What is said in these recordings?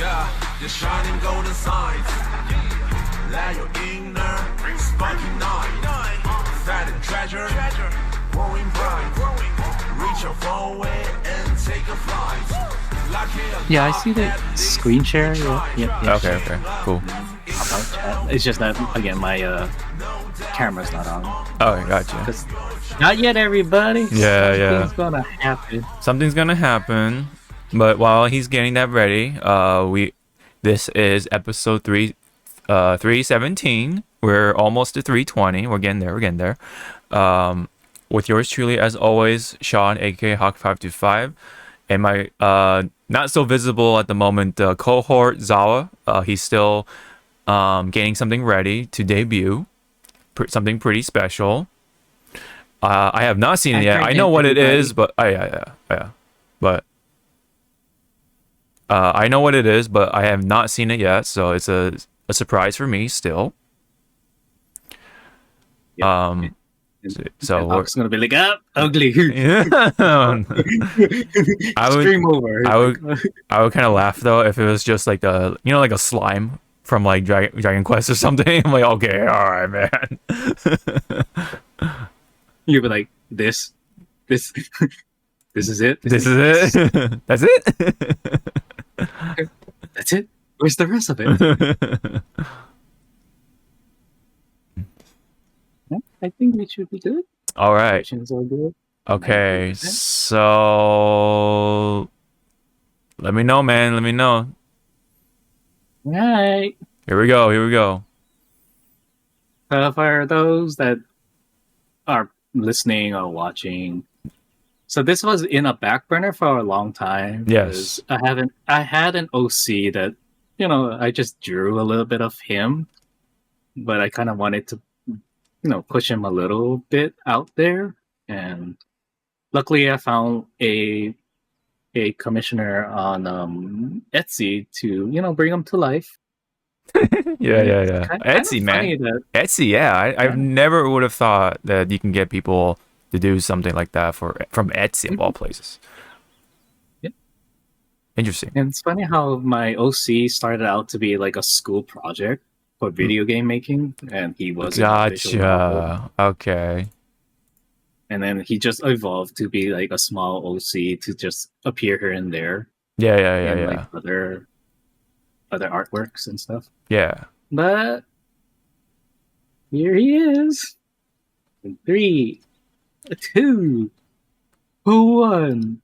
Yeah, the shining golden signs. Let your inner sparking night. Find a treasure, growing bright. Reach your far away and take a flight. Yeah, I see the screen share. Yeah. Okay, cool. It's just that again, my camera's not on. Oh, gotcha. Not yet, everybody. Yeah. Something's gonna happen. But while he's getting that ready, this is episode 317. We're almost to 320. We're getting there. With yours truly, as always, Sean, aka Hawk525, and my not so visible at the moment cohort Zawa. He's still getting something ready to debut, something pretty special. I have not seen it yet. I know what it is, but but I know what it is, but I have not seen it yet, so it's a surprise for me still. So Hawk's gonna be like, ugly. Stream over. I would kind of laugh though if it was just like like a slime from like Dragon Quest or something. I'm like, okay, all right, man. You'd be like, this is it. This is it. That's it. That's it. Where's the rest of it? I think we should be good. All right. Questions are good. Okay, so let me know, man. Let me know. All right. Here we go. For those that are listening or watching, so this was in a back burner for a long time. Yes. I had an OC that, I just drew a little bit of him, but I kind of wanted to, push him a little bit out there. And luckily I found a commissioner on Etsy to, bring him to life. Yeah. Etsy, man. Etsy, yeah. I've never would have thought that you can get people to do something like that from Etsy of all places. Yep. Interesting. And it's funny how my OC started out to be like a school project for video game making, and he was gotcha. Okay. And then he just evolved to be like a small OC to just appear here and there. Yeah. Like other artworks and stuff. Yeah. But here he is. In 3, 2, 1.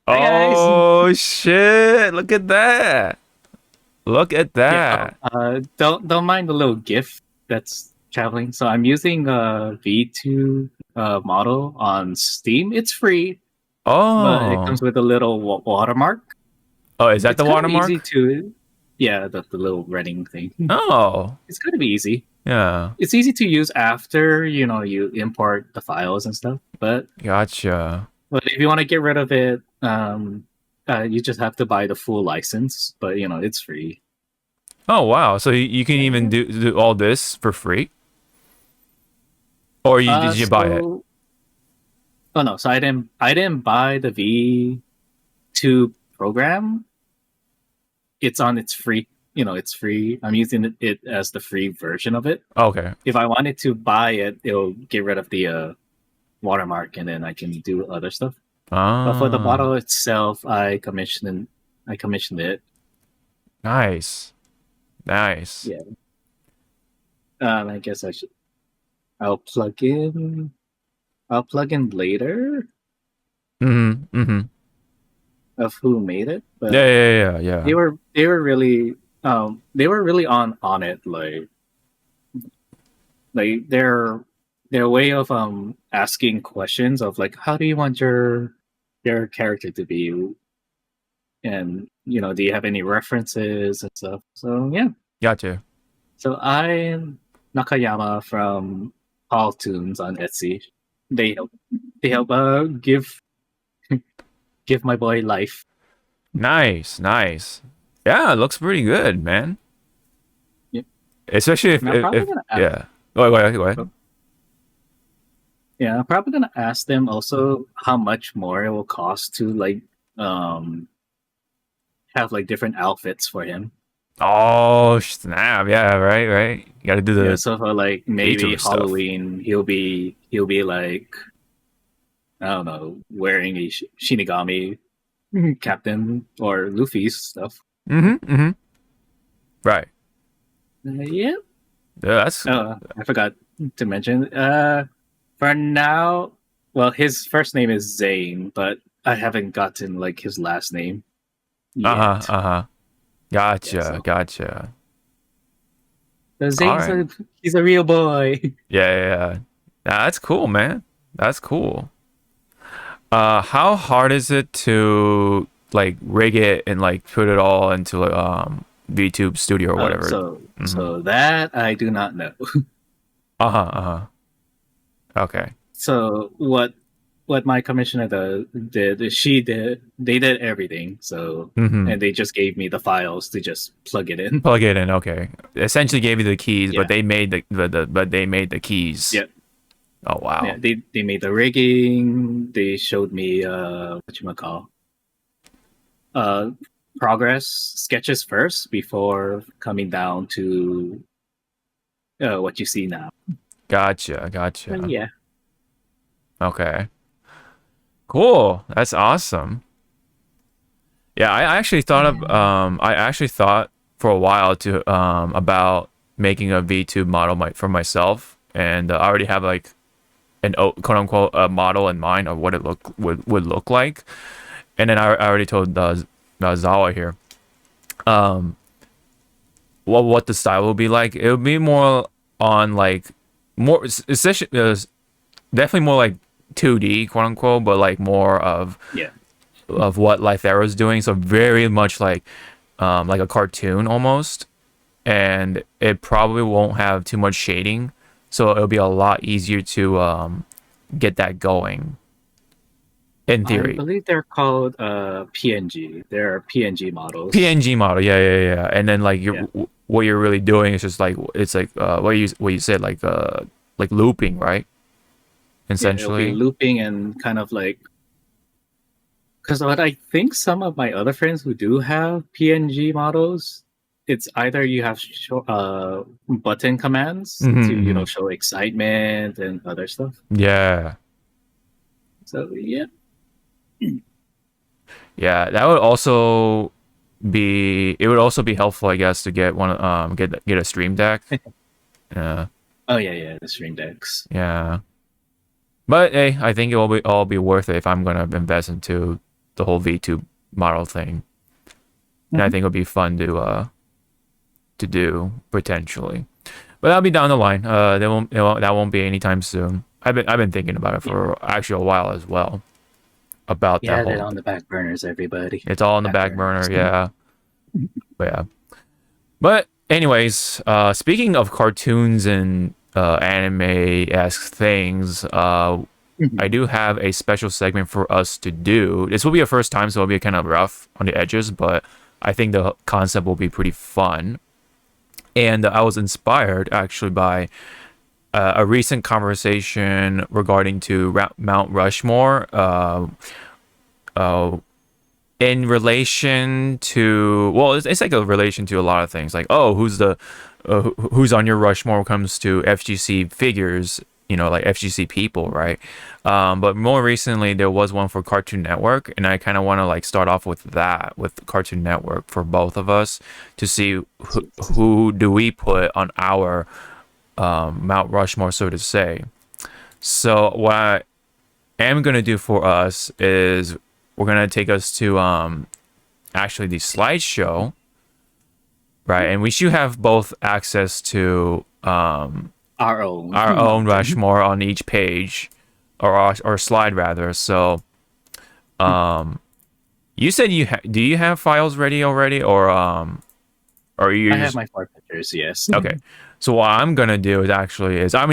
Oh shit! Look at that! Yeah, don't mind the little GIF that's traveling. So I'm using a V2 model on Steam. It's free. Oh, but it comes with a little watermark. Oh, is that the watermark? Easy the little running thing. Oh, it's gonna be easy. Yeah, it's easy to use after you import the files and stuff. But gotcha. But if you want to get rid of it, you just have to buy the full license. But it's free. Oh wow! So you can even do all this for free, or did you buy it? Oh no! So I didn't buy the V2 program. It's free. It's free. I'm using it as the free version of it. Okay. If I wanted to buy it, it'll get rid of the watermark, and then I can do other stuff. But for the model itself, I commissioned it. Nice. Yeah. I guess I'll plug in later. Of who made it. But yeah. They were really on it, like their way of asking questions of like, how do you want your character to be, and do you have any references and stuff. So yeah, gotcha. So I'm Nakayama from All Tunes on Etsy. They help give my boy life. Nice. Yeah, it looks pretty good, man. Yep. Especially if yeah. Go ahead. Yeah, I'm probably gonna ask them also how much more it will cost to have like different outfits for him. Oh snap! Yeah, right. You got to do the Yeah, so for like maybe Vtuber stuff. Halloween, he'll be like, I don't know, wearing a Shinigami captain or Luffy's stuff. Mm-hmm. Right. Yeah. Yeah, that's Oh, I forgot to mention. For now, well, his first name is Zane, but I haven't gotten like his last name yet. Gotcha, Yeah, so gotcha. All Zane's right. he's a real boy. Yeah. Nah, that's cool, man. That's cool. How hard is it to like rig it and like put it all into like VTube Studio or whatever? So that I do not know. Okay. So what my commissioner did is they did everything. So and they just gave me the files to just plug it in. Plug it in. Okay. Essentially gave you the keys, Yeah. but they made the keys. Yeah. Oh wow. Yeah, they made the rigging. They showed me progress sketches first before coming down to what you see now. Gotcha. But yeah. Okay. Cool. That's awesome. Yeah, I actually thought for a while to about making a VTube model for myself, and I already have like an quote unquote a model in mind of what it would look like, and then I already told Zawa here, what the style will be like. It would be more on like more definitely more like 2D quote unquote, but like more of what Life Arrow is doing. So very much like a cartoon almost, and it probably won't have too much shading, so it'll be a lot easier to get that going. In theory, I believe they're called PNG. They're PNG models. PNG model, yeah. And then like what you're really doing is just like it's like what you said like looping, right? Essentially, it'll be looping and kind of like. Because what I think some of my other friends who do have PNG models, it's either you have button commands to show excitement and other stuff. Yeah. So yeah. Yeah, that would also be helpful, I guess, to get get a stream deck. Yeah. Oh yeah, the stream decks. Yeah. But hey, I think it will all be worth it if I'm gonna invest into the whole V2 model thing. And I think it'll be fun to do potentially. But that'll be down the line. That won't be anytime soon. I've been thinking about it for actually a while as well. About that whole they're on the back burners, everybody. It's all on the back burner, yeah. But anyways, speaking of cartoons and anime-esque things, I do have a special segment for us to do. This will be a first time, so it'll be kind of rough on the edges, but I think the concept will be pretty fun. And I was inspired actually by a recent conversation regarding to Mount Rushmore, in relation to, well, it's like a relation to a lot of things, like, oh, who's on your Rushmore when it comes to FGC figures, like FGC people, right? But more recently there was one for Cartoon Network, and I kind of want to like start off with Cartoon Network for both of us to see who do we put on our Mount Rushmore, so to say. So what I am going to do for us is we're going to take us to actually the slideshow, right? And we should have both access to our own Rushmore on each page, or slide rather. So you said do you have files ready already, or you I have my 4 pictures, yes. Okay. So what I'm gonna do is I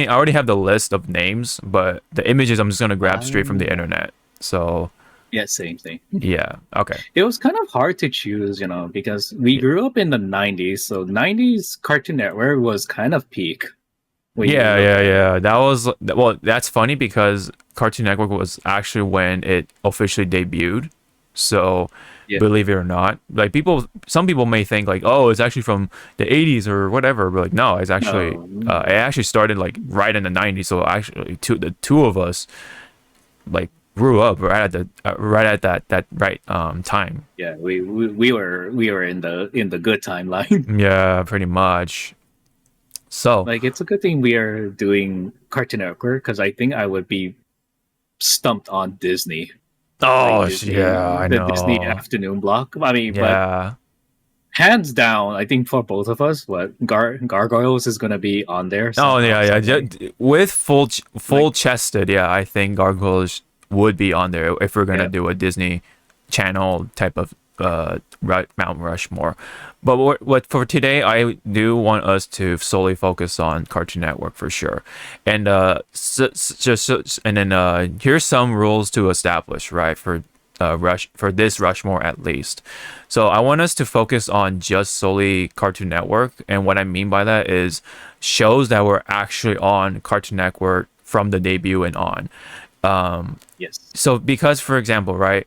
already have the list of names, but the images I'm just gonna grab straight from the internet. So yeah, same thing. Yeah. Okay. It was kind of hard to choose, because we grew up in the 90s, so 90s Cartoon Network was kind of peak. Yeah. That's funny because Cartoon Network was actually when it officially debuted. So Yeah. believe it or not, like some people may think like, oh, it's actually from the 80s or whatever, but like no, it's actually No. it actually started like right in the 90s. So actually the two of us like grew up right at that right time. Yeah, we were in the good timeline. Yeah, pretty much. So Like it's a good thing we are doing Cartoon Network because I think I would be stumped on Disney. Like oh Disney, yeah, I the Disney know. afternoon block. I mean, but Yeah. hands down, I think for both of us, what Gargoyles is gonna be on there Oh somehow. yeah, Some way. with full Like, chested, yeah, I think Gargoyles would be on there if we're gonna yeah, do a Disney Channel type of Mount Rushmore. But what for today, I do want us to solely focus on Cartoon Network for sure, and here's some rules to establish, right, for for this Rushmore at least. So I want us to focus on just solely Cartoon Network, and what I mean by that is shows that were actually on Cartoon Network from the debut and on. yes, So because for example, right,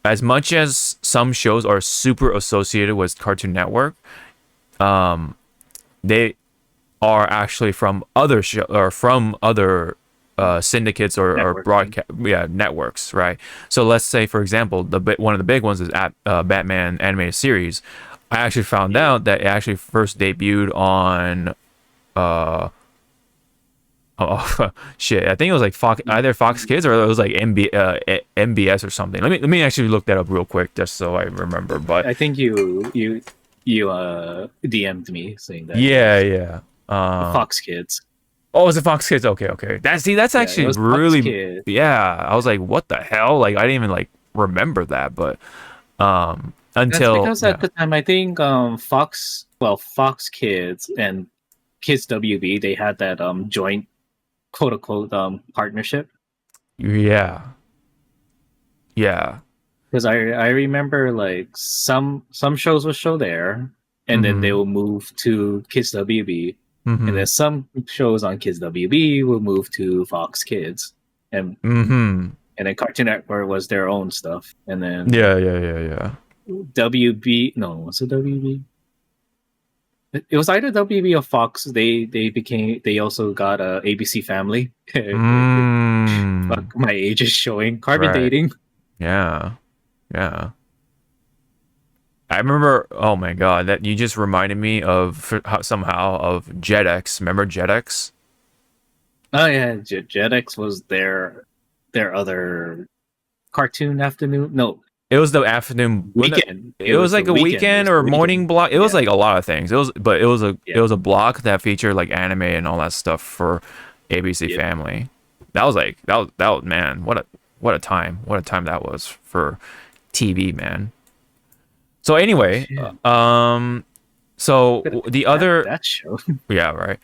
as much as some shows are super associated with Cartoon Network, they are actually from other show or from other syndicates or network. broadcast networks, right? So let's say for example, one of the big ones is Batman animated series. I actually found out that it actually first debuted on oh shit, I think it was like either Fox Kids or it was like MBS or something. Let me actually look that up real quick just so I remember. But I think you DM'd me saying that. yeah, It yeah. was Fox Kids. Oh, was it Fox Kids? Okay. That's Yeah, it actually was Fox really Kids. yeah. I was like, what the hell? Like I didn't even like remember that, but That's until because at the time I think Fox Kids and Kids WB they had that joint quote unquote partnership. yeah. Yeah. Because I remember like some shows will show there, and then they Mhm. will move to Kids WB, and then Mhm. some shows on Kids WB will move to Fox Kids, and Mhm. and then Cartoon Network was their own stuff, and then Yeah. WB no was it WB? It was either WB or Fox. They also got a ABC Family. Mm. Fuck, my age is showing. Carbon Right. dating. Yeah. Yeah. I remember, oh my god, that you just reminded me of somehow of JetX. Remember JetX? Oh yeah, Jetix was their other cartoon afternoon. No, It was the afternoon. weekend. It It was was the like a weekend. It weekend was or the morning weekend. block. It was Yeah, like a lot of things. It yeah, was a block that featured like anime and all that stuff for ABC yeah. Family. That was like that was man, what a time. What a time that was for TV, man. So anyway, Yeah. so the other That show. yeah, right.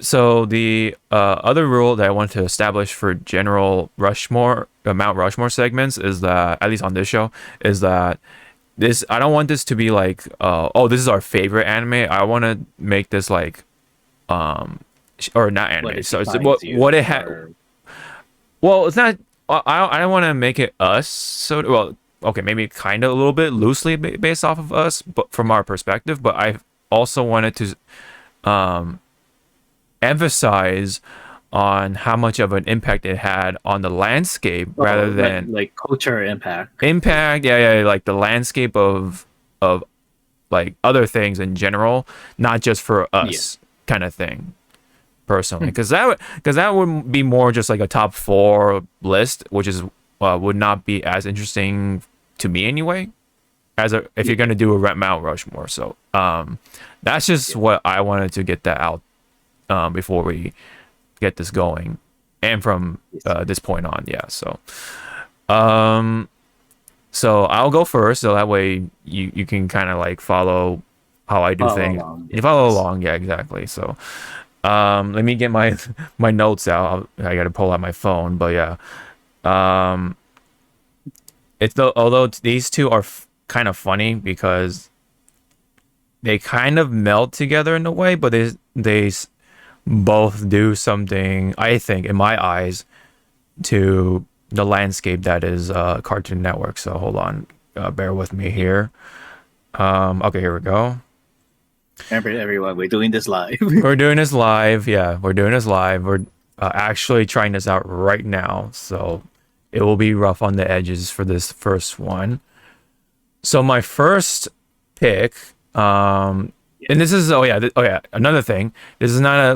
So the other rule that I want to establish for general Rushmore, Mount Rushmore segments is that, at least on this show, is that I don't want this to be like, oh, this is our favorite anime. I want to make this like, or not anime. What it So it's defines you, what it had. or- Well, it's not. I don't want to make it us. So well, okay, maybe kind of a little bit loosely based off of us, but from our perspective. But I also wanted to emphasize on how much of an impact it had on the landscape rather than like culture impact. yeah, like the landscape of like other things in general, not just for us kind of thing personally, because that would be more just like a top 4 list, which is would not be as interesting to me anyway if you're going to do a Mount Rushmore. So that's just what I wanted to get that out before we get this going, and from this point on. So I'll go first, so that way you can kind of like follow how I do things. You follow along, yeah, exactly. So let me get my my notes out. I gotta pull out my phone, but yeah. Although these two are kind of funny because they kind of meld together in a way, but they both do something, I think, in my eyes, to the landscape that is Cartoon Network. So hold on, bear with me here. Okay, here we go. Remember, everyone, we're doing this live. We're doing this live. Yeah, we're doing this live. We're actually trying this out right now, so it will be rough on the edges for this first one. So my first pick, and this is another thing. This is not a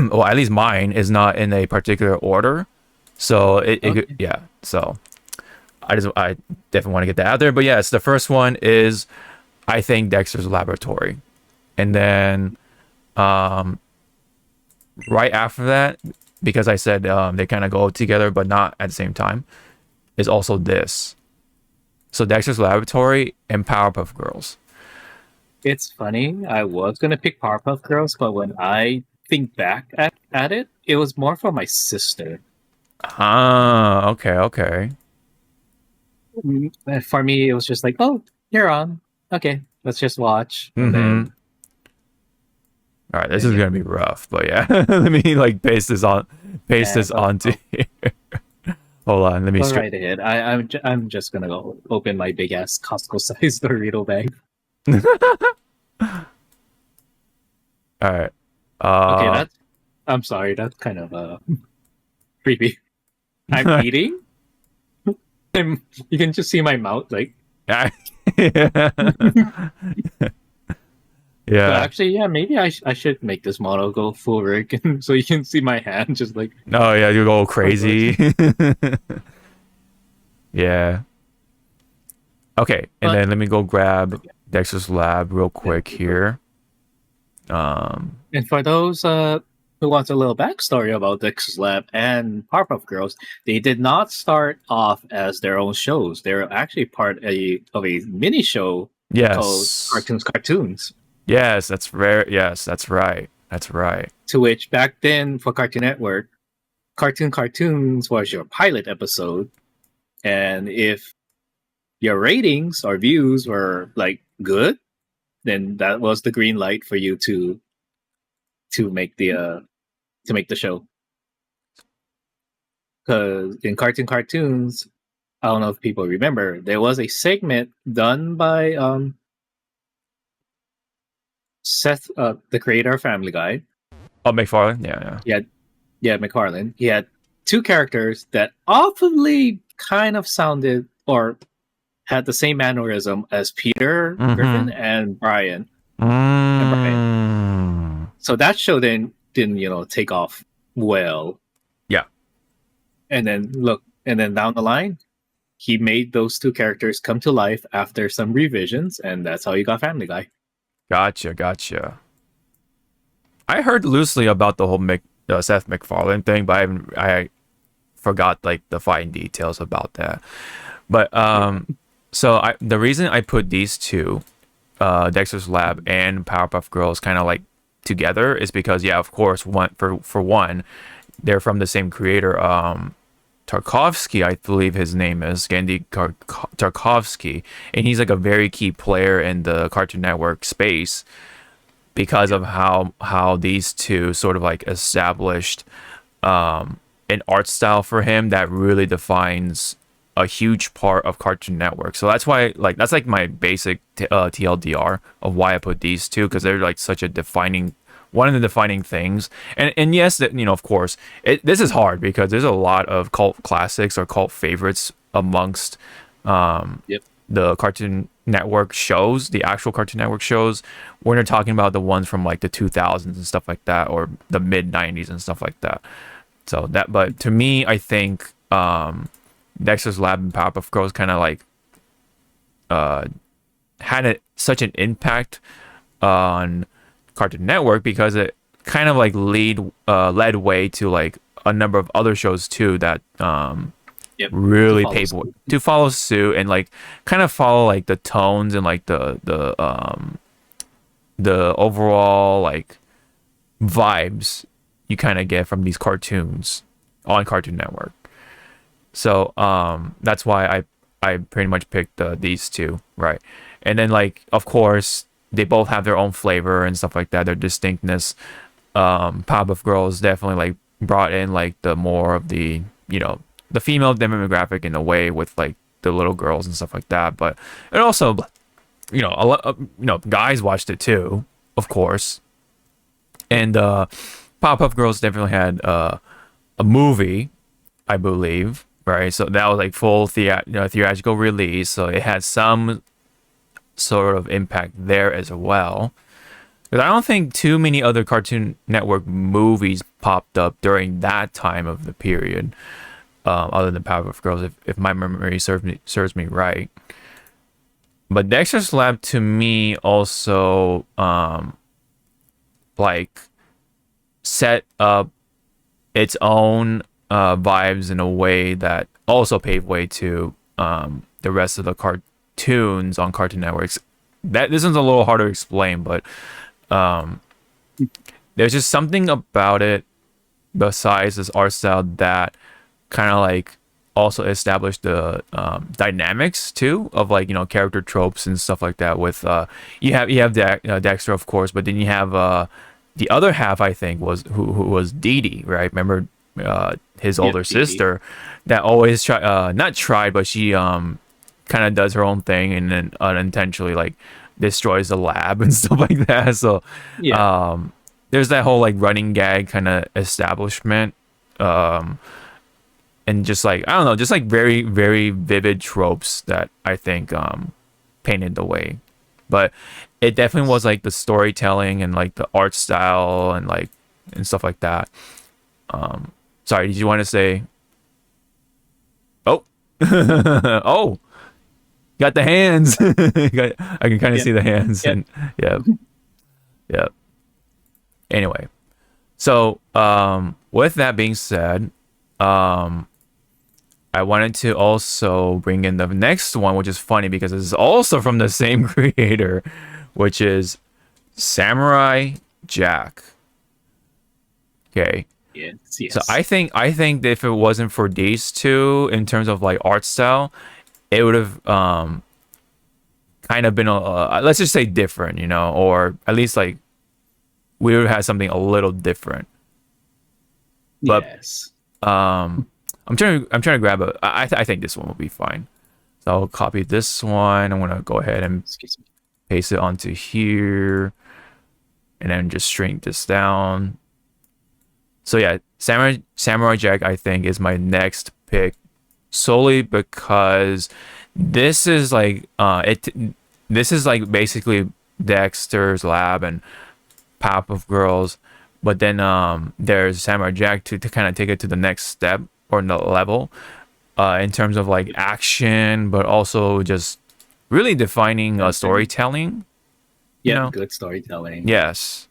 well, at least mine is not in a particular order. So So I definitely want to get that out there. But yes, the first one is, I think, Dexter's Laboratory. And then right after that, because I said they kind of go together but not at the same time, is also this. So Dexter's Laboratory and Powerpuff Girls. It's funny. I was going to pick Powerpuff Girls, but when I think back at it, it was more for my sister. Ah, okay. For me, it was just like, oh, you're on. Okay, let's just watch. And then, all right, this is gonna be rough, but yeah, let me paste this onto here. Hold on, let me. Go right ahead. I'm just gonna go open my big ass Costco-sized Dorito bag. All right. Okay, I'm sorry. That's kind of creepy. I'm eating. You can just see my mouth, Yeah. Yeah. So actually, maybe I should make this model go full rig so you can see my hand just like. Oh yeah, you go crazy. Yeah. Okay, and then let me go grab Dexter's Lab real quick here. And for those who wants a little backstory about Dexter's Lab and Powerpuff Girls, they did not start off as their own shows. They're actually part of a mini show called Cartoons. Yes, that's rare. Yes, that's right. That's right. To which back then for Cartoon Network, Cartoons was your pilot episode. And if your ratings or views were good, then that was the green light for you to make the show. Because in Cartoons, I don't know if people remember, there was a segment done by Seth, the creator of Family Guy. Oh, McFarlane? Yeah. McFarlane. He had two characters that awfully kind of sounded or had the same mannerism as Peter Griffin and Brian. So that show didn't take off well. Yeah. And then down the line, he made those two characters come to life after some revisions, and that's how you got Family Guy. Gotcha. I heard loosely about the whole Seth MacFarlane thing, but I forgot the fine details about that. But so the reason I put these two, Dexter's Lab and Powerpuff Girls, kind of together is because of course for one, they're from the same creator, Tarkovsky, I believe his name is Genndy Tarkovsky, and he's a very key player in the Cartoon Network space because of how these two sort of established an art style for him that really defines a huge part of Cartoon Network. So that's why that's my basic TLDR of why I put these two, because they're such a one of the defining things. And yes, that of course this is hard because there's a lot of cult classics or cult favorites amongst the Cartoon Network shows, the actual Cartoon Network shows, when you're talking about the ones from the 2000s and stuff like that, or the mid 90s and stuff like that. So that, but to me, I think Dexter's Lab and Powerpuff Girls kind of had such an impact on Cartoon Network because it kind of led way to a number of other shows too that really paved way to follow suit and kind of follow the tones and the overall vibes you kind of get from these cartoons on Cartoon Network. So that's why I pretty much picked these two, right? And then of course they both have their own flavor and stuff like that, their distinctness. Powerpuff Girls definitely brought in the more of the the female demographic in a way with the little girls and stuff like that. But it also, you know, a lot, guys watched it too, of course. And Pop-Up Girls definitely had a movie, I believe, right? So that was like full theatrical release, so it had some sort of impact there as well. Because I don't think too many other Cartoon Network movies popped up during that time of the period, other than Powerpuff Girls, if my memory serves me right. But Dexter's Lab to me also like set up its own vibes in a way that also paved way to the rest of the cartoons on Cartoon Networks. This one's a little harder to explain, but there's just something about it besides this art style that kind of like also established the dynamics too of like, you know, character tropes and stuff like that. With you have Dexter, of course, but then you have the other half, I think, was who was Dee Dee, right? Remember his older sister that always not tried, but she kind of does her own thing and then unintentionally like destroys the lab and stuff like that. So there's that whole like running gag kind of establishment, and just like, I don't know, just like very, very vivid tropes that I think painted the way. But it definitely was like the storytelling and like the art style and like and stuff like that. Sorry, did you want to say? Oh, oh, got the hands. I can kind of see the hands. And yeah. Anyway, so with that being said, I wanted to also bring in the next one, which is funny because it's also from the same creator, which is Samurai Jack. Okay. Yes. So I think that if it wasn't for these two in terms of like art style, it would have kind of been let's just say different, you know, or at least like we would have had something a little different. But yes. I'm trying to grab I think this one will be fine. So I'll copy this one. I'm gonna go ahead and paste it onto here, and then just shrink this down. So yeah, Samurai Jack I think is my next pick, solely because this is like this is like basically Dexter's Lab and Powerpuff Girls, but then there's Samurai Jack to kind of take it to the next step or the level in terms of like action, but also just really defining storytelling. Yeah, you know? Good storytelling. Yes.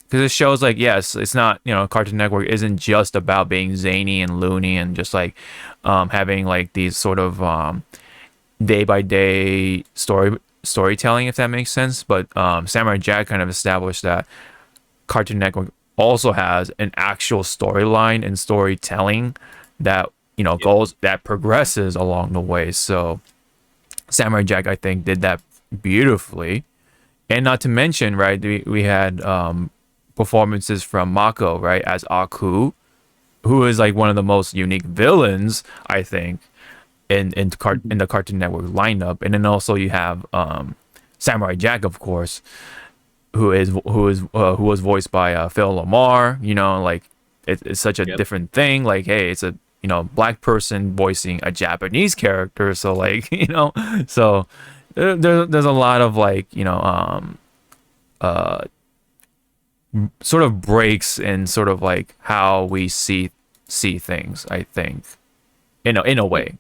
Because it shows like, yes, it's not, you know, Cartoon Network isn't just about being zany and loony and just like having like these sort of day by day storytelling, if that makes sense. But Samurai Jack kind of established that Cartoon Network also has an actual storyline and storytelling that, you know, goes that progresses along the way. So Samurai Jack I think did that beautifully. And not to mention, right, we had performances from Mako, right, as Aku, who is like one of the most unique villains I think in the Cartoon Network lineup. And then also you have Samurai Jack, of course, who was voiced by Phil Lamar. You know, like it's such a different thing. Like, hey, it's a, you know, black person voicing a Japanese character. So like, you know, so there's a lot of like, you know, sort of breaks in sort of like how we see things, I think, in a way.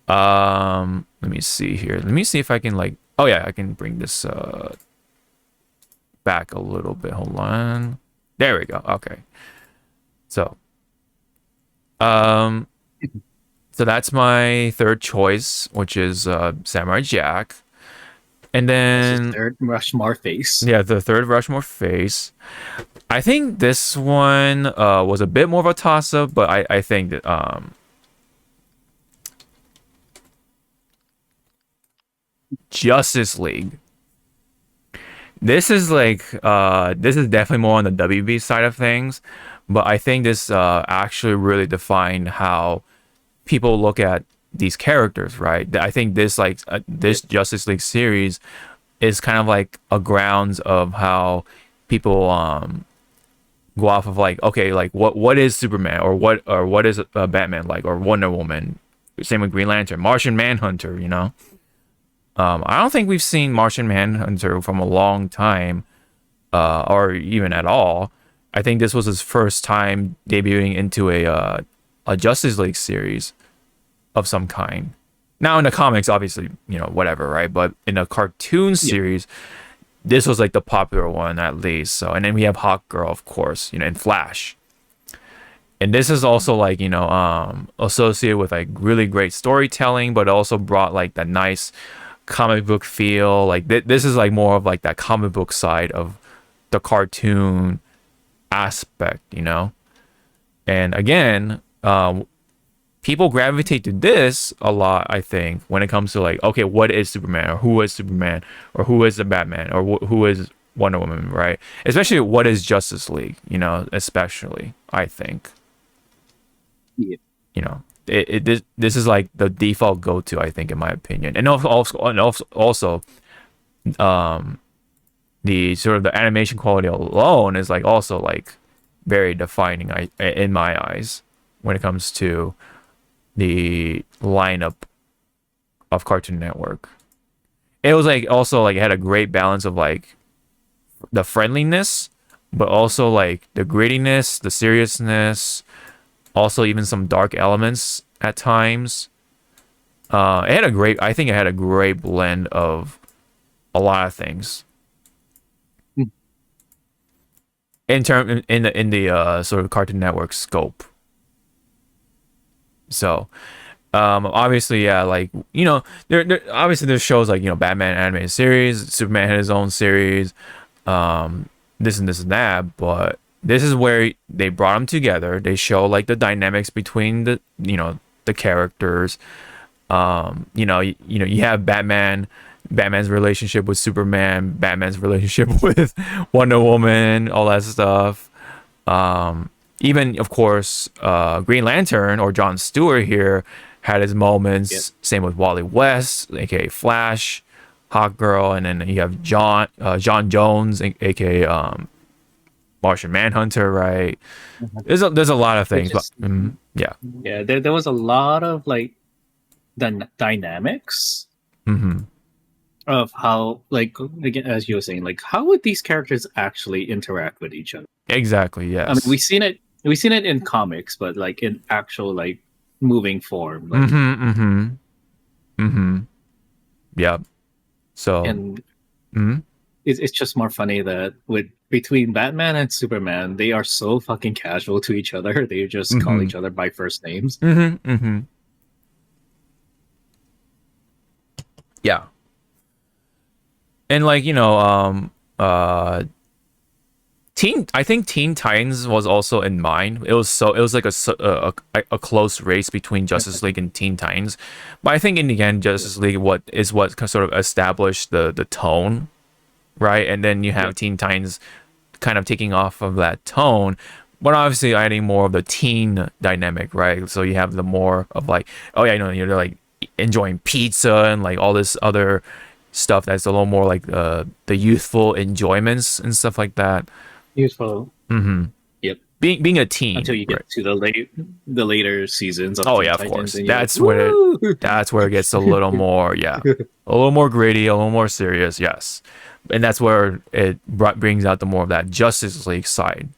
Let me see here. Let me see if I can like, oh yeah, I can bring this back a little bit. Hold on. There we go. Okay. So so that's my third choice, which is Samurai Jack. And then third Rushmore face. Yeah, the third Rushmore face. I think this one was a bit more of a toss-up, but I think that Justice League. This is like this is definitely more on the WB side of things, but I think this actually really defined how people look at these characters, right? I think this this Justice League series is kind of like a grounds of how people go off of like, okay, like what is Superman, or what is Batman like, or Wonder Woman. Same with Green Lantern, Martian Manhunter. You know, I don't think we've seen Martian Manhunter from a long time, or even at all. I think this was his first time debuting into a Justice League series of some kind. Now in the comics, obviously, you know, whatever, right? But in a cartoon series, this was like the popular one at least. So, and then we have Hawkgirl, of course, you know, and Flash. And this is also like, you know, associated with like really great storytelling, but also brought like that nice comic book feel. Like this is like more of like that comic book side of the cartoon aspect, you know. And again, people gravitate to this a lot, I think, when it comes to like, okay, what is Superman, or who is Superman, or who is the Batman, or who is Wonder Woman, right? Especially what is Justice League, you know, especially, I think. Yeah. You know, this is like the default go-to, I think, in my opinion. And also the sort of the animation quality alone is like also like very defining, in my eyes, when it comes to the lineup of Cartoon Network. It was like also like it had a great balance of like the friendliness, but also like the grittiness, the seriousness, also even some dark elements at times. I think it had a great blend of a lot of things. In the sort of Cartoon Network scope. So, obviously, yeah, like, you know, there obviously there's shows like, you know, Batman animated series, Superman had his own series, this and that, but this is where they brought them together. They show like the dynamics between the, you know, the characters. You know, you have Batman's relationship with Superman, Batman's relationship with Wonder Woman, all that stuff. Even, of course, Green Lantern, or John Stewart here, had his moments. Yep. Same with Wally West, aka Flash, Hawkgirl, and then you have John Jones, aka Martian Manhunter, right? Mm-hmm. There's a lot of things, yeah. Yeah, there was a lot of like the dynamics. Mm-hmm. Of how, like, again, as you were saying, like, how would these characters actually interact with each other? Exactly. Yes. I mean, we've seen it in comics, but like in actual like moving form. Like, Yeah. So. And it's just more funny that between Batman and Superman, they are so fucking casual to each other. They just call each other by first names. Yeah. And like, you know, I think Teen Titans was also in mind. It was like a close race between Justice League and Teen Titans, but I think in the end, Justice League what sort of established the tone, right? And then you have Teen Titans kind of taking off of that tone, but obviously adding more of the teen dynamic, right? So you have the more of like, oh yeah, you know, you're like enjoying pizza and like all this other stuff that's a little more like the youthful enjoyments and stuff like that. Youthful. Yep. Being a teen until you get to the later seasons. Of yeah, of course. That's where it gets a little more, a little more gritty, a little more serious. Yes, and that's where it brings out the more of that Justice League side,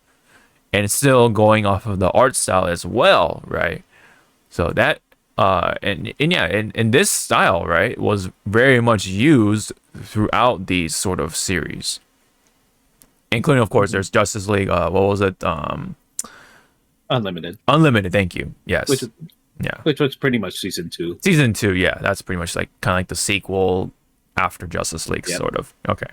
and it's still going off of the art style as well, right? So that. And this style, right, was very much used throughout these sort of series, including, of course, there's Justice League. What was it? Unlimited. Thank you. Yes. Which was pretty much season 2. Season 2, yeah, that's pretty much like kind of like the sequel after Justice League, sort of. Okay.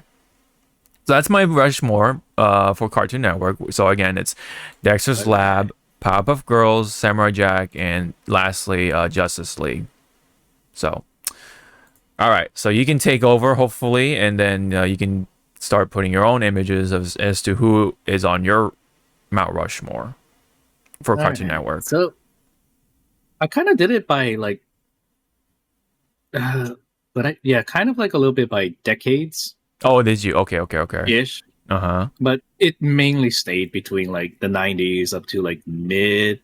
So that's my Rushmore for Cartoon Network. So again, it's Dexter's Lab, Powerpuff Girls, Samurai Jack, and lastly, Justice League. So, all right. So you can take over, hopefully, and then you can start putting your own images as to who is on your Mount Rushmore for Cartoon Network. So I kind of did it by like but kind of like a little bit by decades Oh, did you? Okay. ish. Uh-huh. But it mainly stayed between like the 90s up to like mid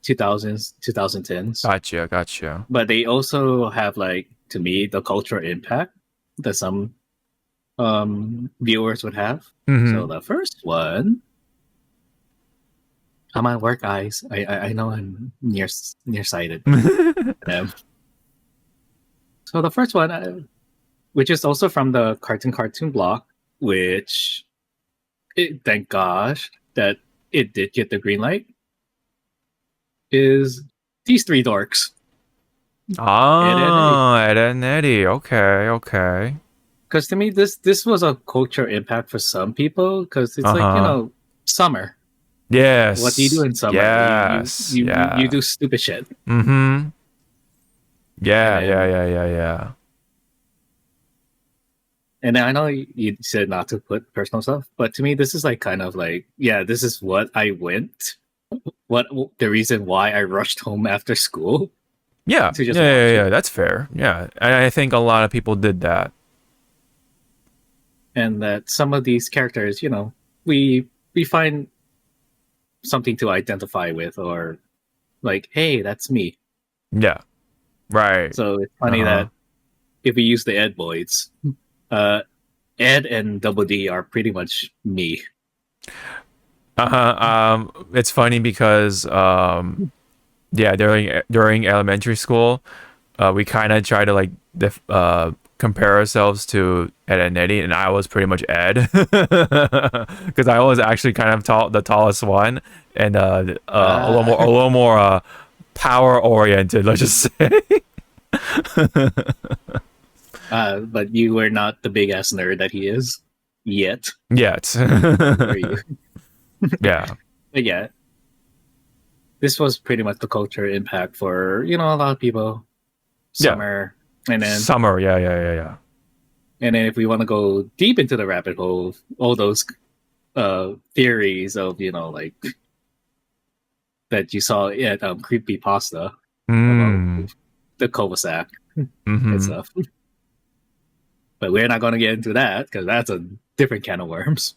2000s, 2010s. Gotcha. But they also have like, to me, the cultural impact that some viewers would have. So the first one, I'm at work, guys. I know I'm nearsighted. So the first one, which is also from the cartoon block, which thank gosh that it did get the green light, is these three dorks. Oh, Ed and Eddie. Okay. Because to me, this was a culture impact for some people. Because it's like summer. Yes. What do you do in summer? Yes. You do stupid shit. Mm-hmm. Yeah. And I know you said not to put personal stuff, but to me, this is like kind of like, this is what I went. What the reason why I rushed home after school. Yeah. To just Yeah. That's fair. Yeah. And I think a lot of people did that. And that some of these characters, we find something to identify with, or like, hey, that's me. Yeah. Right. So it's funny that if we use the Ed boys, Ed and Double D are pretty much me. It's funny because during elementary school, we kind of try to like compare ourselves to Ed and Eddie, and I was pretty much Ed because I was actually kind of the tallest one, and a little more power oriented, let's just say. But you were not the big ass nerd that he is yet. Were you? Yeah. But yeah, this was pretty much the culture impact for a lot of people. Summer, and then summer. Yeah. And then if we want to go deep into the rabbit hole, all those theories of like that you saw at Creepypasta about the Kovasak and stuff. But we're not going to get into that because that's a different can of worms.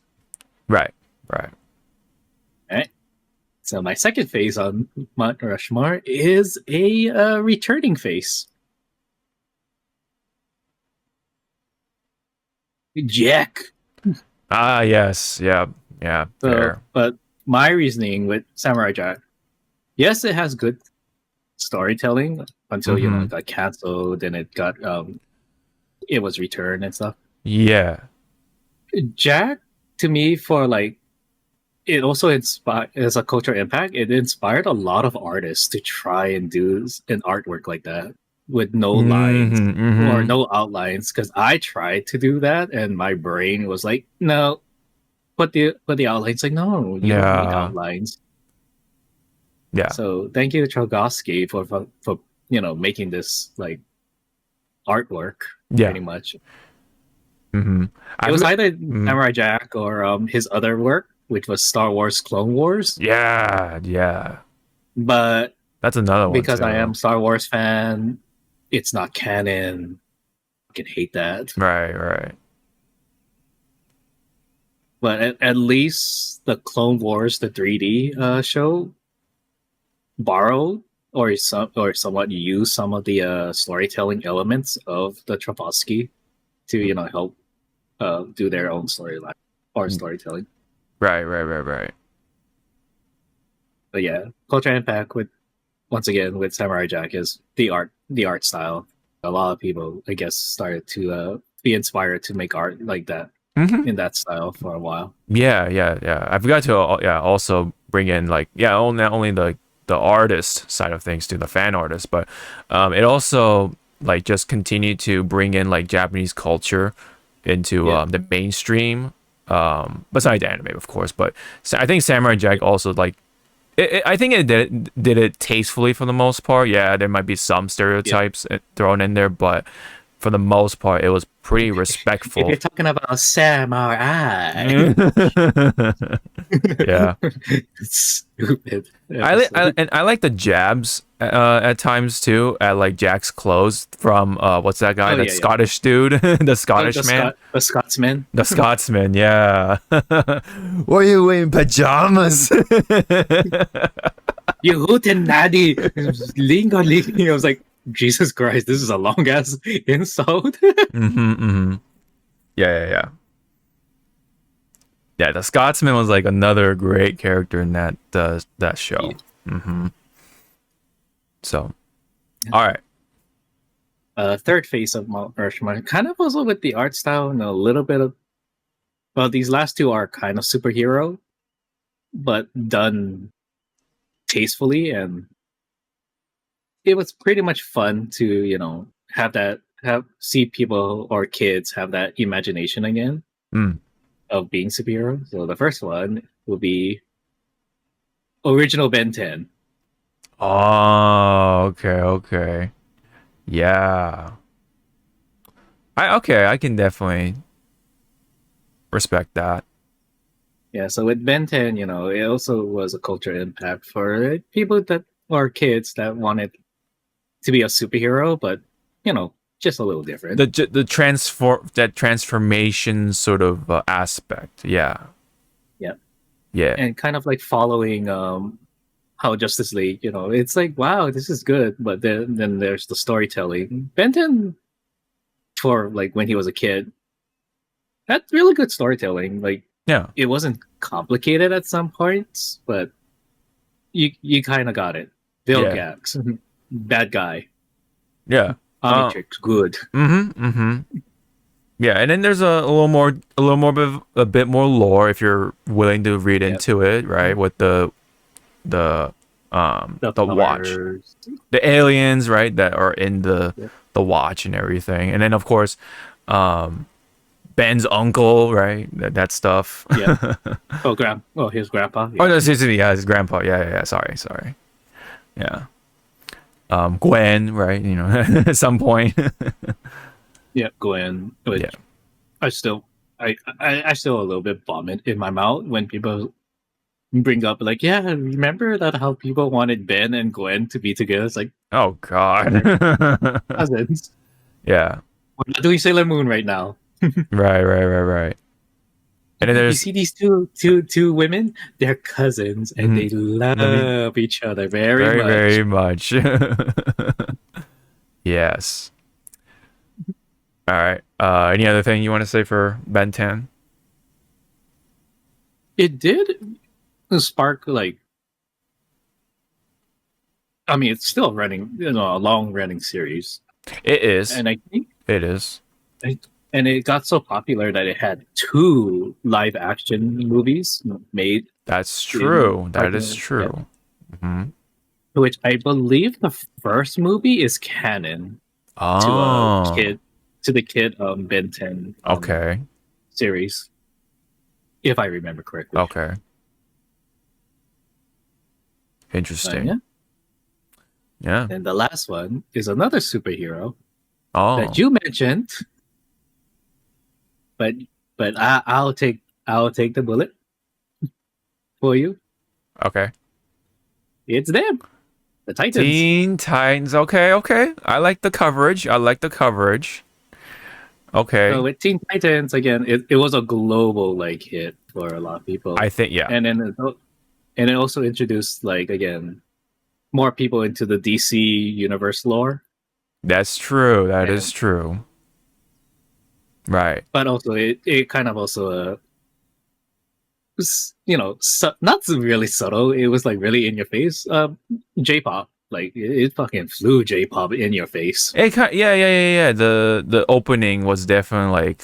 Right. Alright. So my second face on Mount Rushmore is a returning face. Jack. Yes. Yeah. Fair. But my reasoning with Samurai Jack, yes, it has good storytelling until it got canceled and it got it was returned and stuff. Yeah. Jack, to me, for like, it also inspired as a cultural impact. It inspired a lot of artists to try and do an artwork like that with no lines or no outlines. Because I tried to do that, and my brain was like, "No, put the outlines." Like, no, you don't need outlines. Yeah. So thank you to Trogoski for making this like artwork. Pretty much. It was either Samurai Jack or his other work, which was Star Wars Clone Wars. Yeah. But that's another one. Because I am Star Wars fan, it's not canon. I can hate that. Right. But at least the Clone Wars, the 3D show, borrowed or somewhat used some of the storytelling elements of the Trotsky to help do their own storyline or storytelling. Right. But yeah, culture impact with Samurai Jack is the art style. A lot of people, I guess, started to be inspired to make art like that in that style for a while. Yeah. I forgot to also bring in like not only the artist side of things to the fan artist, but it also like just continued to bring in like Japanese culture into the mainstream, besides anime, of course. But I think Samurai Jack also like I think it did it tastefully for the most part. Yeah, there might be some stereotypes thrown in there, but for the most part, it was pretty respectful. If you're talking about samurai, yeah, it's stupid. I like the jabs at times too, at like Jack's clothes from what's that guy? Oh, That yeah, yeah. Scottish dude, the Scottish man, The Scotsman. the Scotsman. Yeah. Why are you wearing pajamas? You hootin' naddy. Lingo. I was like, Jesus Christ, this is a long ass insult. Yeah. Yeah, the Scotsman was like another great character in that show. So, all right. Third phase of Mount Rushmore, kind of also with the art style and a little bit of. Well, these last two are kind of superhero, but done tastefully, and it was pretty much fun to see people or kids have that imagination again of being superheroes. So the first one will be original Ben 10. Oh, okay. Yeah. I can definitely respect that. Yeah, so with Ben 10, it also was a cultural impact for people that or kids that wanted to be a superhero, but just a little different. That transformation sort of aspect. Yeah. And kind of like following how Justice League, it's like, wow, this is good, but then there's the storytelling. Ben 10, for like when he was a kid, had really good storytelling. Like, yeah, it wasn't complicated at some points, but you kind of got it. Vilgax, bad guy. Yeah. Omnitrix, good. Yeah, and then there's a bit more lore if you're willing to read into it, right? With the watch, the aliens, right, that are in the watch and everything, and then of course, Ben's uncle, right, that stuff. Yeah. His grandpa. Yeah. Oh no, his grandpa. Yeah. Sorry. Yeah. Gwen, right? At some point. Yeah, Gwen. Which I still a little bit vomit in my mouth when people bring up like, yeah, remember that how people wanted Ben and Gwen to be together? It's like, oh god, cousins. Yeah, we're not doing Sailor Moon right now. Right. And then there's you see these two women, they're cousins and they love each other very much. Yes. All right. Any other thing you want to say for Ben 10? It did spark it's still running, a long running series. It is, and I think it is. And it got so popular that it had 2 live action movies made. That's true. That is true. Which I believe the first movie is canon to the kid Ben 10 series, if I remember correctly. Okay. Interesting. Yeah. And the last one is another superhero that you mentioned. But I'll take the bullet for you. Okay. It's them. The Titans. Teen Titans. Okay. I like the coverage. Okay. So with Teen Titans, again, it was a global hit for a lot of people. I think, yeah. And then it also introduced again more people into the DC universe lore. That's true. That is true. Right. But also it kind of also was, not really subtle. It was really in your face. J-pop. It fucking flew J-pop in your face. Yeah. The opening was definitely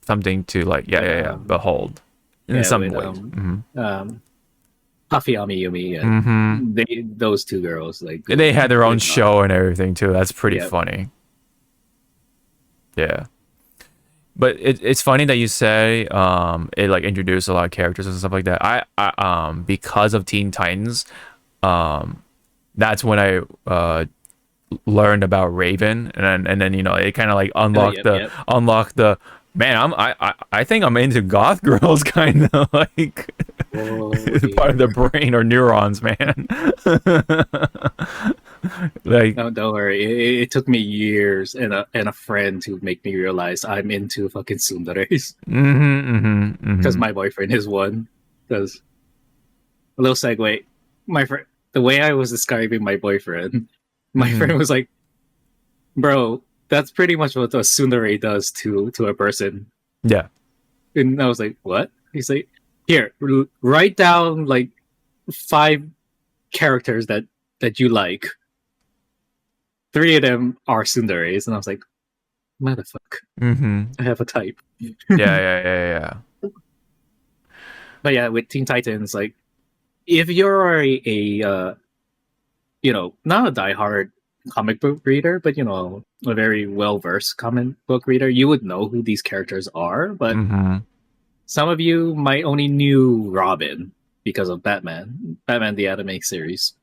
something to behold in some ways. Puffy Amiyumi and those 2 girls they had their own show and everything too. That's pretty funny. Yeah. But it's funny that you say it introduced a lot of characters and stuff like that. I because of Teen Titans, that's when I learned about Raven, and then it kind of unlocked the man. I think I'm into goth girls, kind of it's part of the brain or neurons, man. Like, No, don't worry. It took me years and a friend to make me realize I'm into fucking tsunderes because my boyfriend is one. Because a little segue, my friend, the way I was describing my boyfriend, my friend was like, "Bro, that's pretty much what a tsundere does to a person." yeah. And I was like, "What?" He's like, "Here, write down like 5 characters that you like. 3 of them are tsunderes." And I was like, "Motherfucker, I have a type." Yeah. But yeah, with Teen Titans, like if you're a you know, not a diehard comic book reader, but you know, a very well versed comic book reader, you would know who these characters are. But some of you might only knew Robin because of Batman the Animated Series.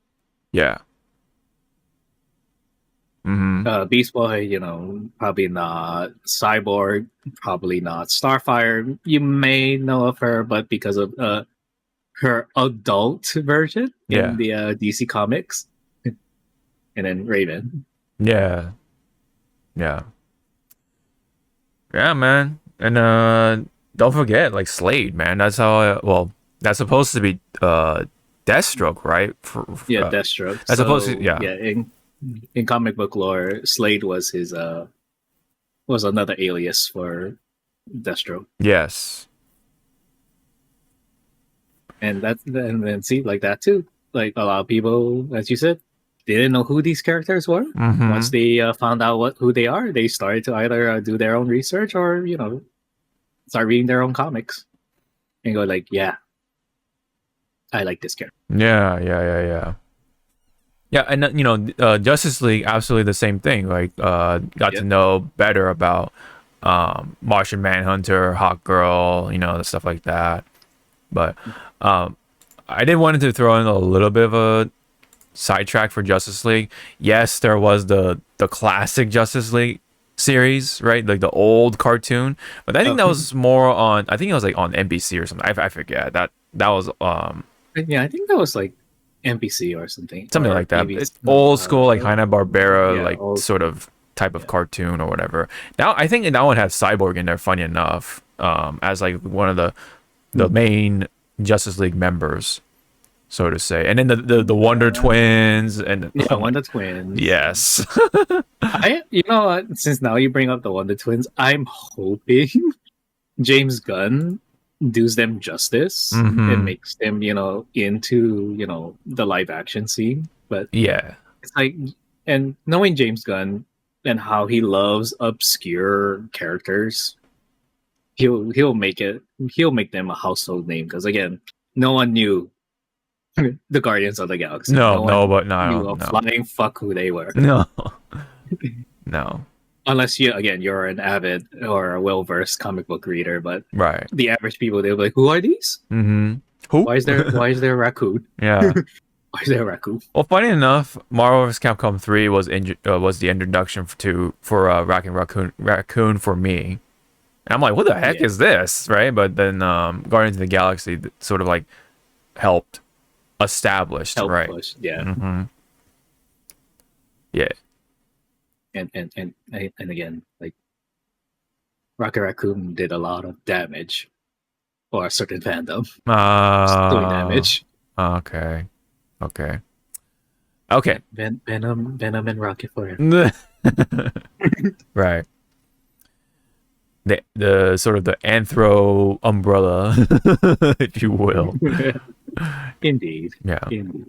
Yeah. Beast Boy, you know, probably not. Cyborg, probably not. Starfire, you may know of her, but because of her adult version in the DC comics, and then Raven. Yeah, man. And don't forget, like Slade, man. That's how. Well, that's supposed to be Deathstroke, right? Deathstroke. That's supposed to. Yeah. In comic book lore, Slade was his was another alias for Deathstroke. Yes. And then see, like that too. Like a lot of people, as you said, didn't know who these characters were. Once they found out who they are, they started to either do their own research or, you know, start reading their own comics and go like, yeah, I like this character. Yeah. Yeah, and you know, Justice League, absolutely the same thing. Like, got to know better about Martian Manhunter, Hawk Girl, you know, the stuff like that. But I did wanted to throw in a little bit of a sidetrack for Justice League. Yes, there was the classic Justice League series, right? Like the old cartoon. But I think that was more on. I think it was like on NBC or something. I forget that was. Yeah, I think that was like NBC or something like that. ABC, it's old school, like Hanna-Barbera, like old, sort of type of cartoon or whatever. Now I think that one had Cyborg in there, funny enough, as like one of the main Justice League members, so to say. And then the Wonder Twins and Wonder Twins. Yes. You know what? Since now you bring up the Wonder Twins, I'm hoping James Gunn does them justice and makes them, you know, into, you know, the live action scene. But yeah, it's like, and knowing James Gunn and how he loves obscure characters, he'll make them a household name, because again, no one knew the Guardians of the Galaxy. No, Flying fuck who they were. No. Unless you're an avid or a well-versed comic book reader, but right, the average people, they'll be like, "Who are these? Who? Why is there a raccoon? Yeah, why is there a raccoon?" Well, funny enough, Marvel vs. Capcom 3 was the introduction for Raccoon for me, and I'm like, "What the heck is this?" Right? But then Guardians of the Galaxy sort of like helped establish, right? Push, yeah. And again, like Rocket Raccoon did a lot of damage for a certain fandom. Doing damage. Okay. Venom and Rocket for him. Right. The sort of the anthro umbrella, if you will. Indeed. Yeah. Indeed.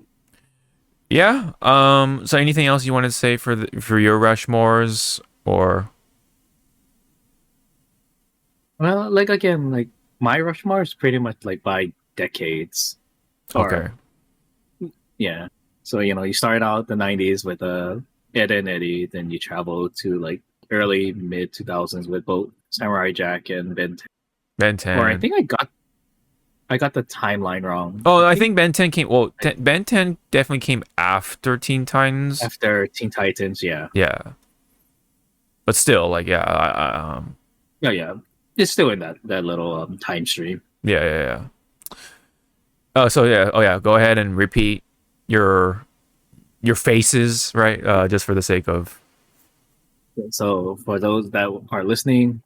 Yeah. So anything else you wanted to say for your Rushmores, or? Well, like again, like my Rushmore is pretty much like by decades. Okay. Yeah. So you know, you start out the '90s with Ed and Eddie, then you travel to like early mid 2000s with both Samurai Jack and Ben 10. Ben 10. Or I think I got the timeline wrong. Oh, I think Ben 10 came. Well, Ben 10 definitely came after Teen Titans. After Teen Titans, yeah. Yeah. But still, like, yeah. Yeah. It's still in that little time stream. Yeah. Oh, so yeah. Oh, yeah. Go ahead and repeat your your faces, right? Just for the sake of. So for those that are listening,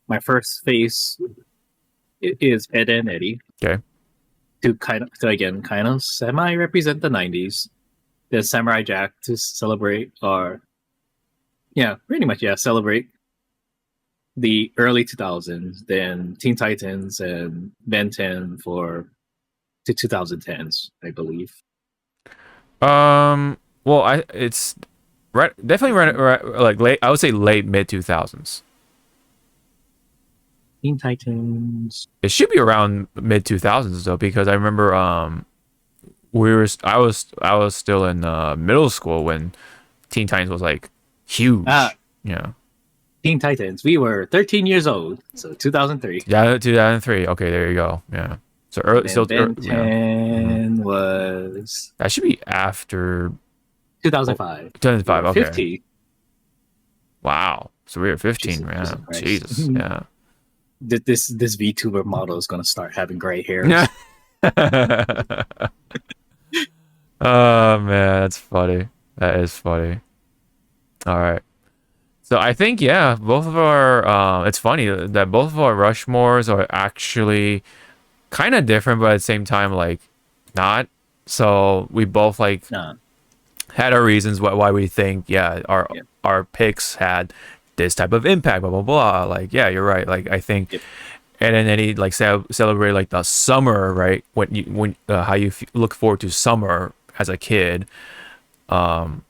my first face is Ed and Eddie. Okay. To kind of semi represent the 90s. The Samurai Jack to celebrate, or pretty much celebrate the early 2000s. Then Teen Titans and Ben 10 for the 2010s, I believe. Well, it's definitely right, like late. I would say late mid 2000s. Teen Titans. It should be around mid 2000s though, because I remember I was still in middle school when Teen Titans was like huge. Yeah. Teen Titans. We were 13 years old, so 2003. Yeah, 2003. Okay, there you go. Yeah. So early, still Ben 10 was that should be after 2005. 2005. Okay. 50. Wow. So we were 15. Yeah. Jesus. Yeah. This VTuber model is gonna start having gray hair. Yeah. Oh man, that's funny. That is funny. All right. So I think both of our it's funny that both of our Rushmores are actually kind of different, but at the same time like not. So we both like had our reasons why we think our picks had this type of impact, blah blah blah. Like you're right. Like I think. And then he like celebrate like the summer, right? When how you look forward to summer as a kid, and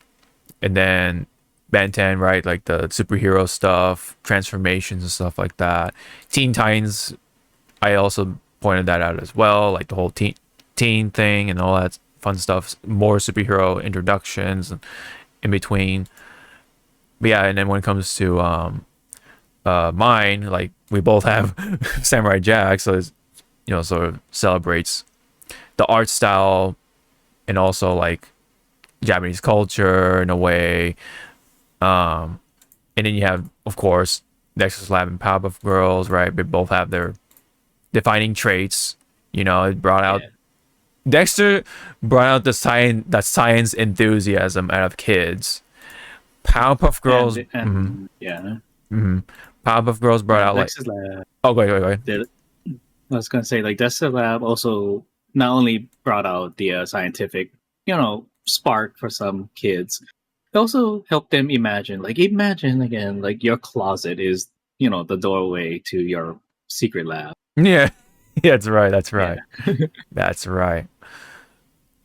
then Ben 10, right? Like the superhero stuff, transformations and stuff like that. Teen Titans, I also pointed that out as well, like the whole teen thing and all that fun stuff. More superhero introductions in between. But and then when it comes to mine, like we both have Samurai Jack, so it's, sort of celebrates the art style and also like Japanese culture in a way. And then you have, of course, Dexter's Lab and Powerpuff Girls, right? They both have their defining traits. It brought out Dexter brought out the science enthusiasm out of kids. Powerpuff Girls, Powerpuff Girls brought out Dexter's like. Lab, Oh, go ahead. I was gonna say like Dexter's Lab also not only brought out the scientific, spark for some kids, it also helped them imagine again, like your closet is, the doorway to your secret lab. Yeah, that's right. That's right. That's right.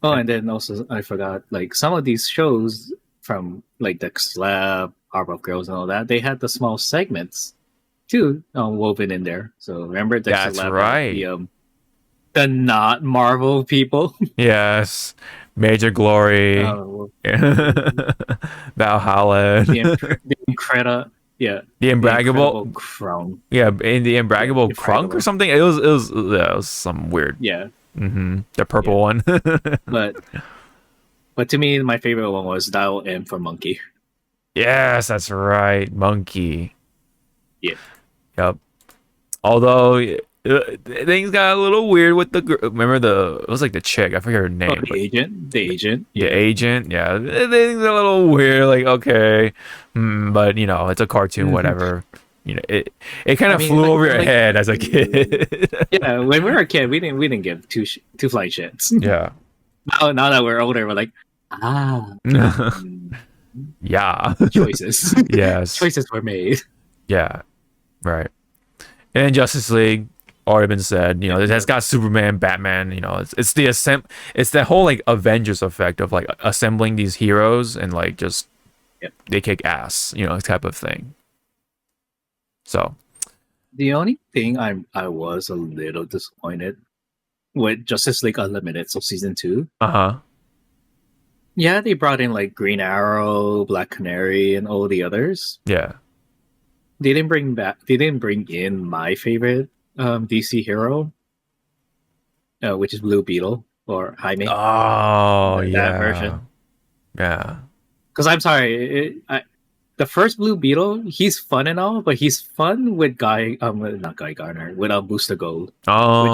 Oh, and then also I forgot, like some of these shows from like Dexter's Lab, Powerpuff Girls, and all that, they had the small segments too woven in there. So remember Dexter's That's Lab, right. The not Marvel people. Yes, Major Glory, Valhalla, the Incredible Crown. Yeah, in the Imbraggable Crunk or something. It was some weird. Yeah. The purple one. But to me, my favorite one was Dial M for Monkey. Yes, that's right, Monkey. Yeah. Yep. Although things got a little weird with remember it was like the chick, I forget her name. The agent. The agent. Yeah. Things are a little weird. Like okay, but it's a cartoon, whatever. It kind of flew over your head as a kid. Yeah, when we were a kid, we didn't give two flying shits. Yeah. Now that we're older, we're like, yeah. Choices. Yes. Choices were made. Yeah. Right. And then Justice League, already been said, it has got Superman, Batman, it's the whole like Avengers effect of like assembling these heroes and like just they kick ass, type of thing. So the only thing I was a little disappointed with Justice League Unlimited, so season 2. Yeah, they brought in like Green Arrow, Black Canary, and all the others. Yeah. They didn't bring in my favorite DC hero, which is Blue Beetle or Jaime. Oh, that version. Yeah. Because I'm sorry, the first Blue Beetle, he's fun and all, but he's fun with not Guy Garner, with Booster Gold. Oh. Which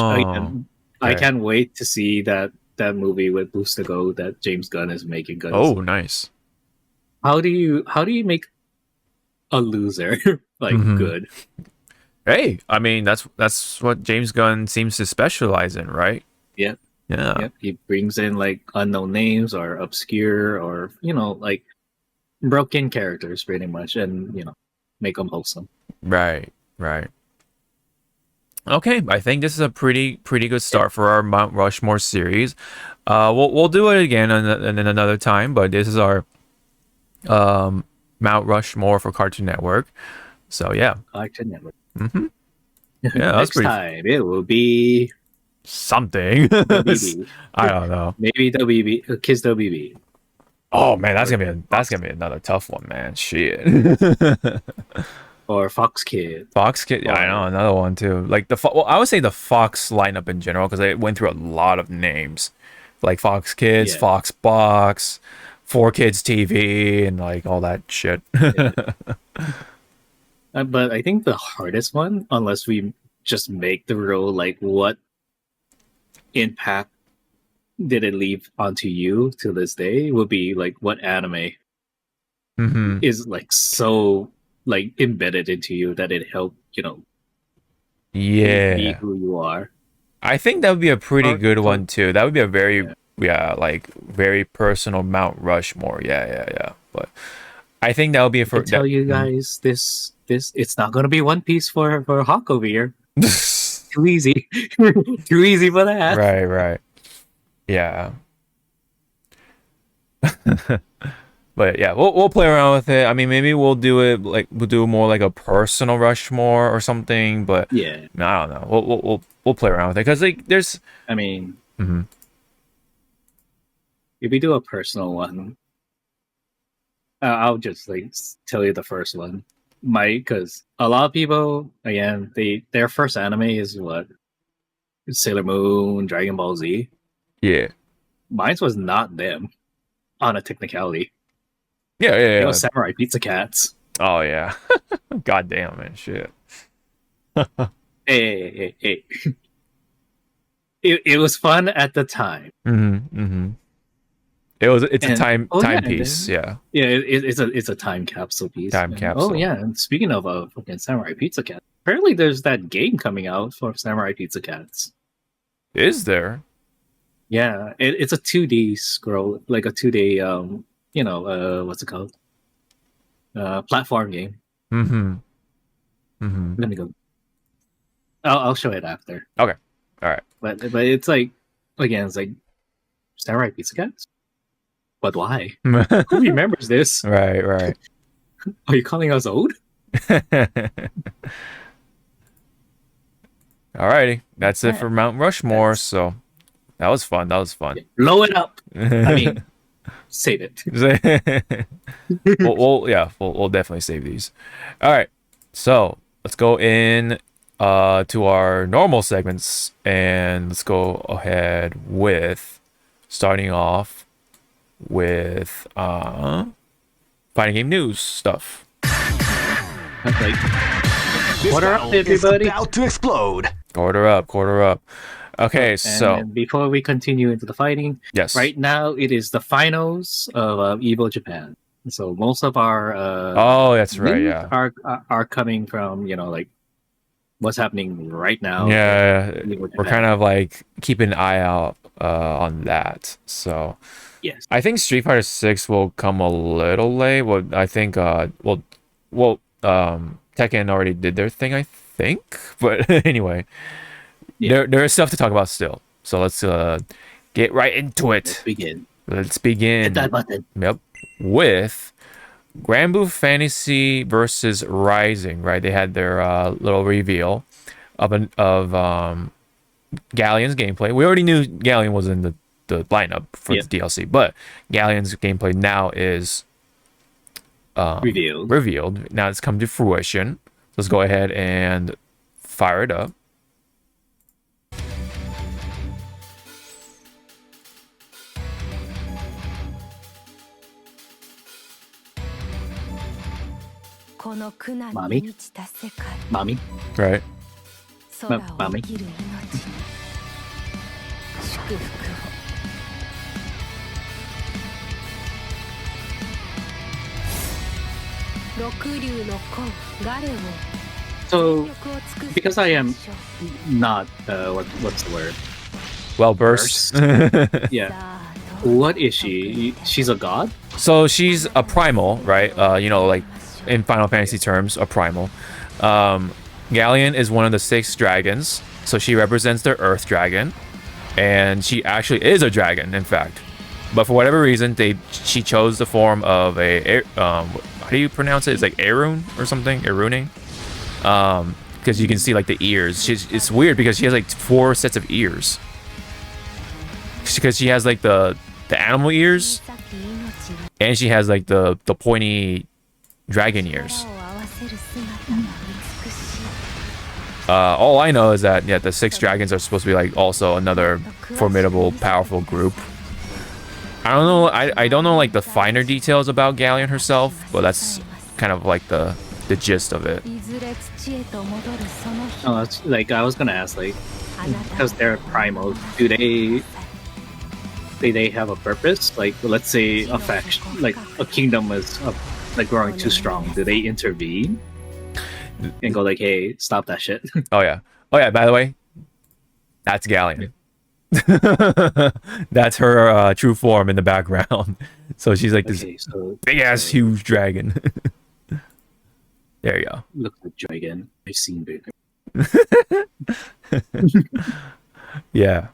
I can't wait to see that that movie with Boostago that James Gunn is making. 'Cause Oh, nice. how do you make a loser like Mhm. good? Hey, I mean that's what James Gunn seems to specialize in, right? Yep. Yeah. Yep. He brings in like unknown names or obscure or like broken characters pretty much, and make them wholesome. Right. Right. Okay, I think this is a pretty good start for our Mount Rushmore series. We'll do it again in another time, but this is our Mount Rushmore for Cartoon Network. So yeah. Cartoon Network. Mm-hmm. Yeah, that's Next pretty time it will be something. WB. I don't know. Maybe WB, Kiss WB. Oh man, that's gonna be another tough one, man. Shit. Or Fox Kid. Fox Kid, yeah, I know another one too. Like well, I would say the Fox lineup in general because they went through a lot of names, like Fox Kids, Yeah. Fox Box, 4Kids TV, and like all that shit. But I think the hardest one, unless we just make the rule, like what impact did it leave onto you to this day, would be like what anime Hmm. is like so like embedded into you that it helped be Yeah, who you are. I think that would be a pretty Or- good or- one too. That would be a very Yeah. like very personal Mount Rushmore. Yeah. But I think that would be a I tell you guys, this it's not gonna be One Piece for Hawk over here. Too easy, too easy for that. Right. Yeah. But yeah, we'll play around with it. I mean, maybe we'll do more like a personal Rushmore or something. But Yeah, I don't know. We'll play around with it because like there's. I mean, Mhm. if we do a personal one, I'll just like tell you the first one, because a lot of people, again, their first anime is what, Sailor Moon, Dragon Ball Z. Yeah. Mine was not them, on a technicality. Yeah. It was Samurai Pizza Cats. Oh yeah. God damn man, shit. Hey. It was fun at the time. Mm-hmm. It's a And- timepiece. Yeah. Yeah, it's a time capsule piece. Time And- capsule. Oh yeah, and speaking of fucking Samurai Pizza Cats, apparently there's that game coming out for Samurai Pizza Cats. Is there? Yeah, it's a 2D scroll, like a 2D what's it called? Platform game. Mm-hmm. Let me go. I'll show it after. Okay. All right. But it's like, again, it's like Samurai Pizza Cats. But why? Who remembers this? Right. Are you calling us old? Alrighty, that's it Yeah. for Mount Rushmore. So that was fun. Blow it up. I mean, save it. we'll definitely save these. All right, so let's go in to our normal segments, and let's go ahead with starting off with fighting game news stuff. Like, This What are up, battle is everybody? about to explode. Quarter up. Okay, so and before we continue into the fighting, yes, right now it is the finals of EVO Japan. So most of our Oh, that's right. news Yeah, are coming from like what's happening right now. yeah. EVO We're Japan. kind of like keeping an eye out on that. So Yes. I think Street Fighter 6 will come a little late. Well, I think Tekken already did their thing, I think. But anyway, Yeah. there is stuff to talk about still. So let's get right into Let's it. begin. Let's begin. Hit that button. Yep. With Granblue Fantasy versus Rising, right? They had their little reveal of Galleon's gameplay. We already knew Galleon was in the lineup for Yeah. the DLC, but Galleon's gameplay now is Revealed. Now it's come to fruition. Let's go ahead and fire it up. Mommy? Mommy. Right. Mommy. So, because I am not what's the word? Well versed. Yeah. What is she? She's a god? So she's a primal, right? You know, like in Final Fantasy terms, a primal. Galleon is one of the 6 dragons, so she represents the Earth Dragon, and she actually is a dragon, in fact. But for whatever reason, she chose the form of a how do you pronounce it? It's like Arun or something, Aruning. Because you can see like the ears. It's weird because she has like 4 sets of ears. Because she has like the animal ears, and she has like the pointy dragon ears. All I know is that the 6 dragons are supposed to be like also another formidable, powerful group. I don't know. I don't know like the finer details about Galleon herself, but that's kind of like the gist of it. Oh, it's like I was gonna ask, like, because they're primal, do they have a purpose? Like, let's say a faction, like a kingdom is like growing too strong. Do they intervene and go like, "Hey, stop that shit"? Oh yeah. By the way, that's Galleon. That's her true form in the background. So she's like this big ass huge dragon. There you go. Look like dragon. I've seen bigger. Yeah.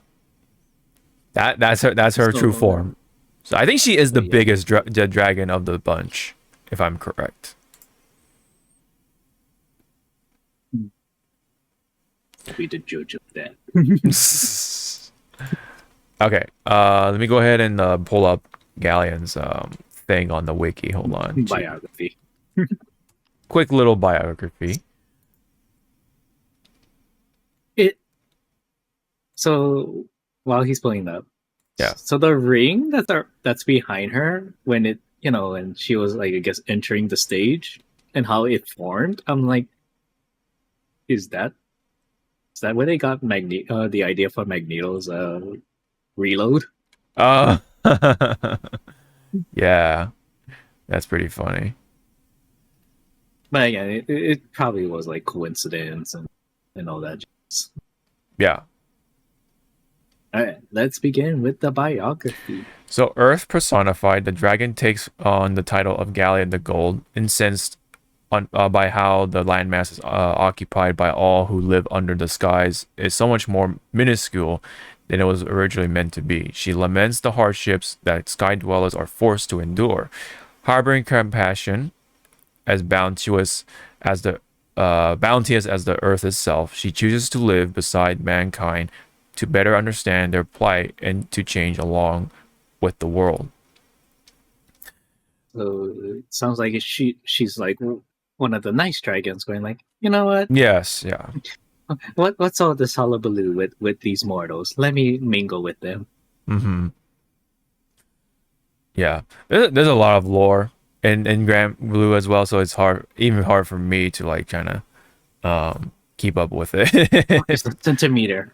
That's her true form. So I think she is the biggest dragon of the bunch, if I'm correct. Be the judge of that. Okay, let me go ahead and pull up Galleon's thing on the wiki. Hold on. Biography. Quick little biography. So while he's pulling up, yeah. So the ring that's behind her when it, and she was like, I guess, entering the stage and how it formed, I'm like, is that where they got the idea for Magneto's reload? Yeah, that's pretty funny. But yeah, it probably was like coincidence and all that. Yeah. All right, let's begin with the biography. So Earth personified, the dragon takes on the title of Galleon the Gold, incensed by how the landmass is occupied by all who live under the skies is so much more minuscule than it was originally meant to be. She laments the hardships that sky dwellers are forced to endure, harboring compassion as bounteous as the earth itself. She chooses to live beside mankind to better understand their plight and to change along with the world. So it sounds like she's like one of the nice dragons going like, you know what? Yes, yeah. What's all this hullabaloo with these mortals? Let me mingle with them. Mm-hmm. Yeah. There's a lot of lore in Grand Blue as well, so it's even hard for me to like kind of keep up with it. It's a centimeter.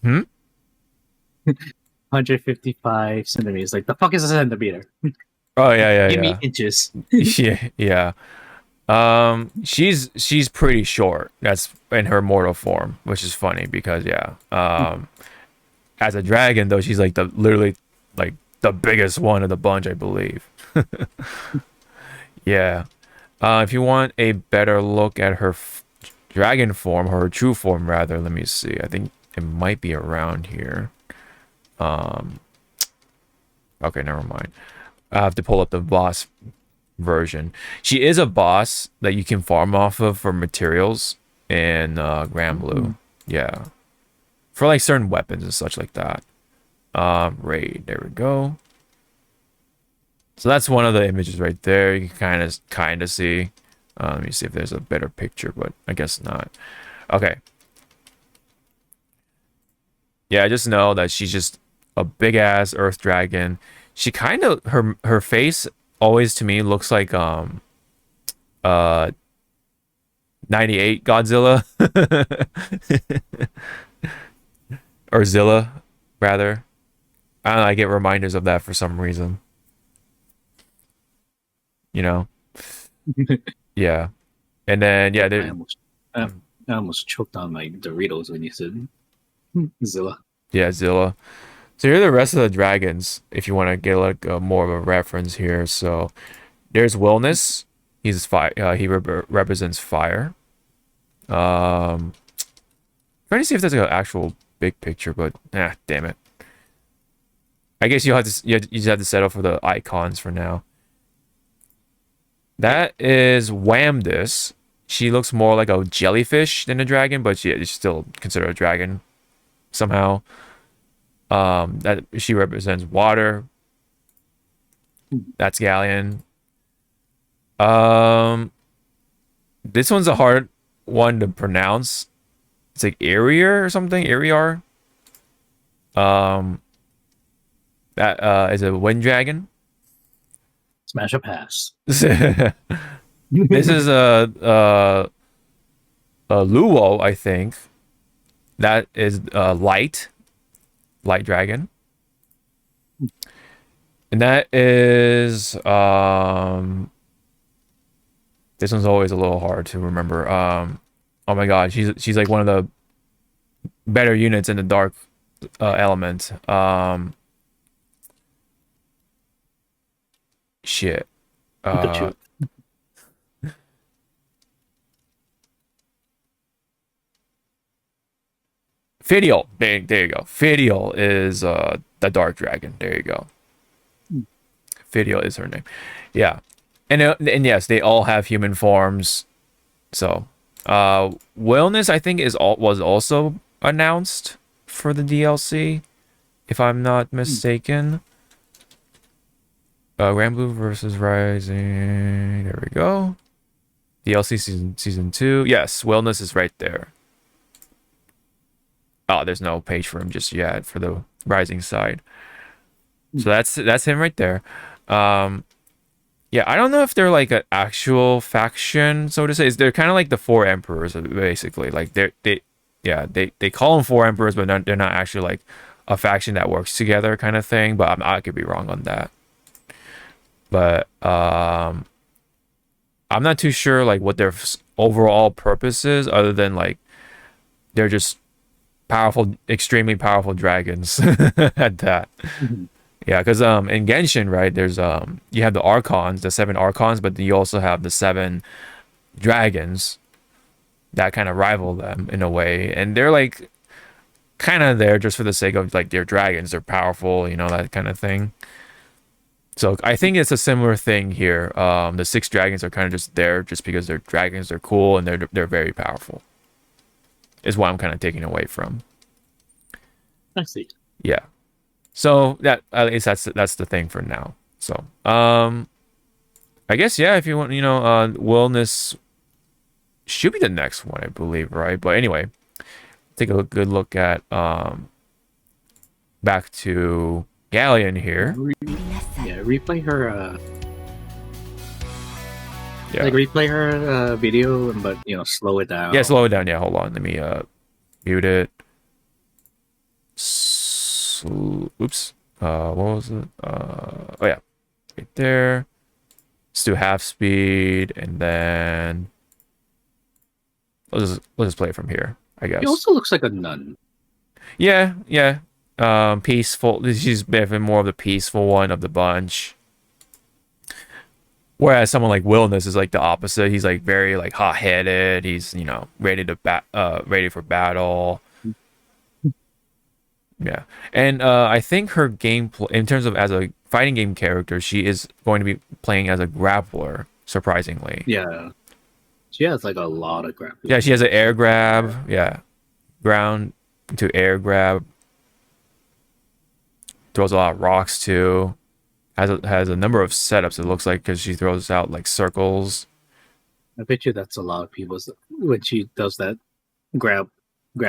155 centimeters. Like, the fuck is a centimeter? Oh yeah. Give me inches. yeah. She's pretty short. That's in her mortal form, which is funny because as a dragon though, she's like literally like the biggest one of the bunch, I believe. Yeah. If you want a better look at her dragon form, her true form rather, let me see. I think it might be around here. Okay, never mind. I have to pull up the boss version. She is a boss that you can farm off of for materials in Grand Blue. Yeah. For like certain weapons and such like that. Raid, there we go. So that's one of the images right there. You can kind of see. Let me see if there's a better picture, but I guess not. Okay. Yeah, I just know that she's just a big ass earth dragon. She kind of her face always to me looks like 98 Godzilla or Zilla rather. I don't know, I get reminders of that for some reason. You know. Yeah, and then yeah, I almost, I, I almost choked on my Doritos when you said Zilla. yeah, Zilla. So here are the rest of the dragons. If you want to get like more of a reference here, so there's Wellness. He's fire. He represents fire. Trying to see if there's an actual big picture, but damn it. I guess you just have to settle for the icons for now. That is Whamdis. She looks more like a jellyfish than a dragon, but she's still considered a dragon somehow. That she represents water. That's Galleon. This one's a hard one to pronounce. It's like Arier or something. Ariar. That is a wind dragon. Smash a pass. This is a Luo, I think. That is light dragon. And that is this one's always a little hard to remember. Oh my god, she's like one of the better units in the dark element. Shit. Fidial. There you go. Fidial is the dark dragon. There you go. Fidial is her name. Yeah. And yes, they all have human forms. So, Wellness I think was also announced for the DLC, if I'm not mistaken. Rambloo versus Rising. There we go. DLC season 2. Yes, Wellness is right there. Oh, there's no page for him just yet for the Rising side. So that's him right there. Yeah, I don't know if they're like an actual faction, so to say. They're kind of like the Four Emperors, basically. Like they call them Four Emperors, but they're not actually like a faction that works together, kind of thing. But I could be wrong on that. But I'm not too sure like what their overall purpose is, other than like they're just powerful, extremely powerful dragons at that. Yeah, because in Genshin, right, there's you have the Archons, the 7 Archons, but you also have the 7 dragons that kind of rival them in a way, and they're like kind of there just for the sake of like they're dragons, they're powerful, you know, that kind of thing. So I think it's a similar thing here. The 6 dragons are kind of just there just because they're dragons, they're cool, and they're very powerful. Is what I'm kind of taking away from. I see. Yeah. So that at least that's the thing for now. So I guess yeah, if you want, you know, Wellness should be the next one, I believe, right? But anyway, take a good look at back to Galleon here. Yeah, replay her. Yeah. Like replay her video, but you know, slow it down. Yeah, slow it down. Yeah, hold on. Let me mute it. Oops. What was it? Oh yeah, right there. Let's do half speed, and then let's just play it from here, I guess. She also looks like a nun. Yeah, yeah. Peaceful. She's definitely more of the peaceful one of the bunch. Whereas someone like Wellness is like the opposite. He's like very like hot-headed. He's, you know, ready for battle. Yeah. And I think her gameplay in terms of as a fighting game character, she is going to be playing as a grappler, surprisingly. Yeah. She has like a lot of grab. Yeah, she has an air grab. Yeah. Ground to air grab. Throws a lot of rocks too. Has a number of setups, it looks like, because she throws out like circles. I bet you that's a lot of people's when she does that grab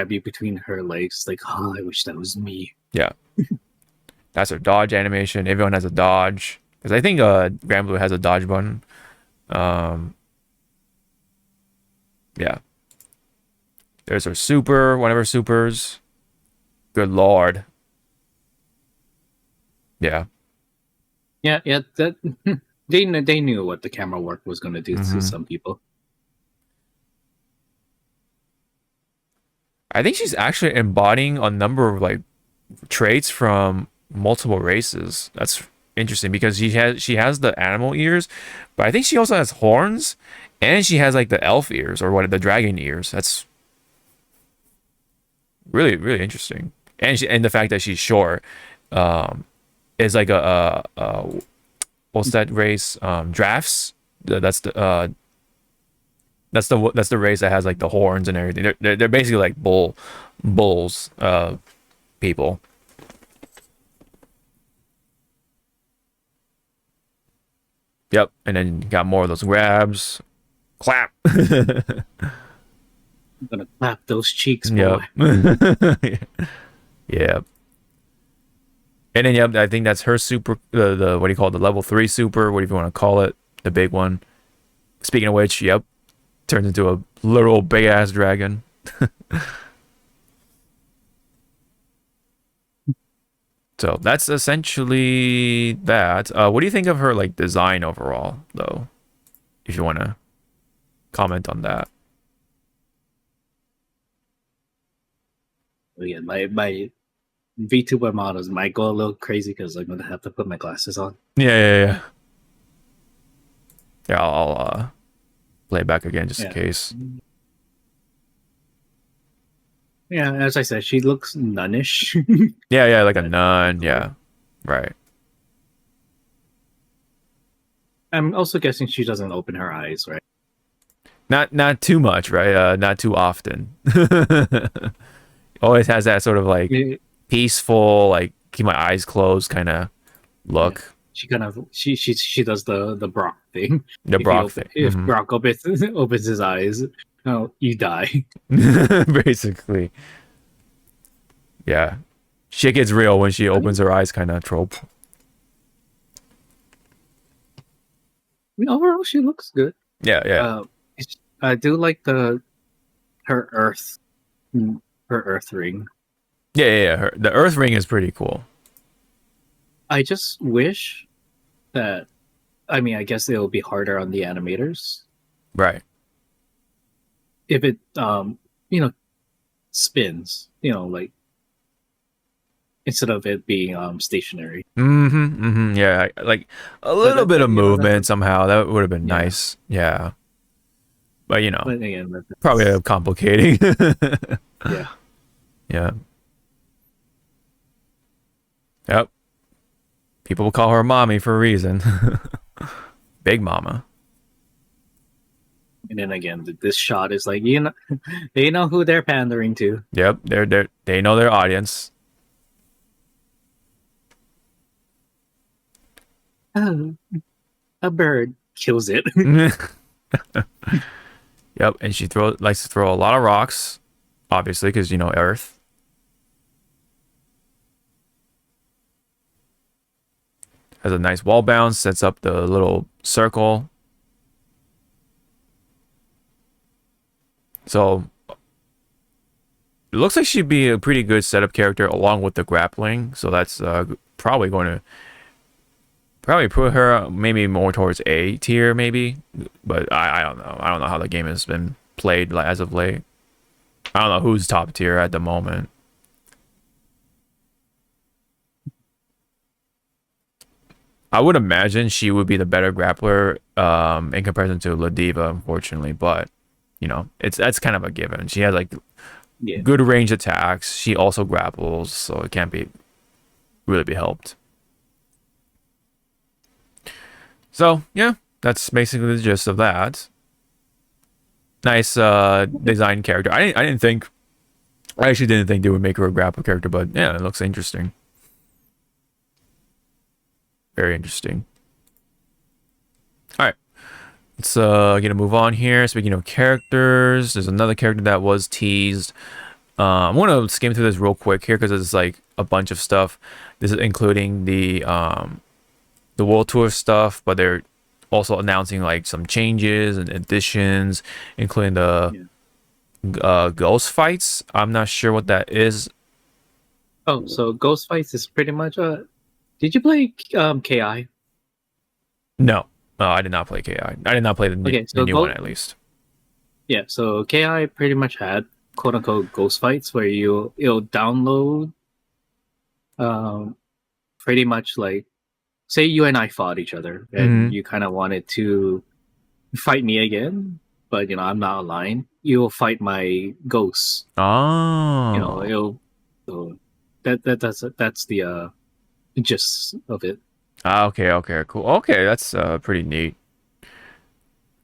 you between her legs. Like, oh, I wish that was me. Yeah. That's her dodge animation. Everyone has a dodge. Because I think Granblue has a dodge button. Yeah. There's her super, one of her supers. Good lord. Yeah. Yeah, that they knew what the camera work was going to do Mhm. to some people. I think she's actually embodying a number of like traits from multiple races. That's interesting because she has the animal ears, but I think she also has horns, and she has like the elf ears or what the dragon ears. That's really interesting. And the fact that she's short, is like a what's that race? Drafts. That's the that's the race that has like the horns and everything. They're basically like bulls people. Yep, and then got more of those grabs. Clap. I'm gonna clap those cheeks, boy. Yep. Yeah. And then yep, I think that's her super the what do you call it, the level 3 super, whatever you want to call it, the big one. Speaking of which, yep, turns into a literal big ass dragon. So that's essentially that. What do you think of her like design overall, though? If you want to comment on that. Yeah, my VTuber models might go a little crazy because I'm gonna have to put my glasses on. Yeah. Yeah, I'll play it back again just in case. Yeah, as I said, she looks nunnish. Yeah, like a nun. Yeah, right. I'm also guessing she doesn't open her eyes, right? Not too much, right? Not too often. Always has that sort of like peaceful, like keep my eyes closed kind of look. Yeah. She kind of she does the Brock thing. The Brock thing. If Brock opens his eyes, oh, you die. Basically. Yeah. Shit gets real when she opens her eyes kind of trope. I mean, overall, she looks good. Yeah. I do like her earth ring. Yeah. The earth ring is pretty cool. I just wish that, I mean, I guess it'll be harder on the animators. Right. If it, spins, like, instead of it being stationary. Yeah, like a little bit of movement somehow. That would have been nice. Yeah. But but again, probably complicating. Yeah. Yep. People will call her mommy for a reason. Big mama. And then again, this shot is like, they know who they're pandering to. Yep, they know their audience. Oh, a bird kills it. Yep, and she likes to throw a lot of rocks, obviously, because Earth. Has a nice wall bounce, sets up the little circle. So it looks like she'd be a pretty good setup character along with the grappling. So that's probably going to put her maybe more towards A tier, maybe. But I don't know. I don't know how the game has been played as of late. I don't know who's top tier at the moment. I would imagine she would be the better grappler in comparison to Ladiva, unfortunately. But that's kind of a given. She has like good range attacks. She also grapples, so it can't really be helped. So yeah, that's basically the gist of that. Nice design character. I actually didn't think they would make her a grapple character, but yeah, it looks interesting. Very interesting. All right. Let's get a move on here. Speaking of characters, there's another character that was teased. I'm gonna skim through this real quick here because it's like a bunch of stuff. This is including the World Tour stuff, but they're also announcing like some changes and additions, including the ghost fights. I'm not sure what that is. Oh, so ghost fights is pretty much did you play KI? No. Oh, I did not play KI. I did not play the new one at least. Yeah, so KI pretty much had quote unquote ghost fights where you'll download pretty much like, say you and I fought each other and you kind of wanted to fight me again, but I'm not online. You'll fight my ghosts. Oh, It'll so that's the gist of it. Okay, cool. Okay, that's pretty neat.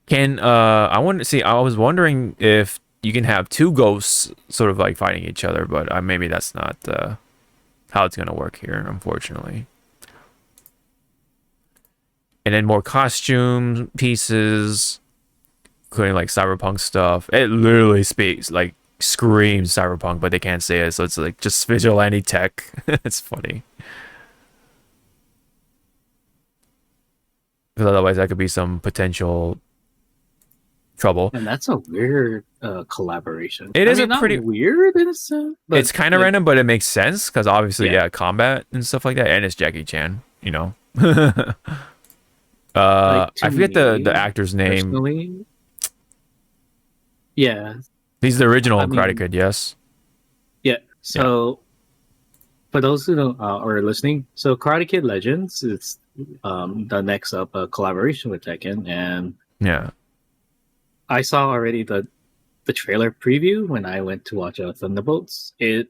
Can I was wondering if you can have two ghosts sort of like fighting each other, but maybe that's not how it's gonna work here, unfortunately. And then more costume pieces, including like cyberpunk stuff. It literally screams cyberpunk, but they can't say it, so it's like just vigilante tech. It's funny. Because otherwise that could be some potential trouble. And that's a weird collaboration. It is pretty weird in a sense. It's kind of random, but it makes sense because obviously, combat and stuff like that, and it's Jackie Chan, I forget the actor's name. Personally, yeah, he's the original Karate Kid. Yes. Yeah. So, for those who don't are listening, so Karate Kid Legends is the next up collaboration with Tekken, and I saw already the trailer preview when I went to watch Thunderbolts. It's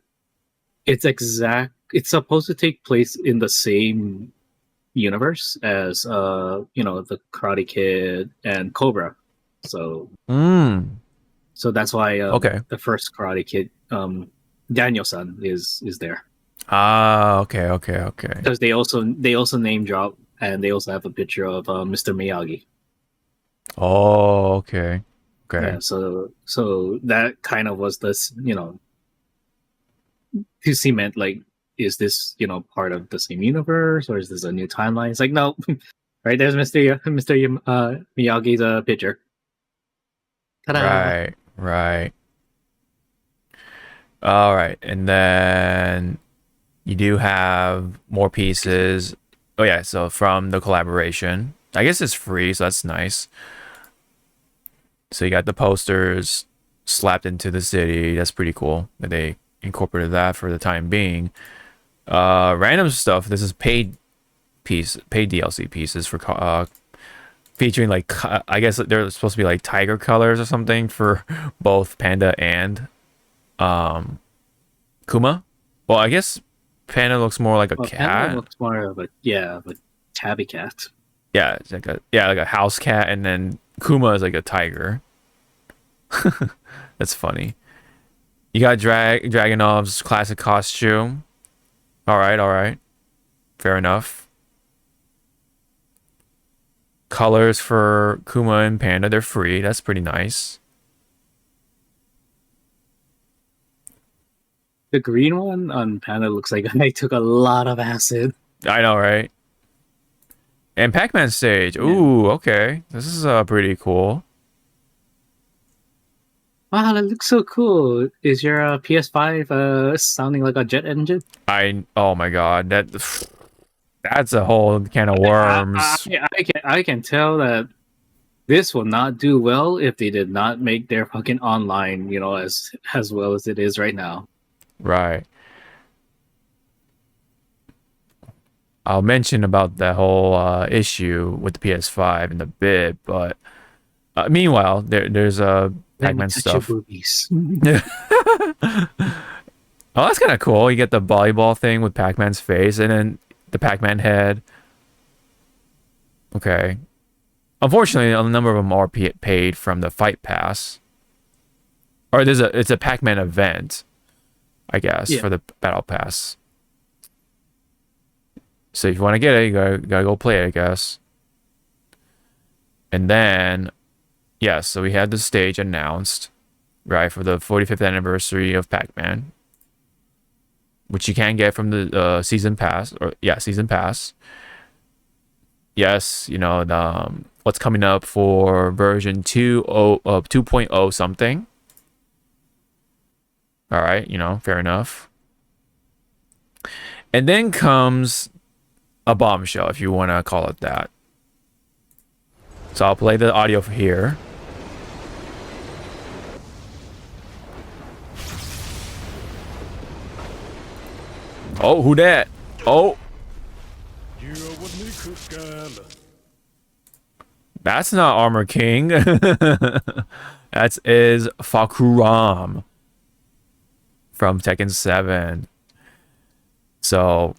supposed to take place in the same universe as the Karate Kid and Cobra. So so that's why the first Karate Kid Daniel-san is there. Okay. Because they also name drop, and they also have a picture of Mr. Miyagi. Oh, okay. Yeah, so that kind of was this, to cement, like, is this, part of the same universe, or is this a new timeline? It's like, no, right, there's Mr. Miyagi's picture. Ta-da! Right. All right, and then you do have more pieces. Oh yeah, so from the collaboration, I guess it's free, so that's nice. So you got the posters slapped into the city. That's pretty cool that they incorporated that for the time being. Random stuff. This is paid DLC pieces for featuring like I guess they're supposed to be like tiger colors or something for both Panda and Kuma. Well, I guess Panda looks more like a cat. Panda looks more of a tabby cat. Yeah, it's like a house cat, and then Kuma is like a tiger. That's funny. You got Dragunov's classic costume. All right. Fair enough. Colors for Kuma and Panda, they're free. That's pretty nice. The green one on Panda looks like I took a lot of acid. I know, right? And Pac-Man stage. Ooh, okay. This is pretty cool. Wow, that looks so cool. Is your PS5 sounding like a jet engine? Oh my god, that's a whole can of worms. I can tell that this will not do well if they did not make their fucking online, as well as it is right now. Right. I'll mention about the whole issue with the PS5 and the bit, but meanwhile, there's Pac-Man stuff. Oh, that's kind of cool. You get the volleyball thing with Pac-Man's face, and then the Pac-Man head. Okay. Unfortunately, a number of them are paid from the Fight Pass, or it's a Pac-Man event, I guess, for the Battle Pass. So if you want to get it, you gotta go play it, I guess. And then, so we had the stage announced, right, for the 45th anniversary of Pac-Man, which you can get from the season pass, season pass. Yes, what's coming up for version 2.0 something. All right, fair enough. And then comes a bombshell, if you want to call it that. So I'll play the audio for here. Oh, who that? Oh. That's not Armor King. That is Fakuram from Tekken 7. So,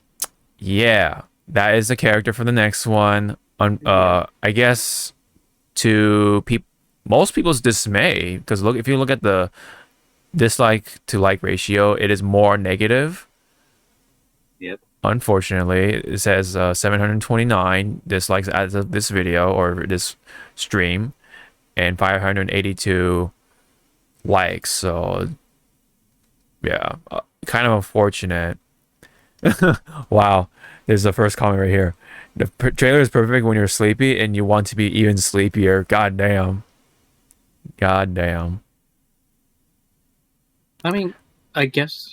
yeah, that is the character for the next one. I guess to most people's dismay, because look, if you look at the dislike to like ratio, it is more negative. Yep. Unfortunately, it says 729 dislikes as of this video or this stream, and 582 likes. So, yeah, kind of unfortunate. Wow, this is the first comment right here. The trailer is perfect when you're sleepy and you want to be even sleepier. God damn. God damn. I mean, I guess,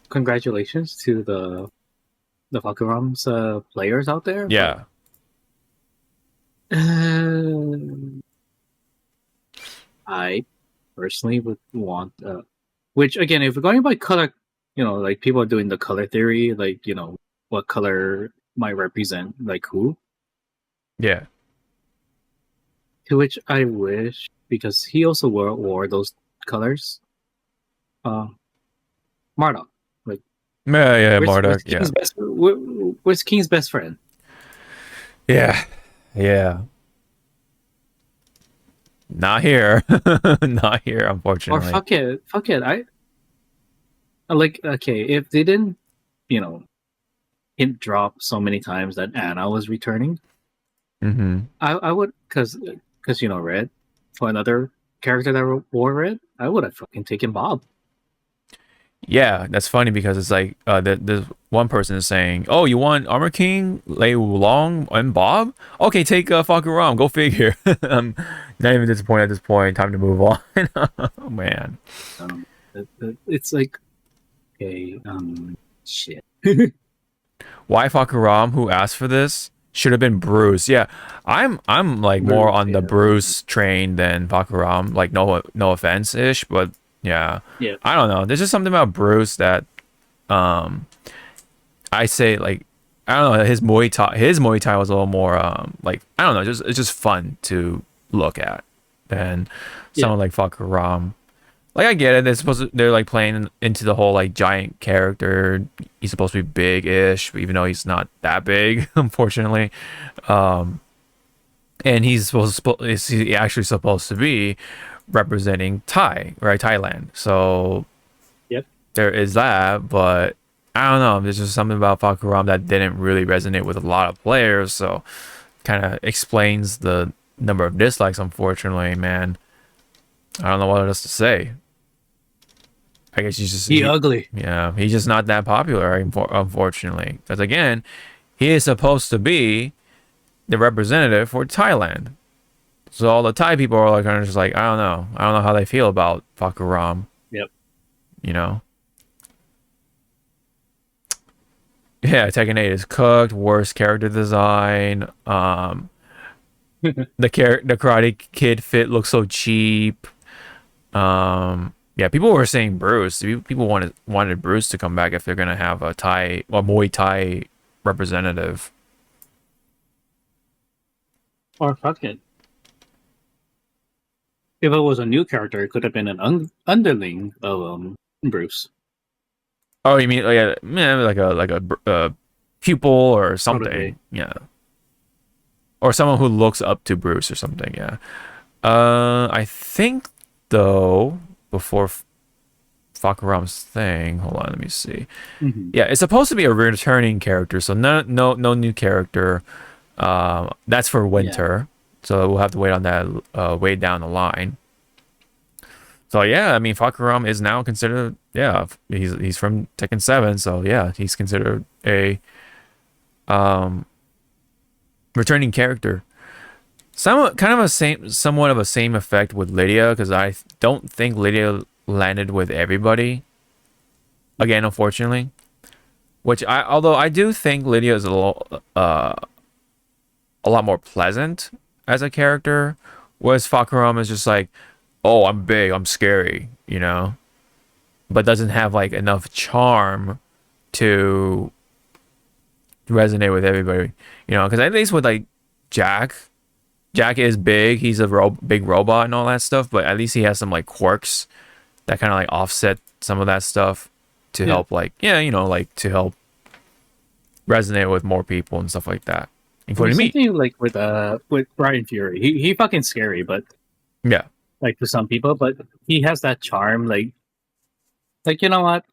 congratulations to the Fakuram's players out there. Yeah. But, I personally would want, which again, if we're going by color, like people are doing the color theory, like, what color might represent like who. Yeah. To which I wish, because he also wore those colors. Marduk. Like, Yeah, where's Marduk. King's where's King's best friend? Yeah. Yeah. Not here. Not here, Or unfortunately. fuck it. I like, okay, if they didn't, hint drop so many times that Anna was returning, Mm-hmm. I would, because Red, for another character that wore Red, I would have fucking taken Bob. Yeah, that's funny because it's like the one person is saying, "Oh, you want Armor King, Lei Wulong, and Bob? Okay, take Fakuram. Go figure." I'm not even disappointed at this point. Time to move on. Oh, man. It's like, okay, shit. Why Fakuram? Who asked for this? Should have been Bruce. Yeah, I'm like more on the Bruce train than Fakuram. Like no offense ish, but yeah. I don't know. There's just something about Bruce that I say, like, I don't know, his Muay Thai was a little more like, I don't know, it's just fun to look at than someone like Fakuram. Like, I get it. They're like playing into the whole like giant character. He's supposed to be big-ish, even though he's not that big, unfortunately. And he's actually supposed to be representing Thailand. So there is that, but I don't know. There's just something about Fakuram that didn't really resonate with a lot of players. So kind of explains the number of dislikes, unfortunately, man. I don't know what else to say. I guess he's ugly. Yeah, he's just not that popular, unfortunately. Because again, he is supposed to be the representative for Thailand. So all the Thai people are like kind of just like, I don't know how they feel about Fakuram. Yep. Yeah, Tekken 8 is cooked. Worst character design. The Karate Kid fit looks so cheap. Yeah, people were saying Bruce. People wanted Bruce to come back if they're gonna have a Muay Thai representative. Or fuck it. If it was a new character, it could have been an underling of Bruce. Oh, you mean like a pupil or something? Probably. Yeah, or someone who looks up to Bruce or something. Yeah. I think though, before Fakuram's thing, hold on, let me see. Mm-hmm. Yeah, it's supposed to be a returning character, so no new character. That's for winter, so we'll have to wait on that way down the line. So yeah, I mean, Fakuram is now considered, he's from Tekken 7, so yeah, he's considered a returning character. Somewhat of a same effect with Lydia, because I don't think Lydia landed with everybody. Again, unfortunately, although I do think Lydia is a lot more pleasant as a character, whereas Fakuram is just like, oh, I'm big, I'm scary, you know, but doesn't have like enough charm to resonate with everybody, you know, because at least with like Jack is big, he's a big robot and all that stuff, but at least he has some like quirks that kind of like offset some of that stuff to help like, yeah, you know, like to help resonate with more people and stuff like that, including me. Something like with Brian Fury, he fucking scary, but Yeah. like for some people, but he has that charm, like you know what,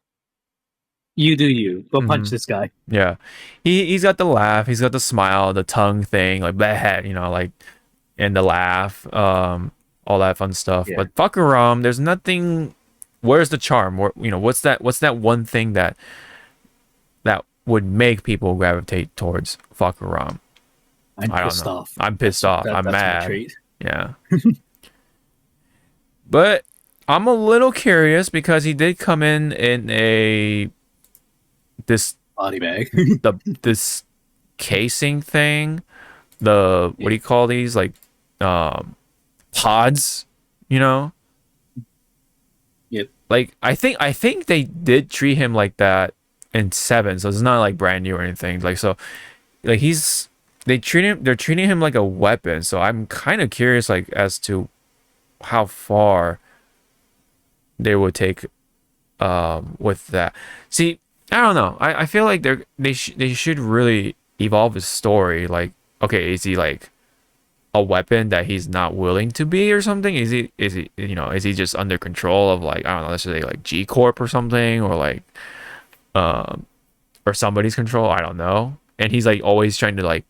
you do you, go punch this guy. Yeah, he's got the laugh, he's got the smile, the tongue thing, like blah, you know, like, and the laugh, all that fun stuff. Yeah. But Fakuram, there's nothing. Where's the charm? You know, what's that one thing that would make people gravitate towards Fakuram? I'm I don't pissed know. off. I'm pissed off. I'm That's my mad. trait. Yeah. But I'm a little curious because he did come in this Body bag. this casing thing. What do you call these? Like pods, you know? Yep. Like I think they did treat him like that in 7, so it's not like brand new or anything. Like so like they're treating him like a weapon. So I'm kind of curious like as to how far they would take with that. See, I don't know. I feel like they should really evolve his story. Like, okay, is he like a weapon that he's not willing to be or something? Is he you know, is he just under control of like, I don't know, let's say like G Corp or something, or like or somebody's control? I don't know. And he's like always trying to like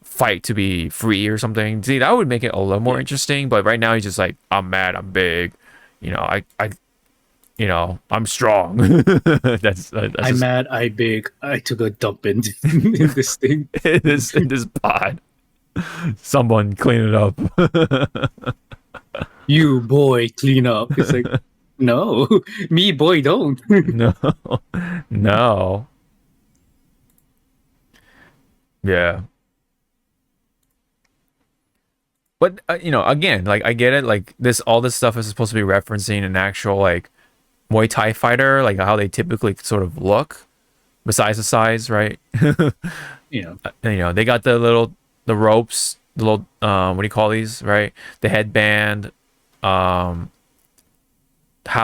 fight to be free or something. See, that would make it a little more interesting. But right now he's just like, I'm mad, I'm big, you know, I you know, I'm strong. that's I'm mad, I big, I took a dump in this thing. in this pod. Someone clean it up. You boy, clean up. It's like, no, me boy, don't. No. Yeah. But you know, again, like I get it. Like all this stuff is supposed to be referencing an actual like Muay Thai fighter, like how they typically sort of look, besides the size, right? Yeah. You know, they got the ropes, the little what do you call these, right? The headband, how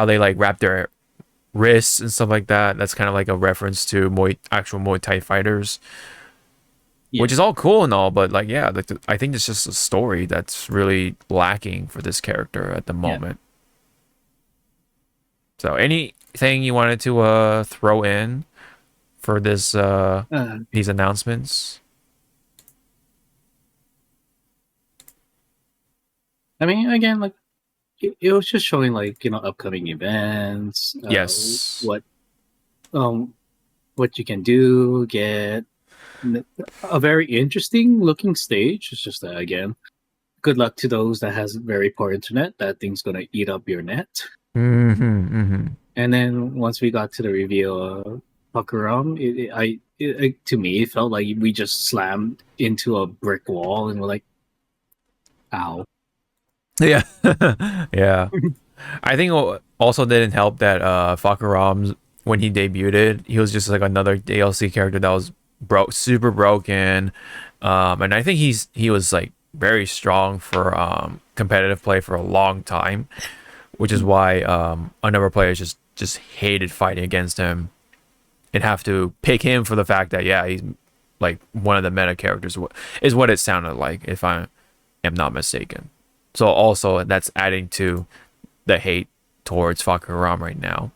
they like wrap their wrists and stuff like that. That's kind of like a reference to actual Muay Thai fighters. Yeah. Which is all cool and all, but like, yeah, like I think it's just a story that's really lacking for this character at the moment. Yeah. So, anything you wanted to throw in for this these announcements? I mean, again, like it was just showing like, you know, upcoming events. Yes. What you can do, get a very interesting looking stage. It's just that, again, good luck to those that has very poor internet. That thing's gonna eat up your net. And then once we got to the reveal of Fakuram, to me, it felt like we just slammed into a brick wall and we're like, ow. Yeah. Yeah. I think it also didn't help that Fakuram, when he debuted, he was just like another DLC character that was super broken, and I think he was like very strong for competitive play for a long time, which is why a number of players just hated fighting against him and have to pick him for the fact that he's like one of the meta characters, is what it sounded like, if I am not mistaken. So also that's adding to the hate towards Fakuram right now.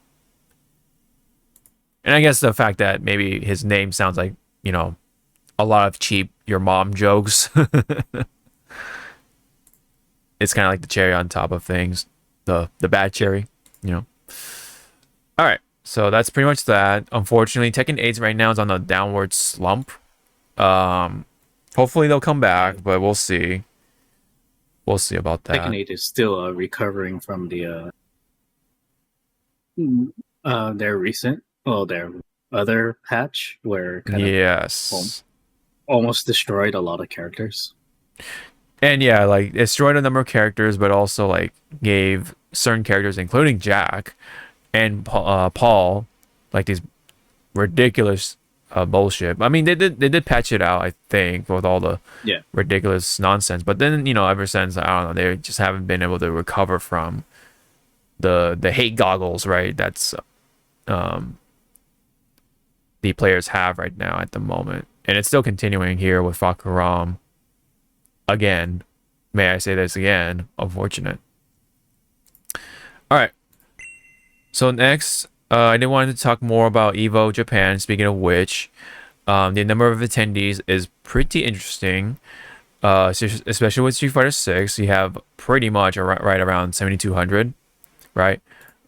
And I guess the fact that maybe his name sounds like, you know, a lot of cheap your mom jokes. It's kind of like the cherry on top of things, the bad cherry, you know. All right, so that's pretty much that. Unfortunately, Tekken 8 right now is on a downward slump. Hopefully they'll come back, but we'll see. We'll see about that. Tekken 8 is still recovering from the their other patch where kind of almost destroyed a lot of characters. And yeah, like destroyed a number of characters, but also like gave certain characters, including Jack and Paul, like these ridiculous bullshit. I mean, they did patch it out, I think, with all the Yeah. ridiculous nonsense. But then ever since, I don't know, they just haven't been able to recover from the hate goggles, right? That's the players have right now at the moment, and it's still continuing here with Fakuram. Again, may I say this again? Unfortunate. All right. So next, I did want to talk more about EVO Japan. Speaking of which, the number of attendees is pretty interesting. Especially with Street Fighter 6, you have pretty much right around 7,200, right?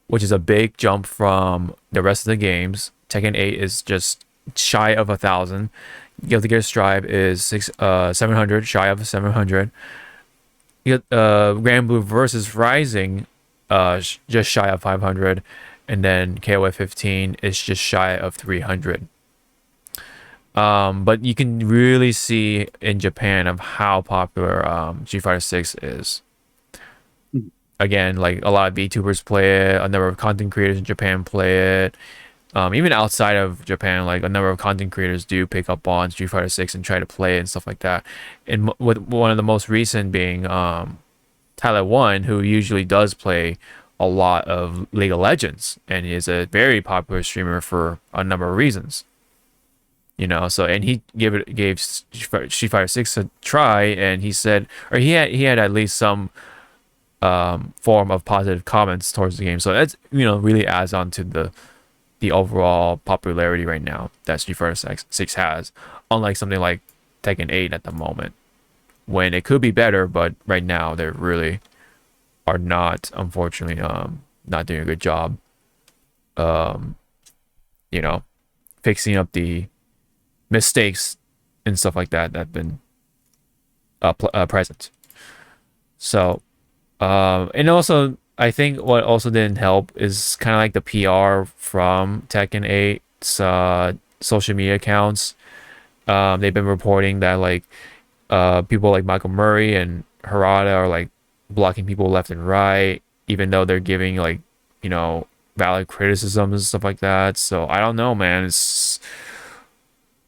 Which is a big jump from the rest of the games. Tekken 8 is just shy of 1,000. Guilty Gear Strive is 700, shy of 700. Grand Blue versus Rising, just shy of 500, and then KOF 15 is just shy of 300. But you can really see in Japan of how popular Street Fighter 6 is. Again, like a lot of VTubers play it, a number of content creators in Japan play it. Even outside of Japan, like a number of content creators do pick up on Street Fighter 6 and try to play it and stuff like that. And with one of the most recent being Tyler One, who usually does play a lot of League of Legends and is a very popular streamer for a number of reasons. You know, so and he gave Street Fighter 6 a try, and he said, or he had at least some form of positive comments towards the game. So that's, you know, really adds on to the overall popularity right now that Street Fighter 6 has, unlike something like Tekken 8 at the moment, when it could be better, but right now they really are not, unfortunately, not doing a good job, you know, fixing up the mistakes and stuff like that have been present. So, and also, I think what also didn't help is kind of like the PR from Tekken 8's social media accounts. They've been reporting that like people like Michael Murray and Harada are like blocking people left and right, even though they're giving like, you know, valid criticisms and stuff like that. So I don't know, man. It's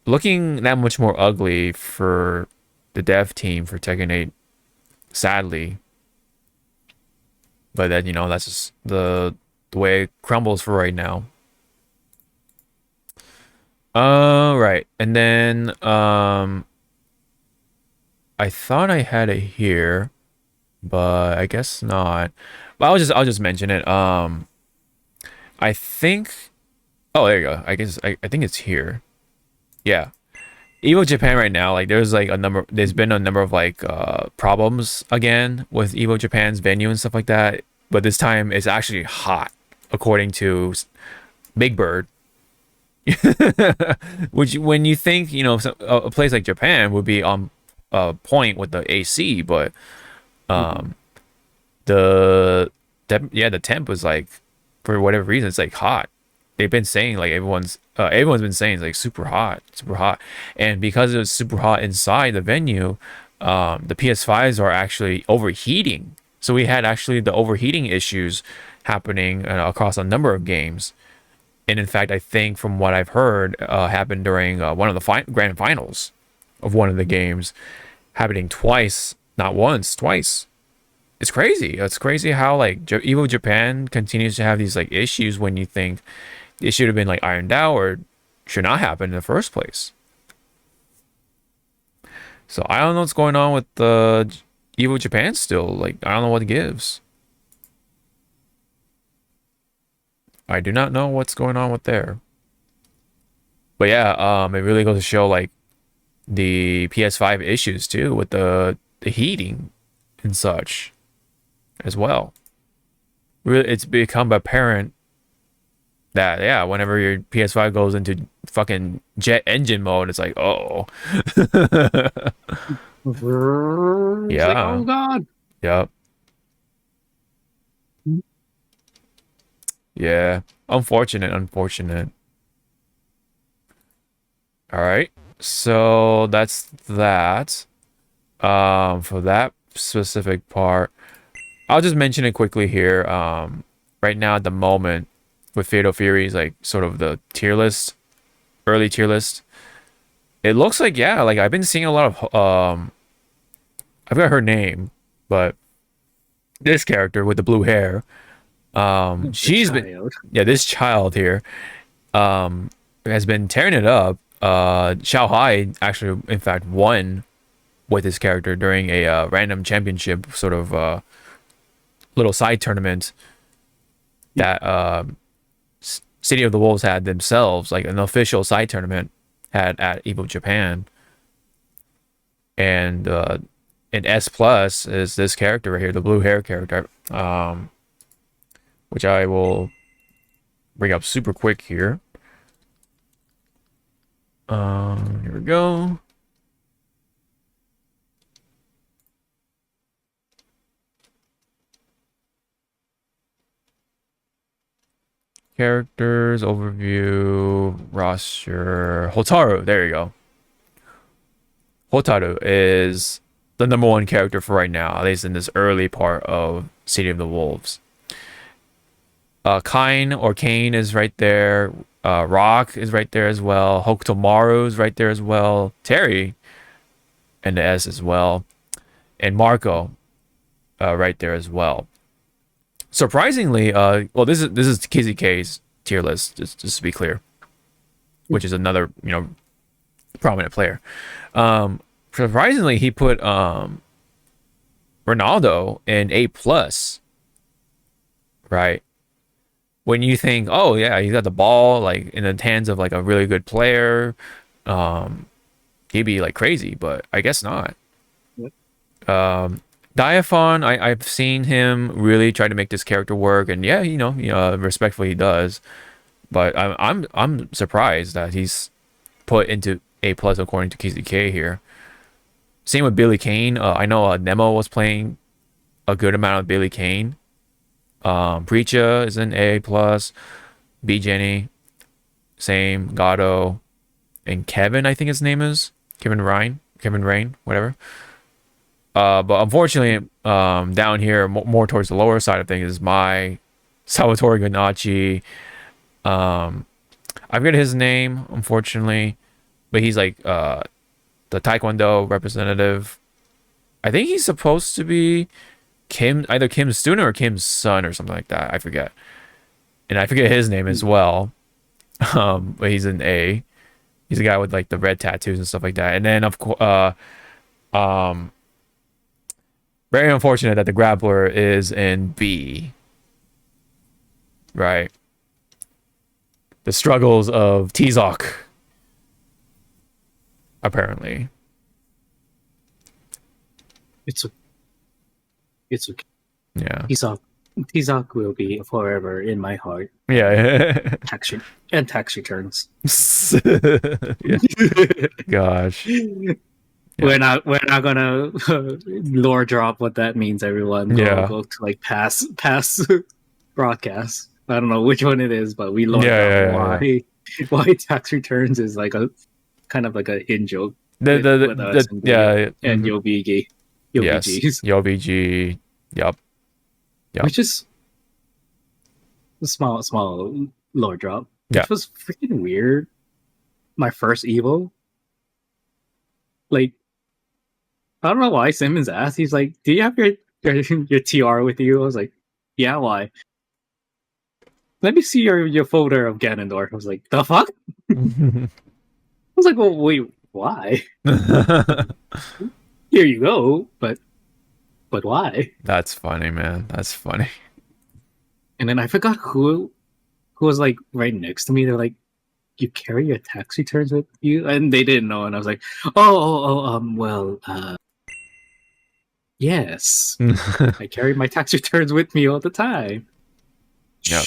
looking that much more ugly for the dev team for Tekken 8, sadly. But then, you know, that's just the way it crumbles for right now. Right. And then I thought I had it here, but I guess not. But I'll just mention it. I think, oh, there you go. I guess I think it's here. Yeah. EVO Japan right now, like there's been a number of like problems again with EVO Japan's venue and stuff like that, but this time it's actually hot, according to Big Bird. Which, when you think, you know, a place like Japan would be on point with the AC, but the temp was like, for whatever reason, it's like hot. They've been saying like everyone's been saying it's like super hot, and because it was super hot inside the venue, the PS5s are actually overheating. So we had actually the overheating issues happening across a number of games, and in fact, I think from what I've heard, happened during one of the grand finals of one of the games, happening twice, not once, twice. It's crazy. It's crazy how like EVO Japan continues to have these like issues when you think it should have been like ironed out or should not happen in the first place. So I don't know what's going on with the EVO Japan still. Like, I don't know what it gives. I do not know what's going on with there. But yeah, it really goes to show like the PS5 issues too with the heating and such as well. Really, it's become apparent that, yeah, whenever your PS5 goes into fucking jet engine mode, it's like, oh. Yeah. Like, oh god. Yep. Yeah. Unfortunate. All right. So that's that. For that specific part, I'll just mention it quickly here. Right now at the moment with Fatal Furies, like sort of the tier list, early tier list, it looks like, yeah, like I've been seeing a lot of I forgot her name, but this character with the blue hair, she's been, yeah, this child here has been tearing it up. Xiao Hai actually in fact won with his character during a random championship sort of little side tournament that City of the Wolves had themselves, like an official side tournament had at EVO Japan. And in S plus is this character right here, the blue hair character, which I will bring up super quick here. Here we go. Characters, overview, roster, Hotaru, there you go. Hotaru is the #1 character for right now, at least in this early part of City of the Wolves. Kain or Kane is right there. Rock is right there as well. Hokutomaru is right there as well. Terry and the S as well. And Marco right there as well. Surprisingly, well, this is KZK's tier list, just to be clear, which is another, you know, prominent player. Surprisingly, he put Ronaldo in A+, right? When you think, oh yeah, he's got the ball like in the hands of like a really good player, he'd be like crazy, but I guess not. Yep. Diaphon, I've seen him really try to make this character work, and yeah, you know, respectfully he does, but I'm surprised that he's put into A+ according to KZK here. Same with Billy Kane. I know Nemo was playing a good amount of Billy Kane. Preacher is in A+. B Jenny, same. Gato, and Kevin, I think his name is Kevin Rain, whatever. But unfortunately, down here, more towards the lower side of things, is my Salvatore Ganachi. I forget his name, unfortunately, but he's like the Taekwondo representative. I think he's supposed to be either Kim's student or Kim's son or something like that. I forget. And I forget his name as well. But he's an A. He's a guy with like the red tattoos and stuff like that. And then of course, very unfortunate that the grappler is in B. Right. The struggles of Tizok. Apparently. It's okay. Yeah. Tizok will be forever in my heart. Yeah. Tax returns. Yeah. Gosh. Yeah. We're not gonna lore drop what that means, everyone. Go to like past broadcasts. I don't know which one it is, but we lore drop why tax returns is like a kind of like a in joke with us and Yobigi. Yes. Yobigi. Yep. Which is a small lore drop. Which was freaking weird. My first Evo. Like, I don't know why Simmons asked. He's like, "Do you have your TR with you?" I was like, "Yeah, why?" Let me see your folder of Ganondorf. I was like, "The fuck?" I was like, "Well, wait, why?" Here you go, but why? That's funny, man. That's funny. And then I forgot who was like right next to me. They're like, "You carry your tax returns with you?" And they didn't know. And I was like, well, yes. I carry my tax returns with me all the time. Yep.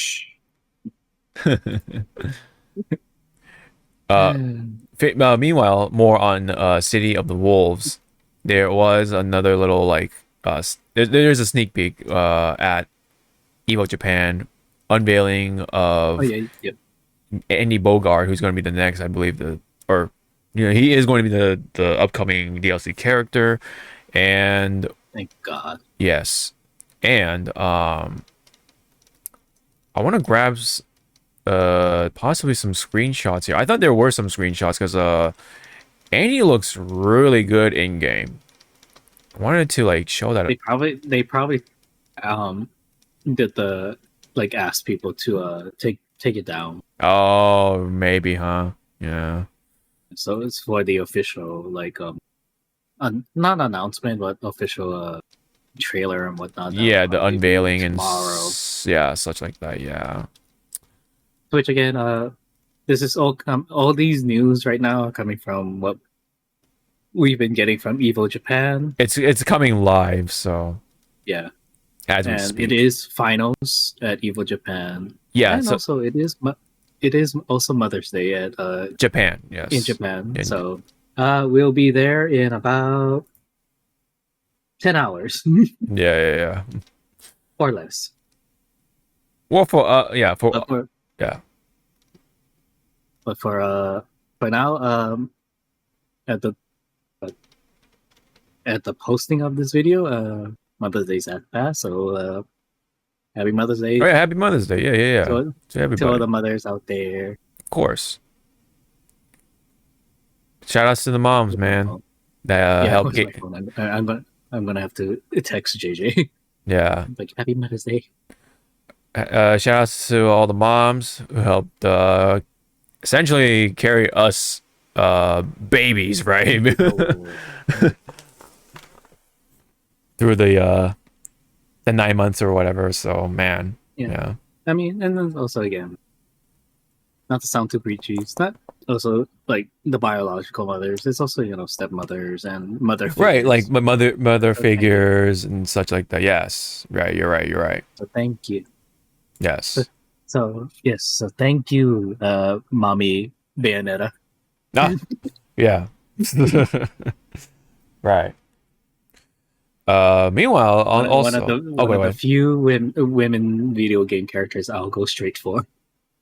Meanwhile, more on City of the Wolves. There was another little like there's a sneak peek at EVO Japan unveiling of Andy Bogard, who's going to be the next, I believe, he is going to be the upcoming DLC character, And Thank God. yes, and I want to grab possibly some screenshots here. I thought there were some screenshots because Annie looks really good in game. I wanted to like show that. They probably did the like ask people to take it down. Oh, maybe, huh? Yeah. So it's for the official like not announcement but official trailer and whatnot. Yeah, the unveiling and tomorrow. Yeah, such like that. Yeah. Which again, this is all these news right now are coming from what we've been getting from EVO Japan. It's coming live, so Yeah, as we and speak. it is finals at EVO Japan. Yeah, and so also it is also Mother's Day at Japan, yes. in Japan. In- So we'll be there in about 10 hours yeah. or less. Well, for yeah. But for now, at the posting of this video, Mother's Day's at past, so happy Mother's Day Oh, yeah, happy Mother's Day. Yeah. to To to all everybody. the mothers out there. Of course. Shout outs to the moms, man. That help where's my get. phone? I'm gonna have to text JJ. Yeah. Like happy Mother's Day. Shout outs to all the moms who helped essentially carry us babies, right? Oh, Through the 9 months or whatever. So man. Yeah. Yeah. I mean, and then also again, not to sound too preachy, it's not also like the biological mothers. It's also stepmothers and mother figures. Right, like my mother So thank you. figures and such like that. Yes. Right, you're right. So thank you. Yes. So yes, so thank you, mommy Bayonetta. Ah, yeah. Right. Meanwhile, on also one of the few women video game characters I'll go straight for.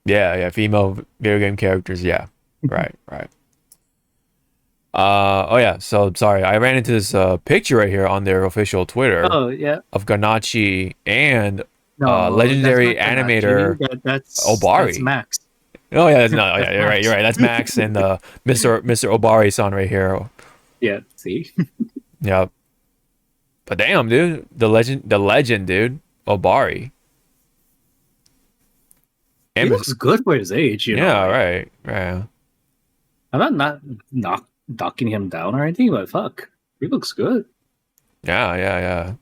yeah, female video game characters. Yeah, right. Oh yeah. So sorry, I ran into this picture right here on their official Twitter Oh yeah, of Ganachi and no, legendary that's not animator Ganachi. That's Obari. Max. Oh yeah, no, yeah, you're right. That's Max and Mr. Obari-san right here. Yeah, see, Yep. But damn, dude, the legend, dude, Obari. he looks good for his age. Yeah, like, right. I'm not knocking him down or anything, but fuck, he looks good. Yeah.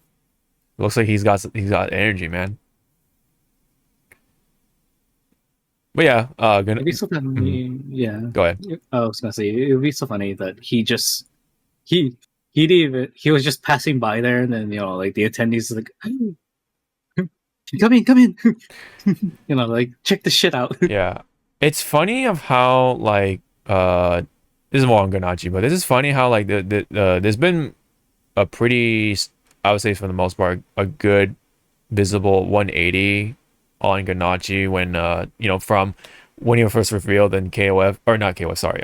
Looks like he's got energy, man. But yeah, It'd be so funny. Yeah, go ahead. I was gonna say it would be so funny that he didn't even, he was just passing by there, and then like the attendees like, come in, like check the shit out. Yeah, it's funny of how like this is more on Ganachi, but this is funny how like there's been a pretty, I would say for the most part, a good visible 180 on Ganachi when from when he was first revealed in KOF, or not KOF, sorry,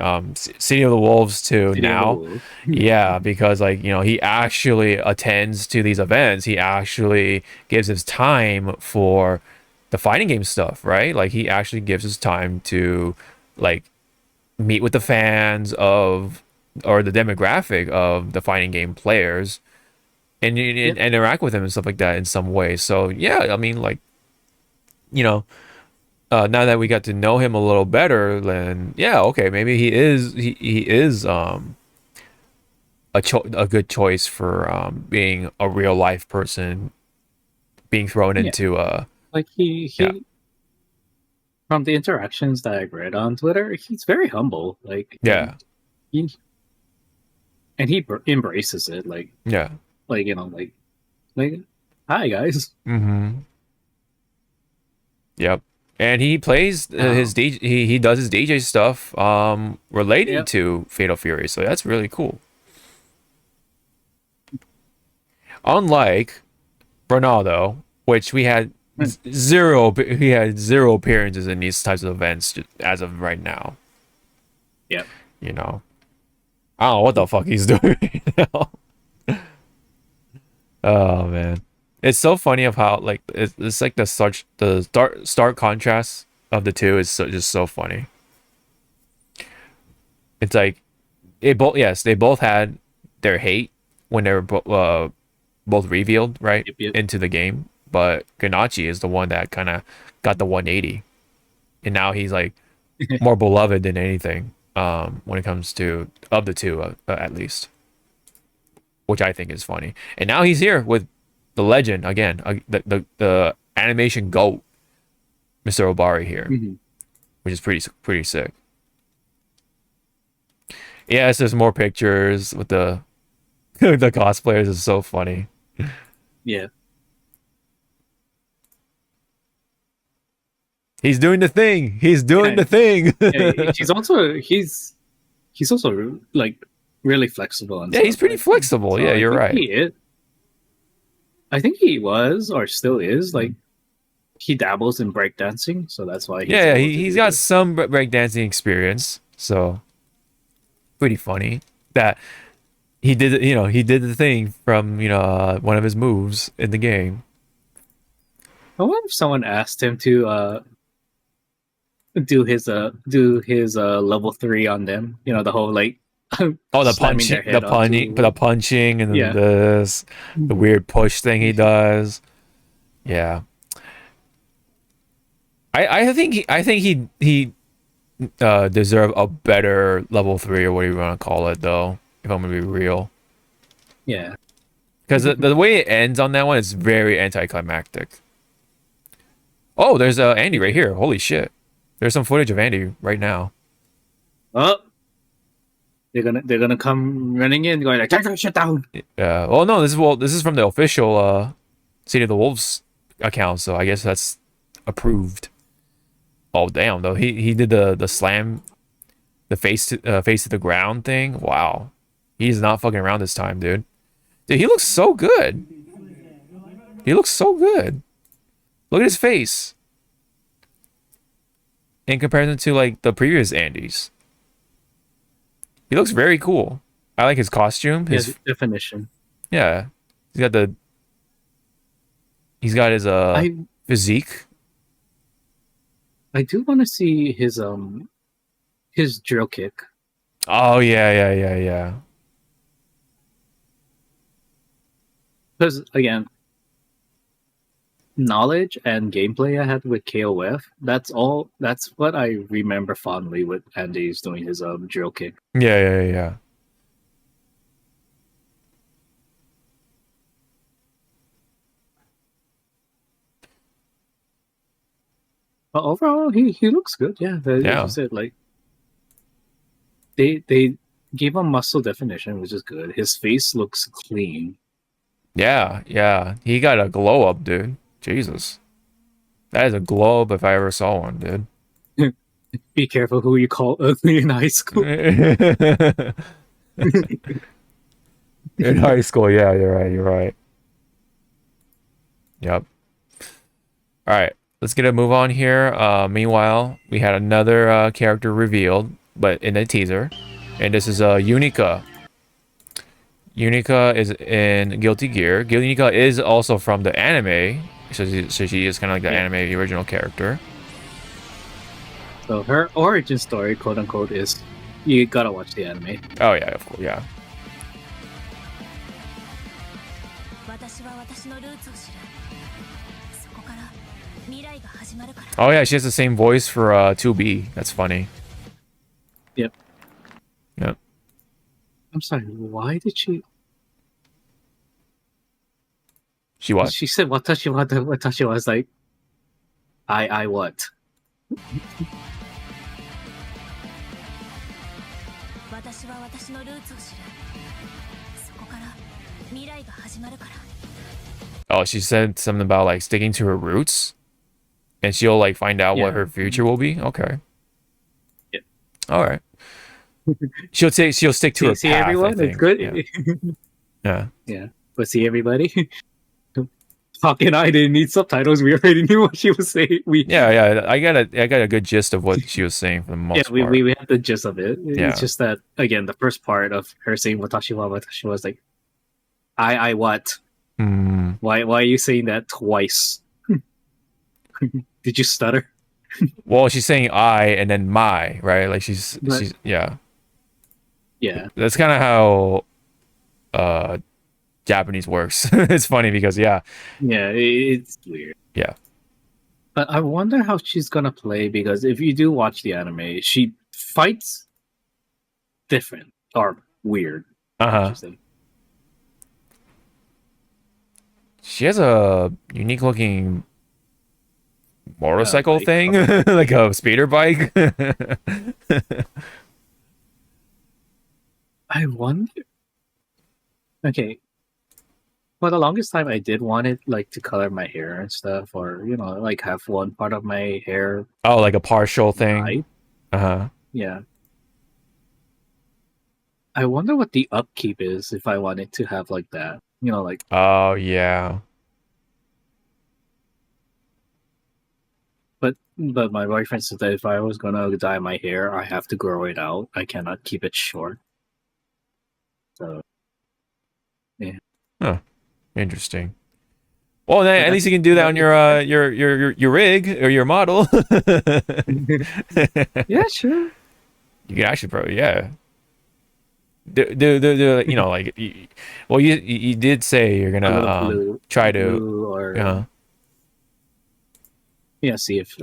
City of the Wolves to now. Yeah, because like he actually attends to these events. He actually gives his time for the fighting game stuff, right? Like he actually gives his time to like meet with the fans of, or the demographic of the fighting game players, and interact with them and stuff like that in some way. So yeah, I mean like now that we got to know him a little better, then yeah, okay, maybe he is a good choice for being a real life person, being thrown into like he from the interactions that I've read on Twitter, he's very humble. Like he embraces it. Like hi guys. Yep. And he plays his DJ. He does his DJ stuff related to Fatal Fury, so that's really cool. Unlike Ronaldo, which he had zero appearances in these types of events as of right now. Yeah. I don't know what the fuck he's doing right now. Oh man, it's so funny of how like it's like the stark contrast of the two is just so funny. It's like they both had their hate when they were both revealed right Yep. into the game, but Ganachi is the one that kind of got the 180, and now he's like more beloved than anything when it comes to of the two at least, which I think is funny. And now he's here with the legend again, the animation goat, Mr. Obari here, which is pretty sick. Yes, there's more pictures with the the cosplayers is so funny. Yeah. He's doing the thing. He's doing the thing. Yeah, he's also like really flexible and Yeah, he's pretty flexible. So yeah, you're right. I think he was or still is like he dabbles in breakdancing, so that's why. He's got some breakdancing experience, so pretty funny that he did. He did the thing from one of his moves in the game. I wonder if someone asked him to do his level 3 on them. The whole like the punching, and then the weird push thing he does. Yeah, I think he deserve a better level 3 or whatever you want to call it, though. If I'm gonna be real, yeah, because the way it ends on that one is very anticlimactic. Oh, there's Andy right here. Holy shit! There's some footage of Andy right now. Oh, they're gonna come running in, going like, "Take that shit down." Yeah. Oh no, this is from the official City of the Wolves account, so I guess that's approved. Oh damn, though he did the slam, the face to the ground thing. Wow, he's not fucking around this time, dude. Dude, he looks so good. He looks so good. Look at his face. In comparison to like the previous Andys, he looks very cool. I like his costume. His definition. Yeah, he's got his physique. I do want to see his drill kick. Oh yeah. Because again, knowledge and gameplay I had with KOF, that's what I remember fondly with Andy's doing his drill kick. Yeah. But overall, he looks good. Yeah, as you said, like they gave him muscle definition, which is good. His face looks clean. Yeah. He got a glow up, dude. Jesus, that is a glow up if I ever saw one, dude. Be careful who you call ugly in high school. In high school, yeah, you're right. Yep. All right, let's get a move on here. Meanwhile, we had another character revealed, but in a teaser, and this is Unika. Unika is in Guilty Gear. Unika is also from the anime, so she is kind of like the anime original character. So her origin story, quote unquote, is you gotta watch the anime. Oh yeah, of course, yeah. Oh yeah, she has the same voice for 2B. That's funny. Yep. Yep. I'm sorry, why did she... She what? She said watashi was like, I what? Oh, she said something about like sticking to her roots, and she'll like find out what her future will be. Okay. Yeah. All right. She'll stick to her path. Everyone, it's good. Yeah. But see everybody. Hawk and I didn't need subtitles. We already knew what she was saying. I got a good gist of what she was saying for the most part. We had the gist of it. Yeah. It's just that again, the first part of her saying watashi wa was like, I what? Hmm. Why are you saying that twice? Did you stutter? Well, she's saying I and then my, right? Like But yeah. yeah, That's kind of how Japanese works. It's funny because yeah, yeah, it's weird. yeah. But I wonder how she's gonna play because if you do watch the anime, she fights different or weird, I Uh-huh. should say. She has a unique looking motorcycle Like, thing, like a speeder bike. I wonder. Okay, for the longest time, I did want it like to color my hair and stuff, or like have one part of my hair Oh, like a partial thing. dyed. Uh-huh. Yeah, I wonder what the upkeep is if I wanted to have like that. Like Oh, yeah. but my boyfriend said that if I was gonna dye my hair, I have to grow it out. I cannot keep it short. So yeah. Huh. Interesting. Well, then But at I least you think can do that on your rig or your model. yeah, sure. You can actually probably, yeah. Like, well, you did say you're A gonna little blue, try to, blue, or uh, see if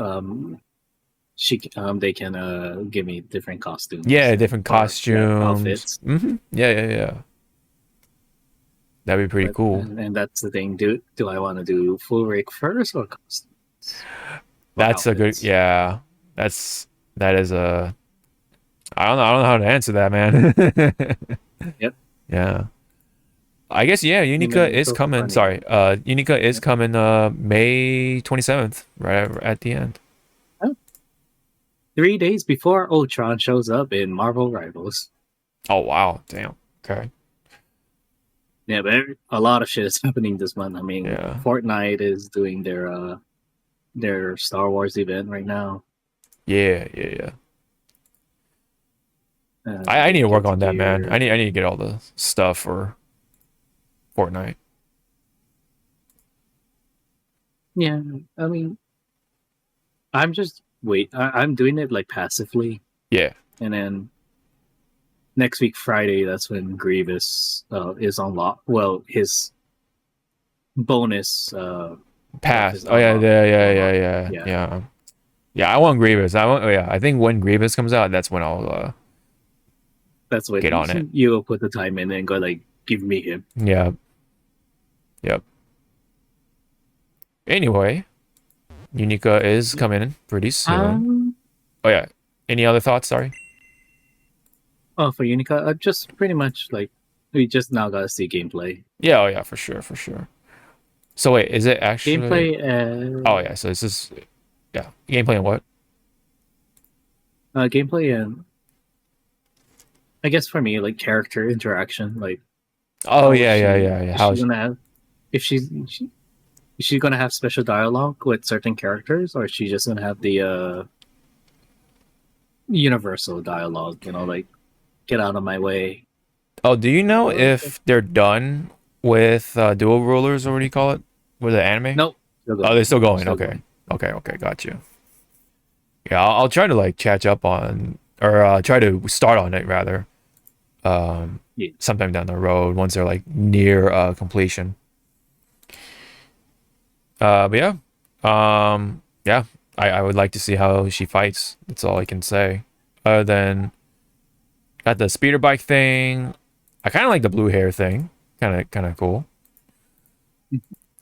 they can give me different costumes. yeah, different or costumes. outfits. Yeah. That'd be pretty But, cool. and that's the thing. Do I want to do full rig first or costumes? Or That's a good, outfits? yeah. That is a. I don't know how to answer that, man. Yep. Yeah. I guess yeah, And Unica then is so coming. funny. Sorry. Unica is Yep. coming May 27th, right at the end. 3 days before Ultron shows up in Marvel Rivals. Oh wow. Damn. Okay. Yeah, but a lot of shit is happening this month. I mean, Yeah. Fortnite is doing their Star Wars event right now. Yeah. I need to work on that, man. Gear. I need to get all the stuff for Fortnite. Yeah, I mean, I'm doing it like passively, Yeah. and then next week Friday, that's when Grievous is unlocked. Well, his bonus Pass. is Oh yeah, unlocked. yeah. Yeah, I want Grievous. I think when Grievous comes out, that's when I'll That's when get on it. you will put the time in and go like, give me him. Yeah. Yep. Anyway, Unica is coming pretty soon. Oh yeah. Any other thoughts? Sorry. Oh, for Unica, just pretty much like we just now gotta see gameplay. Yeah, oh yeah, for sure. So wait, is it actually Gameplay. Oh yeah, so this is yeah, gameplay and what? Gameplay and I guess for me, like character interaction, like Oh how yeah. How is she gonna have is she gonna have special dialogue with certain characters, or is she just gonna have the universal dialogue? Like get out of my way. Oh, do you know if they're done with dual rulers or what do you call it? With the anime? Nope. Oh, they're still going. Okay. Got you. Yeah, I'll try to like catch up on or try to start on it rather. Yeah. Sometime down the road once they're like near completion. But yeah. Yeah, I would like to see how she fights. That's all I can say. Other than got the speeder bike thing. I kind of like the blue hair thing. Kind of cool.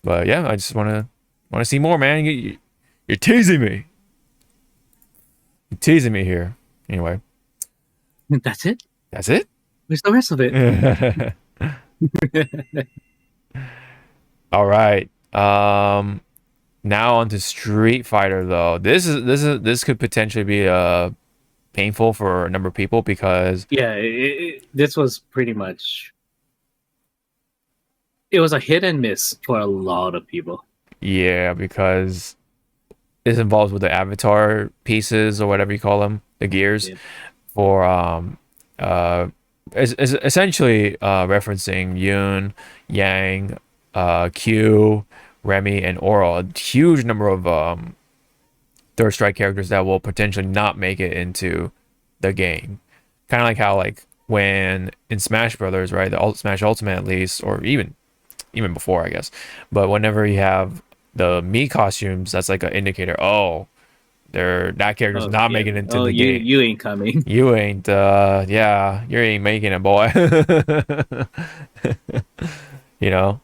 But yeah, I just want to see more, man. You're teasing me. You're teasing me here. Anyway, That's it. that's it. Where's the rest of it? All right. Now on to Street Fighter though. This could potentially be painful for a number of people because Yeah, this was pretty much. It was a hit and miss for a lot of people. yeah, because it's involved with the avatar pieces or whatever you call them, the gears Yeah. for is essentially referencing Yun, Yang, Q, Remy, and Oral. A huge number of Third Strike characters that will potentially not make it into the game. Kind of like how like when in Smash Brothers, right? The Smash Ultimate at least, or even before, I guess. But whenever you have the Mii costumes, that's like an indicator. Oh, that character's not making it into the game. You ain't coming. You ain't, yeah, you ain't making it, boy. You know.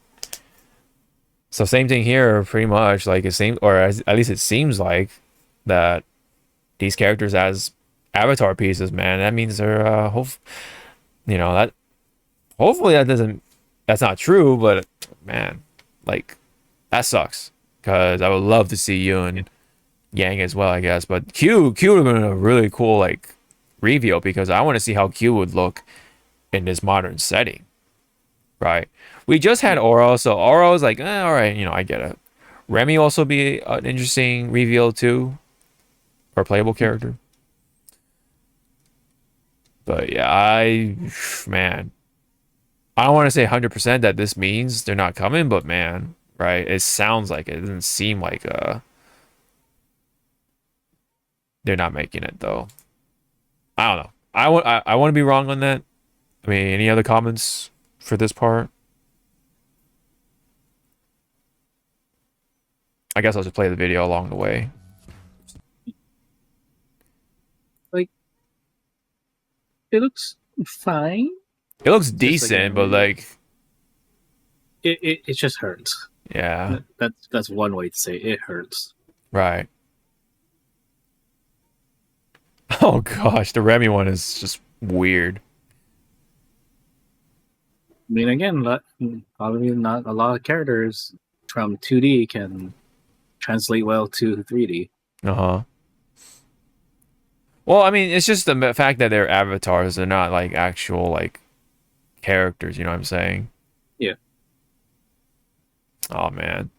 So same thing here, pretty much. Like it seems, or at least it seems like that these characters as avatar pieces, man. That means they're, that. Hopefully that's not true, but man, like that sucks because I would love to see you and Yang as well, I guess. But Q would have been a really cool like reveal because I want to see how Q would look in this modern setting, right? We just had Oro, so Oro is like, all right, I get it. Remy also be an interesting reveal too, or playable character. But yeah, I don't want to say 100% that this means they're not coming, but man, right? It sounds like it doesn't seem like they're not making it though. I don't know. I want to be wrong on that. I mean, any other comments for this part? I guess I'll just play the video along the way. Like, it looks fine. It looks decent, but like it just hurts. Yeah. That's one way to say it. It hurts. Right. Oh gosh, the Remy one is just weird. I mean, again, probably not a lot of characters from 2D can translate well to 3D. Uh-huh. Well, I mean, it's just the fact that they're avatars. They're not like actual like characters, you know what I'm saying? Yeah. Oh man.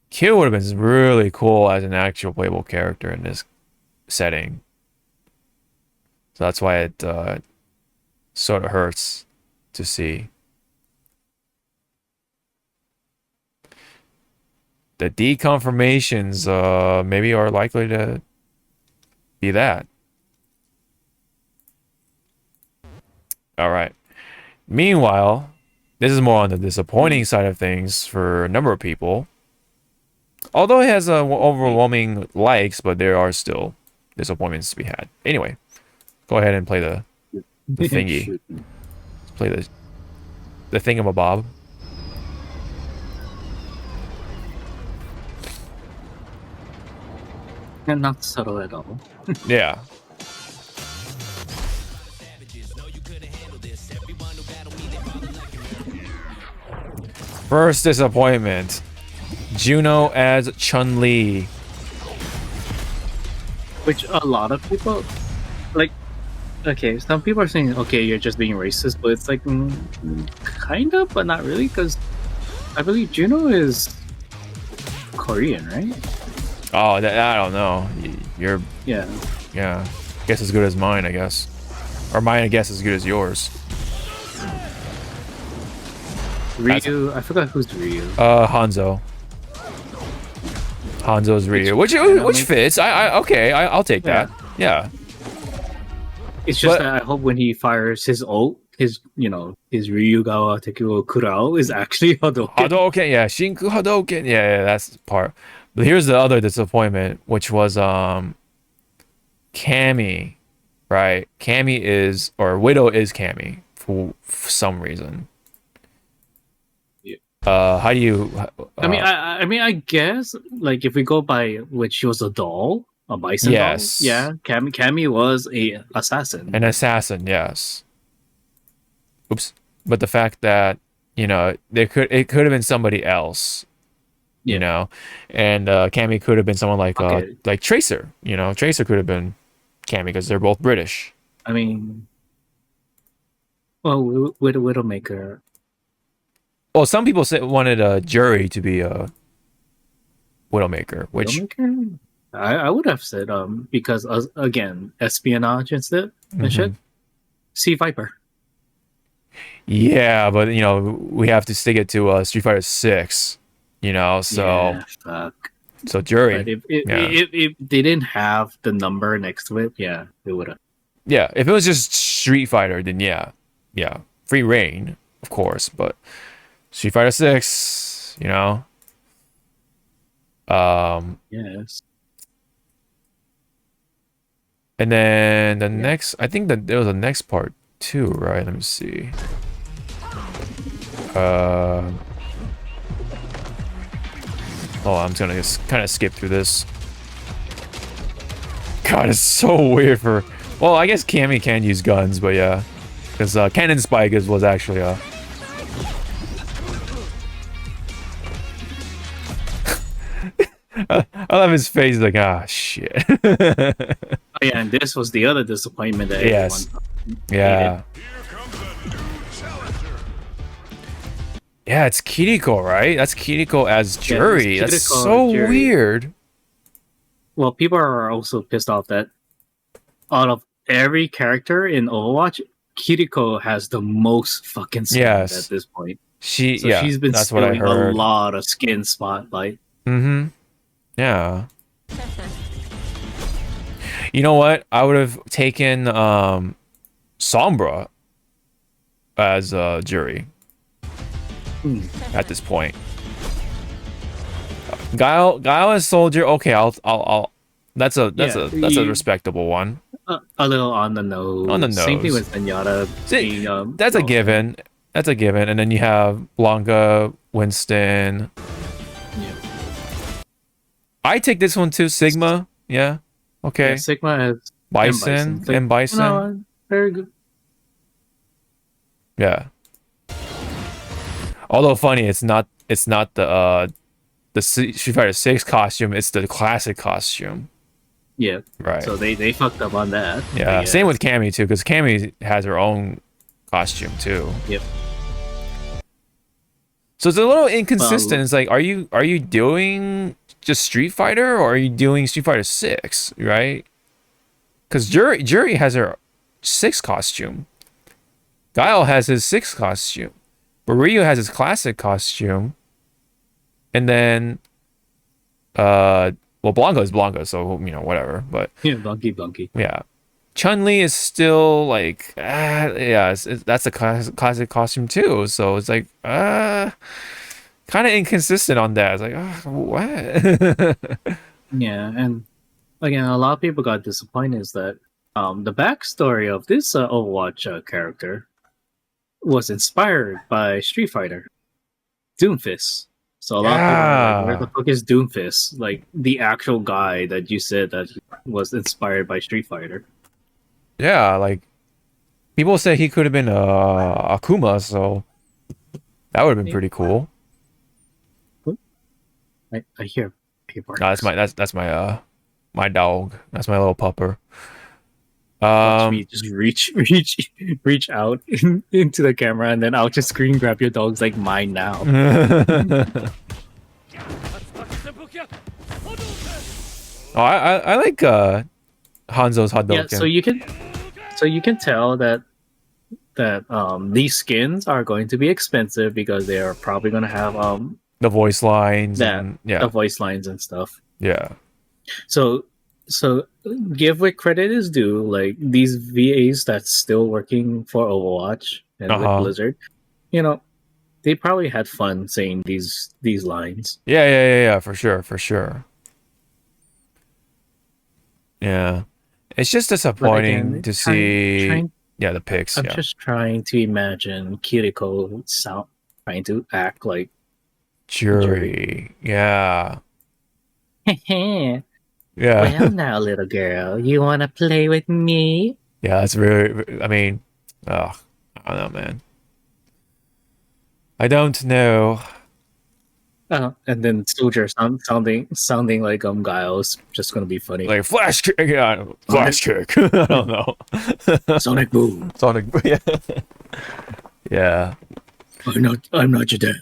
Q would have been really cool as an actual playable character in this setting. So that's why it sort of hurts to see. The deconfirmations maybe are likely to be that. All right. Meanwhile, this is more on the disappointing side of things for a number of people. Although it has overwhelming likes, but there are still disappointments to be had. Anyway, go ahead and play the thingy. Let's play the thingamabob. And not subtle at all. Yeah. First disappointment. Juno as Chun-Li. Which a lot of people, like, okay, some people are saying, okay, you're just being racist, but it's like, kind of, but not really, because I believe Juno is Korean, right? Oh, I don't know. You're... Yeah. Yeah. Guess as good as mine, I guess. Or mine, I guess, as good as yours. Ryu, I forgot who's Ryu. Hanzo. Hanzo's Ryu, which fits. I'll take that. Yeah. It's just that I hope when he fires his ult, his Ryugawa Tekuro Kurao is actually Hadouken. Hadouken, yeah, Shinku Hadouken, yeah, that's the part. But here's the other disappointment, which was Cammy, right? Cammy is, or Widow is Cammy for some reason. How do you? I mean, I guess like if we go by which she was a doll, a bison doll. Yeah, Cammy was an assassin. An assassin, yes. Oops. But the fact that it could have been somebody else, and Cammy could have been someone like Tracer. Tracer could have been Cammy because they're both British. I mean, well, Widowmaker. Well, some people wanted a jury to be a Widowmaker, which Widowmaker? I would have said because again espionage and shit. See Viper. Yeah, but you know, we have to stick it to Street Fighter 6, you know, so Yeah, fuck. so But jury. if Yeah. if they didn't have the number next to it, yeah, they would have. Yeah, if it was just Street Fighter, then yeah. Yeah. Free reign, of course, but Street Fighter 6, you know. Yes. And then the next, I think that there was a next part too, right? Let me see. Oh, I'm just gonna just kind of skip through this. God, it's so weird for. Well, I guess Cammy can use guns, but yeah, because Cannon Spike was actually a. I love his face, like, ah, shit. Oh, yeah, and this was the other disappointment that Yes. everyone Yeah. Yeah, it's Kiriko, right? That's Kiriko as jury. it's That's Kiriko so as jury. weird. Well, people are also pissed off that out of every character in Overwatch, Kiriko has the most fucking skins Yes. at this point. She's been that's what I stealing heard. a lot of skin spotlight. Mm-hmm. Yeah. You know what? I would have taken Sombra as a jury at this point. Guile as soldier. Okay, I'll. That's a respectable one. A little on the nose. On the Same thing nose. with Zenyatta. See, being, that's a given. That's a given. And then you have Blanca, Winston. Yeah. I take this one too. Sigma. Yeah. Okay. Yeah, Sigma has Bison It's like, and Bison. no, very good. Yeah. Although funny, it's not the Street Fighter 6 costume. It's the classic costume. Yeah. Right. So they fucked up on that. Yeah. Same with Cammy too, because Cammy has her own costume too. Yep. So it's a little inconsistent. It's like, are you doing just Street Fighter or are you doing Street Fighter 6? Right? Because Jury has her 6 costume. Guile has his 6 costume. But Ryu has his classic costume. And then well, Blanca is Blanca, so you know, whatever. But Yeah, Bunky. yeah. Chun-Li is still like that's a classic costume too. So it's like kind of inconsistent on that. It's like what? Yeah, and again, a lot of people got disappointed is that the backstory of this Overwatch character was inspired by Street Fighter, Doomfist. So a lot of people are like, where the fuck is Doomfist? Like the actual guy that you said that was inspired by Street Fighter. Yeah, like people say he could have been Akuma, so that would have been pretty cool. I hear people. No, that's my my dog. That's my little pupper. Watch me just reach out into the camera, and then I'll just screen grab your dog's like mine now. Oh, I like Hanzo's Hadouken. Yeah, so you can tell that these skins are going to be expensive because they are probably going to have the voice lines the voice lines and stuff. Yeah. So give what credit is due. Like these VAs that's still working for Overwatch and with Blizzard, you know, they probably had fun saying these lines. Yeah, for sure. Yeah. It's just disappointing again, to see the pics. I'm just trying to imagine Kiriko trying to act like Jury. Yeah. yeah. Yeah. Well, now, little girl, you want to play with me? Yeah, it's really. I mean, I don't know, man. I don't know. And then Soldier sounding like Guile's just gonna be funny. Like flash kick, flash kick. I don't know. Sonic Boom. Sonic Boom. Yeah. Yeah. I'm not your dad.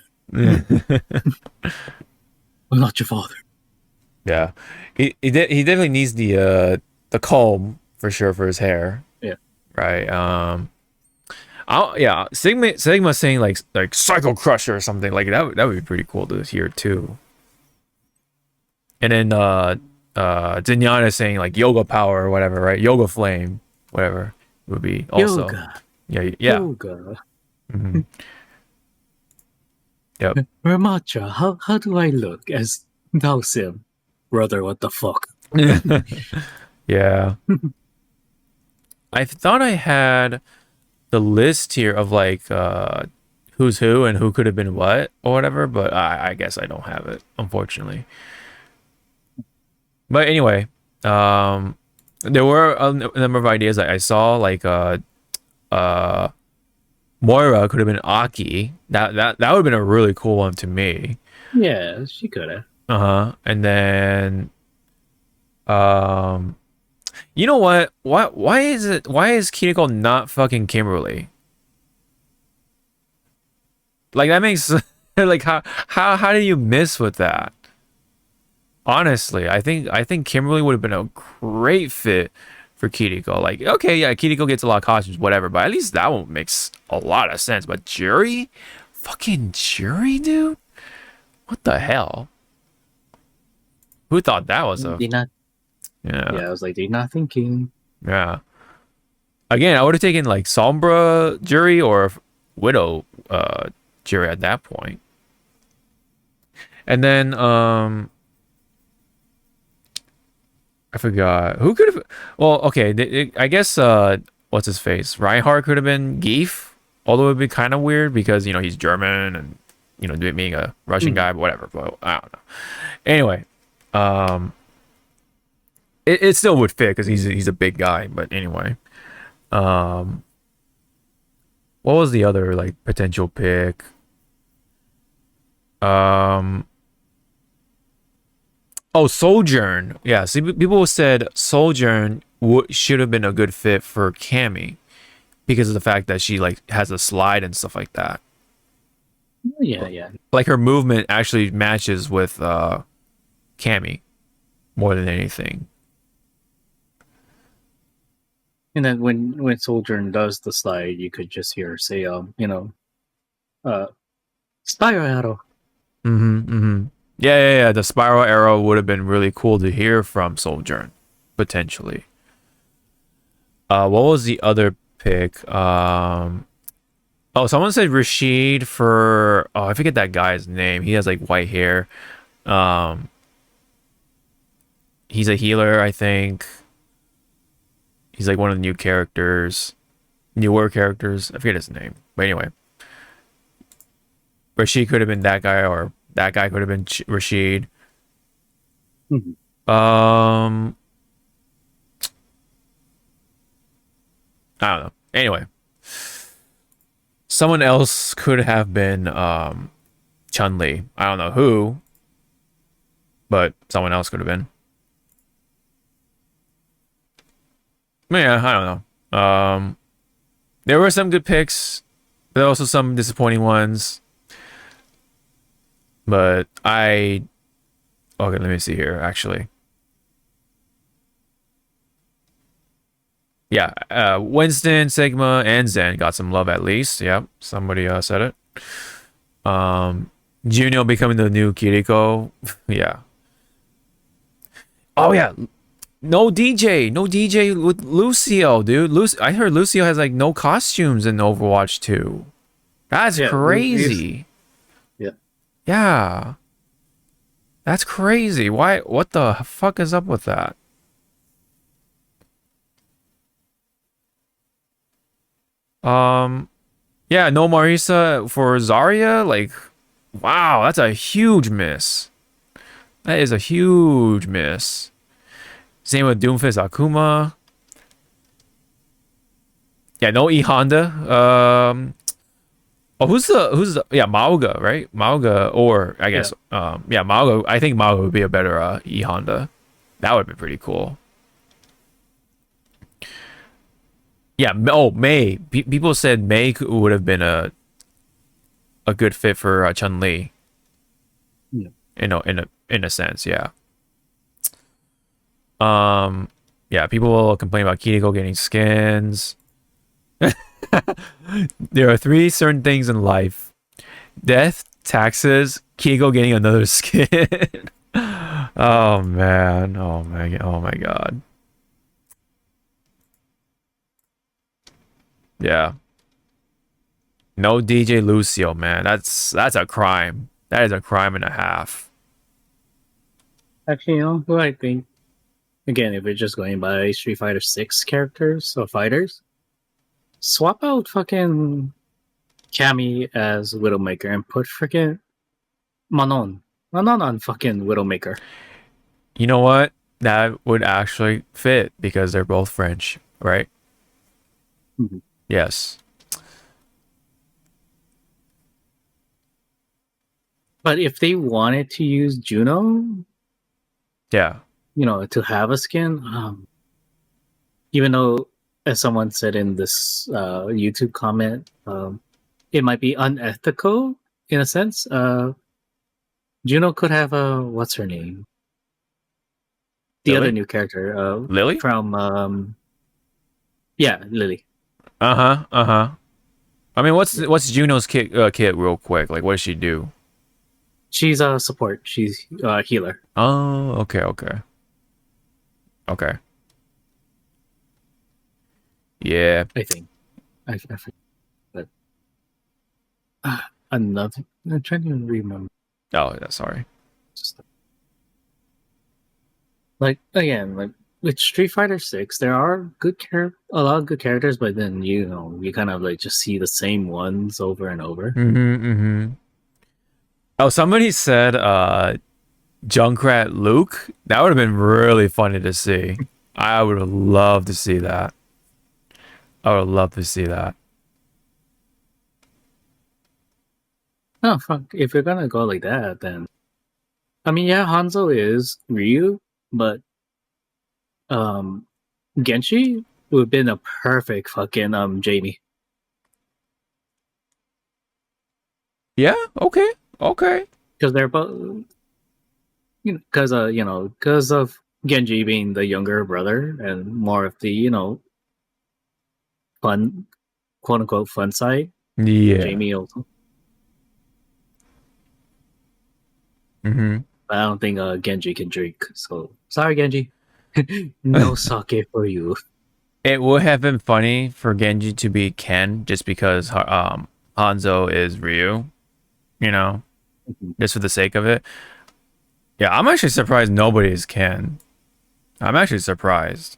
I'm not your father. Yeah. He definitely needs the comb for sure for his hair. Yeah. Right. Yeah, Sigma saying like Cycle Crusher or something like that would be pretty cool to hear too. And then Zenyatta saying like Yoga Power or whatever, right? Yoga Flame, whatever would be also. Yoga. Yeah. Yoga. Mm-hmm. Yep. Ramacha, how do I look as Dalsim? Brother, what the fuck? Yeah. I thought I had the list here of like who's who and who could have been what or whatever, but I guess I don't have it, unfortunately. But anyway, there were a number of ideas that I saw, like Moira could have been Aki. That would have been a really cool one to me. Yeah, she could have. And then you know what? Why is Kiriko not fucking Kimberly? Like that makes like how do you miss with that? Honestly, I think Kimberly would have been a great fit for Kiriko. Like, okay, yeah, Kiriko gets a lot of costumes, whatever, but at least that one makes a lot of sense. But Jury? Fucking Jury, dude? What the hell? Who thought that was a... Yeah, Yeah. I was like, they're not thinking. Yeah. Again, I would have taken like Sombra Jury or Widow Jury at that point. And then I forgot who could have. Well, okay, I guess what's his face? Reinhardt could have been Geef, although it'd be kind of weird because he's German and being a Russian guy, but whatever. But I don't know. Anyway, it still would fit because he's a big guy. But anyway, what was the other like potential pick? Oh, Sojourn. Yeah, see, people said Sojourn should have been a good fit for Cammy because of the fact that she like has a slide and stuff like that. Yeah. Like her movement actually matches with Cammy more than anything. And then when Sojourn does the slide, you could just hear her say, Spiral Arrow. Yeah. The spiral arrow would have been really cool to hear from Sojourn, potentially. What was the other pick? Someone said Rashid for I forget that guy's name. He has like white hair. He's a healer, I think. He's like one of the newer characters. I forget his name. But anyway. Rashid could have been that guy, or that guy could have been Rashid. Mm-hmm. I don't know. Anyway. Someone else could have been Chun-Li. I don't know who, but someone else could have been. Yeah, I don't know. There were some good picks. There were also some disappointing ones. But okay, let me see here, actually. Yeah, Winston, Sigma, and Zen got some love at least. Yep, somebody said it. Junio becoming the new Kiriko. Yeah. Oh, yeah. No DJ with Lucio, dude. I heard Lucio has like no costumes in Overwatch 2. That's crazy. Yeah. That's crazy. Why? What the fuck is up with that? Yeah, no Marisa for Zarya. Like, wow, that's a huge miss. That is a huge miss. Same with Doomfist Akuma. Yeah, no E Honda. Who's the Mauga, right? Mauga, or I guess Mauga. I think Mauga would be a better E Honda. That would be pretty cool. Yeah. Oh, Mei. People said Mei would have been a good fit for Chun-Li. Yeah. In a sense, yeah. Yeah. People will complain about Kiriko getting skins. There are three certain things in life: death, taxes, Kigo getting another skin. Oh man! Oh my! Oh my God! Yeah. No DJ Lucio, man. That's a crime. That is a crime and a half. Actually, you know who I think? Again, if we're just going by Street Fighter 6 characters or fighters, swap out fucking Cammy as Widowmaker and put freaking Manon on fucking Widowmaker. You know what? That would actually fit because they're both French, right? Mhm. Yes. But if they wanted to use Juno, Yeah. you know, to have a skin, even though, as someone said in this YouTube comment, it might be unethical in a sense. Juno could have a what's her name? The Lily? other new character, Lily? from yeah, Lily. Uh-huh. I mean, what's Juno's kit real quick? Like, what does she do? She's a support. She's a healer. Oh, okay. Yeah. I think. I forget. But another. I'm trying to remember. Oh, yeah, sorry. Just, like again, like with Street Fighter 6, there are a lot of good characters, but then you know you kind of like just see the same ones over and over. Mm-hmm. Oh, somebody said Junkrat Luke. That would have been really funny to see. I would have loved to see that. Oh, Fuck! If you're gonna go like that, then I mean, yeah, Hanzo is Ryu, but Genshi would have been a perfect fucking Jamie. Yeah. Okay. Because they're both, because of Genji being the younger brother and more of the fun, quote unquote fun side. Yeah. Jamie also, Mm-hmm. but I don't think Genji can drink. So sorry, Genji, no sake for you. It would have been funny for Genji to be Ken just because Hanzo is Ryu, just for the sake of it. Yeah, I'm actually surprised nobody is Ken. I'm actually surprised.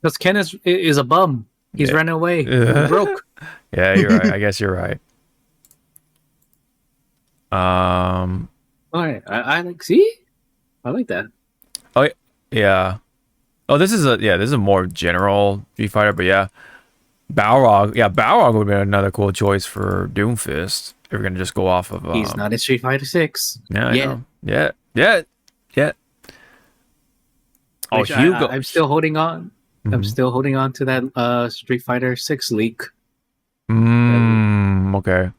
Because Ken is a bum. He's running away. He's broke. Yeah, you're right. I guess you're right. All right, I like. See, I like that. Oh yeah. Oh, this is a more general Street Fighter, but yeah, Balrog. Yeah, Balrog would be another cool choice for Doomfist if we're gonna just go off of. He's not in Street Fighter 6. Yeah, I know. Yeah. Oh, Which Hugo. I'm still holding on. I'm Mhm. still holding on to that Street Fighter 6 leak. Okay.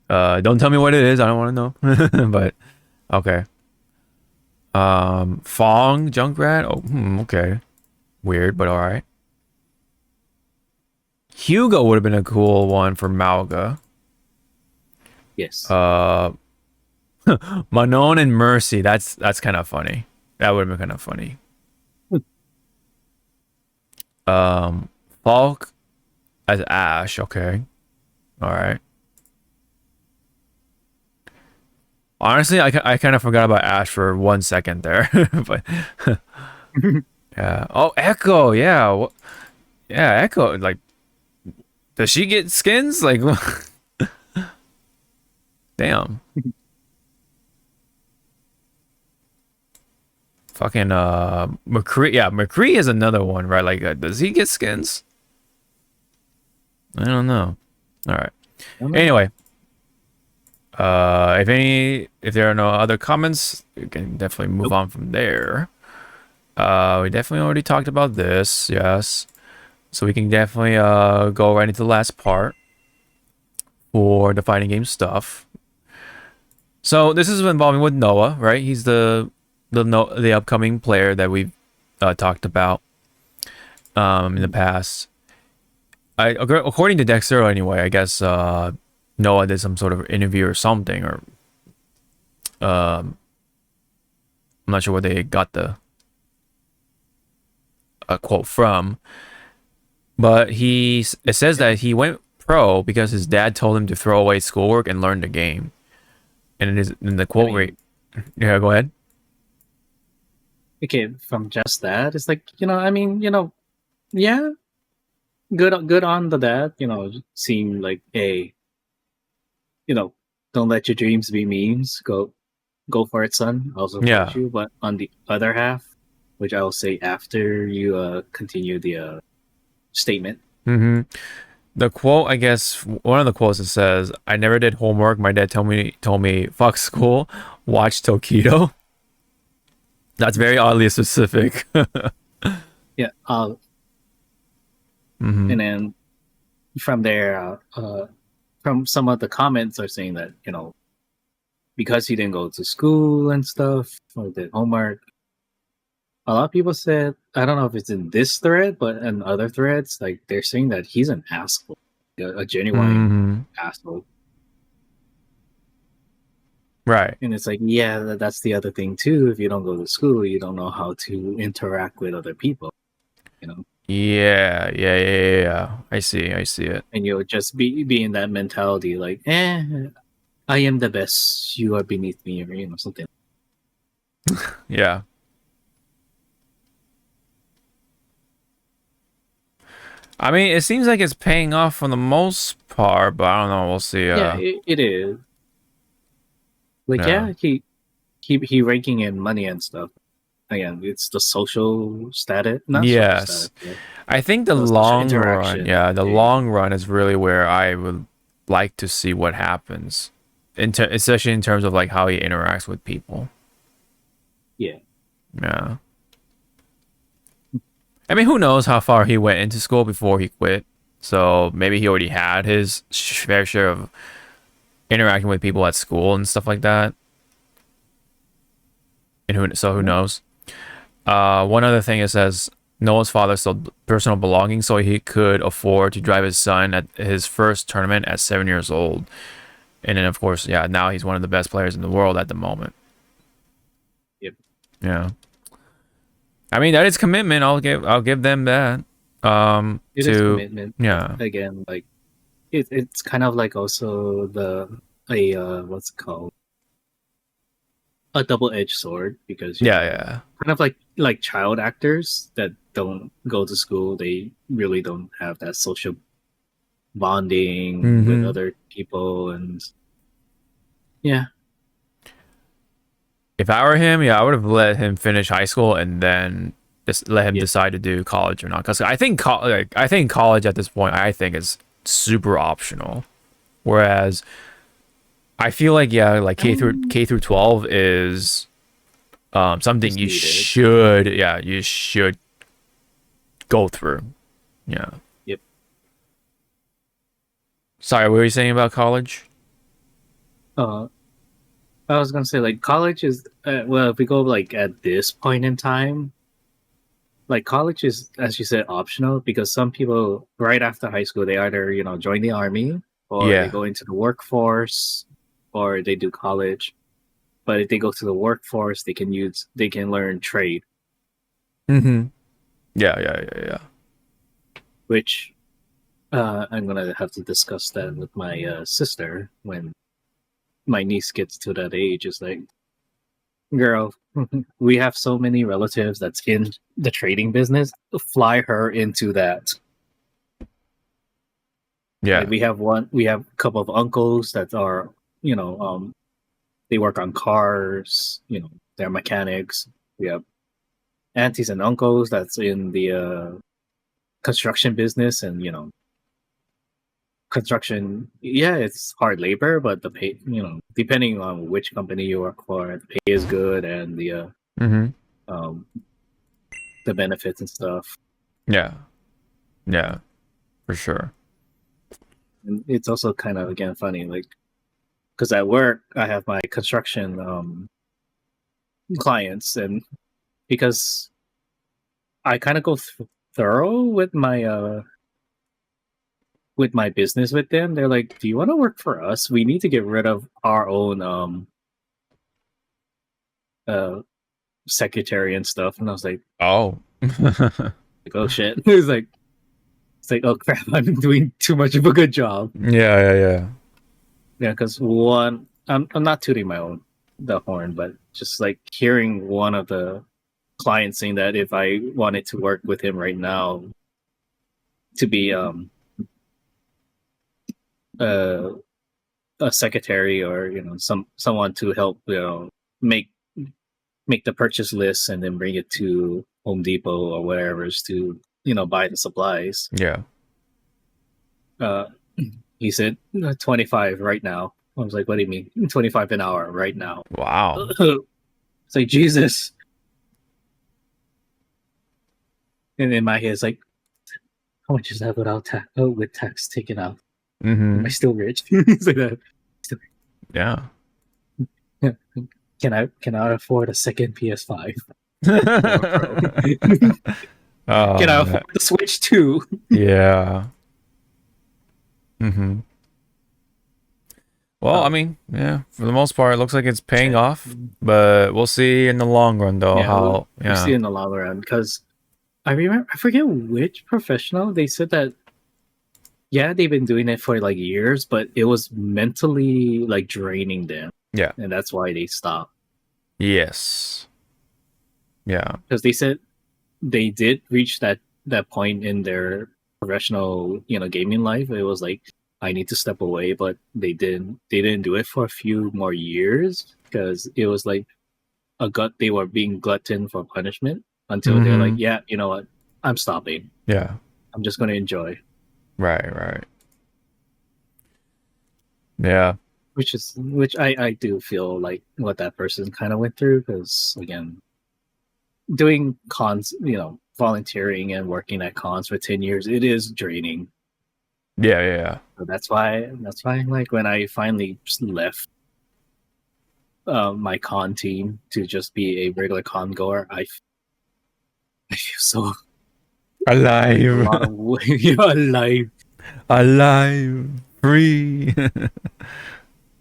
Don't tell me what it is. I don't want to know. But okay. Fong Junkrat. Oh, okay. Weird, but all right. Hugo would have been a cool one for Malga. Yes. Manon and Mercy. That's kind of funny. That would have been kind of funny. Falk as Ash. Okay. All right. Honestly, I kind of forgot about Ash for 1 second there, but yeah. Oh, Echo, yeah, yeah, Echo. Like, does she get skins? Like, damn. Fucking McCree. Yeah, McCree is another one, right? Like, does he get skins? I don't know. All right. Anyway. If there are no other comments, we can definitely move on from there. We definitely already talked about this, yes. So we can definitely go right into the last part for the fighting game stuff. So this is involving with Noah, right? He's the upcoming player that we've talked about in the past. according to Dexter, anyway, I guess Noah did some sort of interview or something, or I'm not sure where they got the quote from, but it says that he went pro because his dad told him to throw away schoolwork and learn the game. And it is in the quote rate. Yeah, go ahead. Okay, from just that, it's like, I mean, yeah, good on the dad. Seem like, hey, don't let your dreams be memes. Go for it, son. I'll support you. But on the other half, which I will say after you continue the statement. Mm-hmm. The quote, I guess, one of the quotes, it says, "I never did homework. My dad told me, fuck school, watch Tokido." That's very oddly specific. Yeah. Mm-hmm. And then from there, from some of the comments are saying that, because he didn't go to school and stuff or did homework, a lot of people said, I don't know if it's in this thread, but in other threads, like they're saying that he's an asshole, a genuine asshole. Right. And it's like, yeah, that's the other thing too. If you don't go to school, you don't know how to interact with other people, Yeah. I see it. And you'll just be in that mentality, like, I am the best. You are beneath me, or something. Yeah. I mean, it seems like it's paying off for the most part, but I don't know. We'll see. Yeah, it is. Like, yeah, he ranking in money and stuff. Again, it's the social status. Yes, social status, I think the long run. Yeah, the long run is really where I would like to see what happens, especially in terms of like how he interacts with people. Yeah. Yeah. I mean, who knows how far he went into school before he quit? So maybe he already had his fair share of interacting with people at school and stuff like that. And who knows? One other thing, it says Noah's father sold personal belongings so he could afford to drive his son at his first tournament at 7 years old. And then, of course, now he's one of the best players in the world at the moment. Yep. Yeah. I mean, that is commitment. I'll give them that. It is commitment. Yeah. Again, like it's kind of like also what's it called? A double-edged sword, because yeah. kind of like child actors that don't go to school, they really don't have that social bonding with other people, and yeah. If I were him, I would have let him finish high school and then just let him decide to do college or not. Because I think college at this point, is super optional. Whereas I feel like K through 12 is something you should go through. Yeah. Yep. Sorry, what were you saying about college? I was gonna say, like, college is well, if we go like at this point in time, like college is, as you said, optional, because some people right after high school, they either join the army, or they go into the workforce, or they do college. But if they go to the workforce, they can learn trade. Mm-hmm. Yeah. Which I'm gonna have to discuss that with my sister when my niece gets to that age. Is like, girl, we have so many relatives that's in the trading business. Fly her into that. Yeah. Like, we have a couple of uncles that are, they work on cars, they're mechanics. We have aunties and uncles that's in the construction business, and construction, it's hard labor, but the pay, depending on which company you work for, the pay is good, and the the benefits and stuff. Yeah, for sure. And it's also kind of, again, funny, like, because at work I have my construction clients, and because I kind of go thorough with my with my business with them, they're like, "Do you want to work for us? We need to get rid of our own secretary and stuff." And I was like, Oh. "Oh shit!" It's like, "Oh crap! I'm doing too much of a good job." Yeah. Yeah, because I'm not tooting my own the horn, but just like hearing one of the clients saying that if I wanted to work with him right now to be a secretary or someone to help make the purchase list and then bring it to Home Depot or whatever to buy the supplies. Yeah. He said 25 right now. I was like, what do you mean 25 an hour right now? Wow. It's like, Jesus. And in my head, it's like, how much is that without tax? Oh, with tax taken out. Am I still rich? It's like that. Yeah. Can I afford a second PS5? Oh, Can I afford the Switch 2? yeah. Well, I mean, yeah, for the most part, it looks like it's paying off, but we'll see in the long run, though. We'll see in the long run, because I forget which professional they said that. Yeah, they've been doing it for like years, but it was mentally like draining them. Yeah, and that's why they stopped. Yes. Yeah, because they said they did reach that point in their professional gaming life. It was like, I need to step away, but they didn't do it for a few more years because it was like they were being glutton for punishment until they're like, yeah, you know what, I'm stopping. Yeah, I'm just going to enjoy. Right. Yeah, which I do feel like what that person kind of went through, because again, doing cons, volunteering and working at cons for 10 years, it is draining. Yeah. So that's why like when I finally just left my con team to just be a regular con goer, I feel so alive. Alive, free.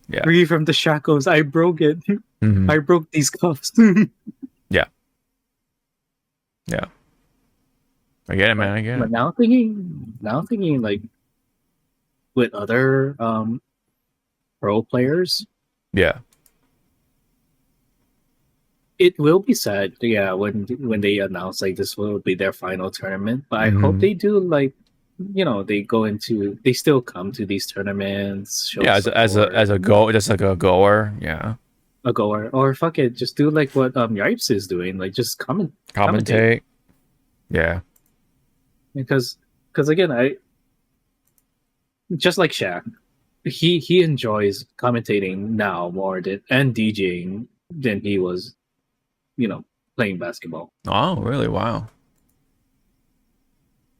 Yeah, free from the shackles. I broke it. I broke these cuffs. Yeah. I get it, man. I get it. But now thinking like with other pro players, yeah, it will be sad, when they announce like this will be their final tournament. But I hope they do they still come to these tournaments. As a go, just like a goer. Yeah, a goer, or fuck it, just do like what Yipes is doing, like just commentate. Yeah, because again, I just like Shaq, he enjoys commentating now more and DJing than he was playing basketball. Oh, really? Wow.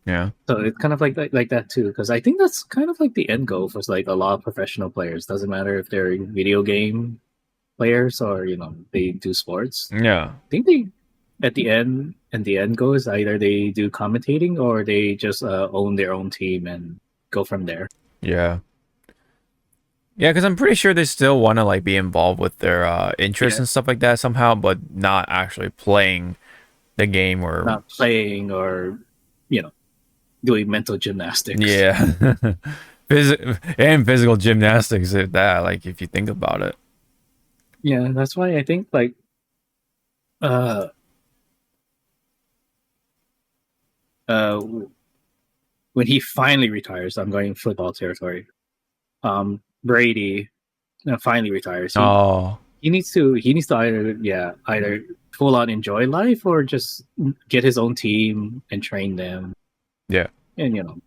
Yeah. So it's kind of like that too, because I think that's kind of like the end goal for like a lot of professional players. Doesn't matter if they're video game players or they do sports. Yeah. I think the end goal is either they do commentating or they just own their own team and go from there. Yeah. Yeah, because I'm pretty sure they still want to like be involved with their interests and stuff like that somehow, but not actually playing the game or not playing or doing mental gymnastics. Yeah, and physical gymnastics. If that, like, if you think about it. Yeah, that's why I think like when he finally retires, I'm going football territory. Brady finally retires. He needs to either full on enjoy life or just get his own team and train them. Yeah. And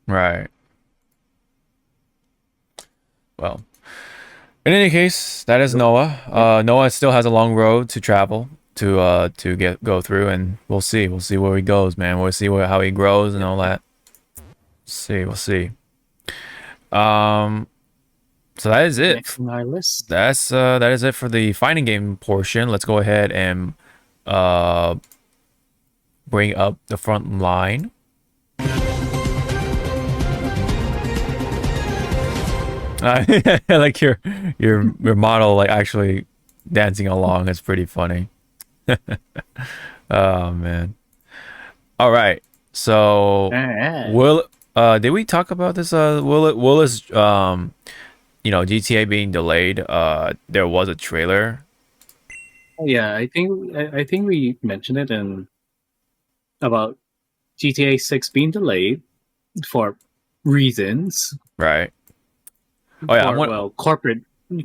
Right. Well, in any case, that is Noah. Noah still has a long road to travel to go through, and we'll see where he goes, man. We'll see how he grows and all that. We'll see. So that is it. Next on our list. That is it for the fighting game portion. Let's go ahead and bring up the front line. Like your model like actually dancing along is pretty funny. Oh man. All right. So Alright. will did we talk about this? Will is GTA being delayed. There was a trailer. Yeah, I think we mentioned it in about GTA 6 being delayed for reasons. Right. Oh yeah. For,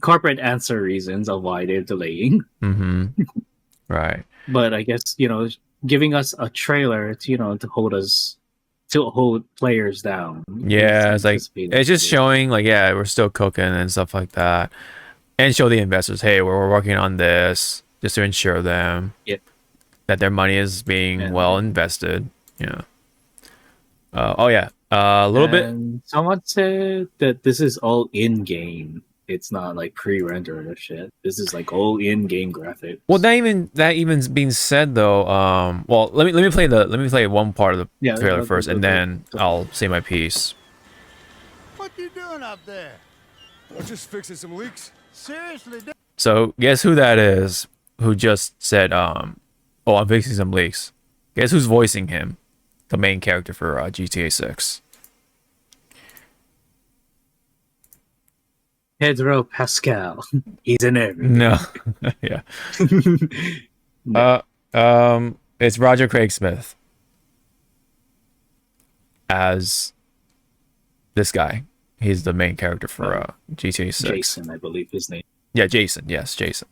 corporate answer reasons of why they're delaying. Mm-hmm. Right. But I guess, giving us a trailer to, to hold players down. Yeah, it's like anticipated. it's just showing like yeah, we're still cooking and stuff like that. And show the investors, hey, we're working on this just to ensure them that their money is being well invested. Yeah. Oh yeah. A little bit. Someone said that this is all in game. It's not like pre-rendered or shit. This is like all in-game graphics. Well, that even being said though, well, let me play one part of the trailer first, and then I'll say my piece. What you doing up there? I'm just fixing some leaks. Seriously? So guess who that is? Who just said, "Oh, I'm fixing some leaks." Guess who's voicing him? The main character for GTA 6. Pedro Pascal. He's in it. No. Yeah. It's Roger Craig Smith as this guy. He's the main character for GTA 6. Jason, I believe his name. Yeah, Jason. Yes, Jason.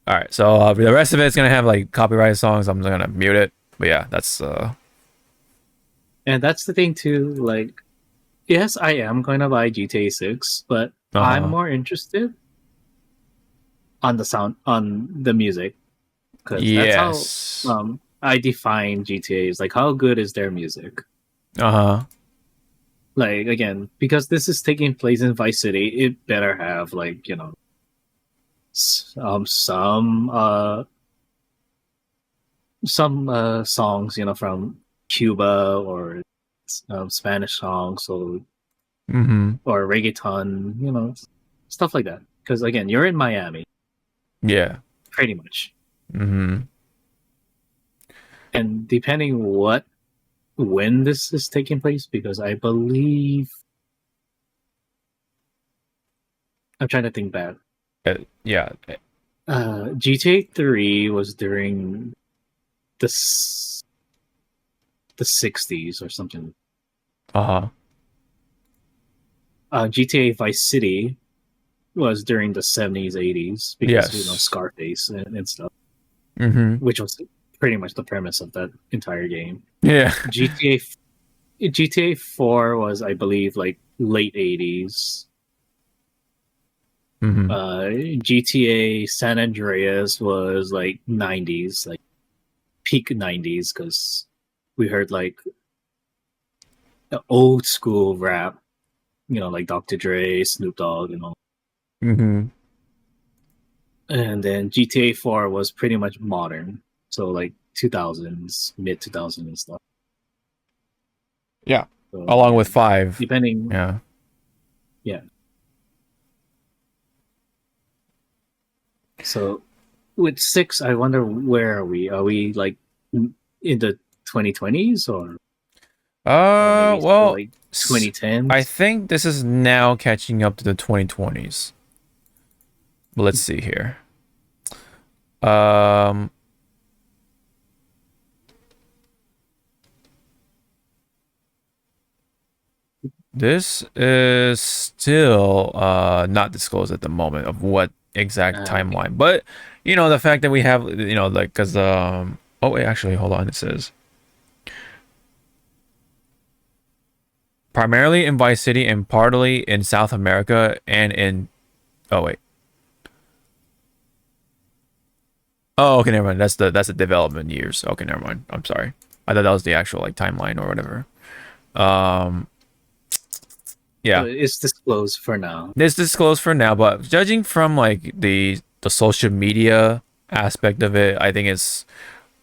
All right, so the rest of it's gonna have like copyrighted songs. I'm gonna mute it. But yeah, that's And that's the thing too. Like, yes, I am going to buy GTA 6, but I'm more interested on the sound, on the music, because that's how I define GTA. Is like, how good is their music? Like, again, because this is taking place in Vice City, it better have like some songs from Cuba or Spanish songs or reggaeton, stuff like that. Because again, you're in Miami. Yeah. Pretty much. And depending when this is taking place, because I believe I'm trying to think back. Yeah. GTA 3 was during the 60s or something. GTA Vice City was during the 70s, 80s because Scarface and stuff, which was pretty much the premise of that entire game. Yeah. GTA 4 was, I believe, like late 80s. GTA San Andreas was like 90s, like peak 90s, because we heard like the old school rap, like Dr. Dre, Snoop Dogg, and all. And then GTA 4 was pretty much modern, so like 2000s, mid 2000s and stuff. Yeah, so, along with 5, depending. Yeah. So with 6, I wonder where are we? Are we like in the 2020s or? Well, like 2010s. I think this is now catching up to the 2020s. But let's see here. This is still not disclosed at the moment of what exact timeline, but the fact that we have like because oh wait, actually hold on, it says primarily in Vice City and partly in South America and in okay, never mind, that's the development years. Okay, never mind, I'm sorry, I thought that was the actual like timeline or whatever. Yeah, it's disclosed for now. It's disclosed for now, but judging from like the social media aspect of it, I think it's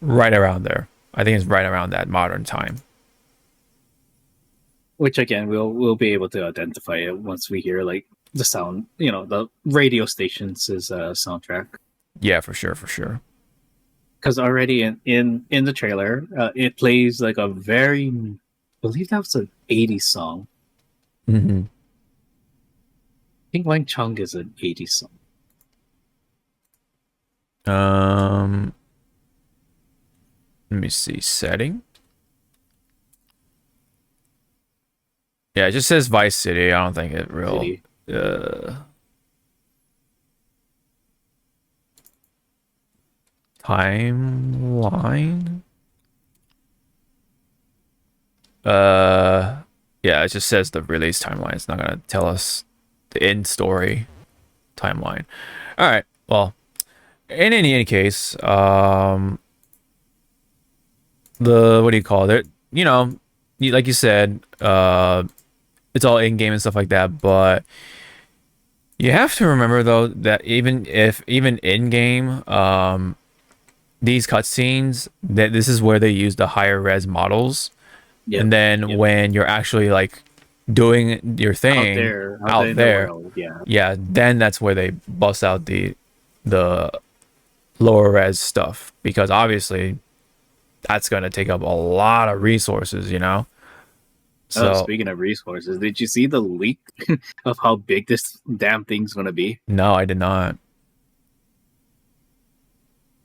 right around there. I think it's right around that modern time. which again we'll be able to identify it once we hear like the sound, the radio stations' soundtrack. Yeah, for sure, for sure. Because already in the trailer, it plays like a very, I believe that was an 80s song. Mm-hmm. I think Wang Chung is an 80s song. Let me see. Setting. Yeah, it just says Vice City. I don't think it real. City. Timeline. Yeah, it just says the release timeline. It's not gonna tell us the end story timeline. All right. Well, in any case, the what do you call it? Like you said, it's all in game and stuff like that. But you have to remember though that even in game, these cutscenes, that this is where they use the higher res models. Yep. And then when you're actually like doing your thing out there, world, then that's where they bust out the lower res stuff, because obviously that's going to take up a lot of resources, So speaking of resources, did you see the leak of how big this damn thing's going to be? No, I did not.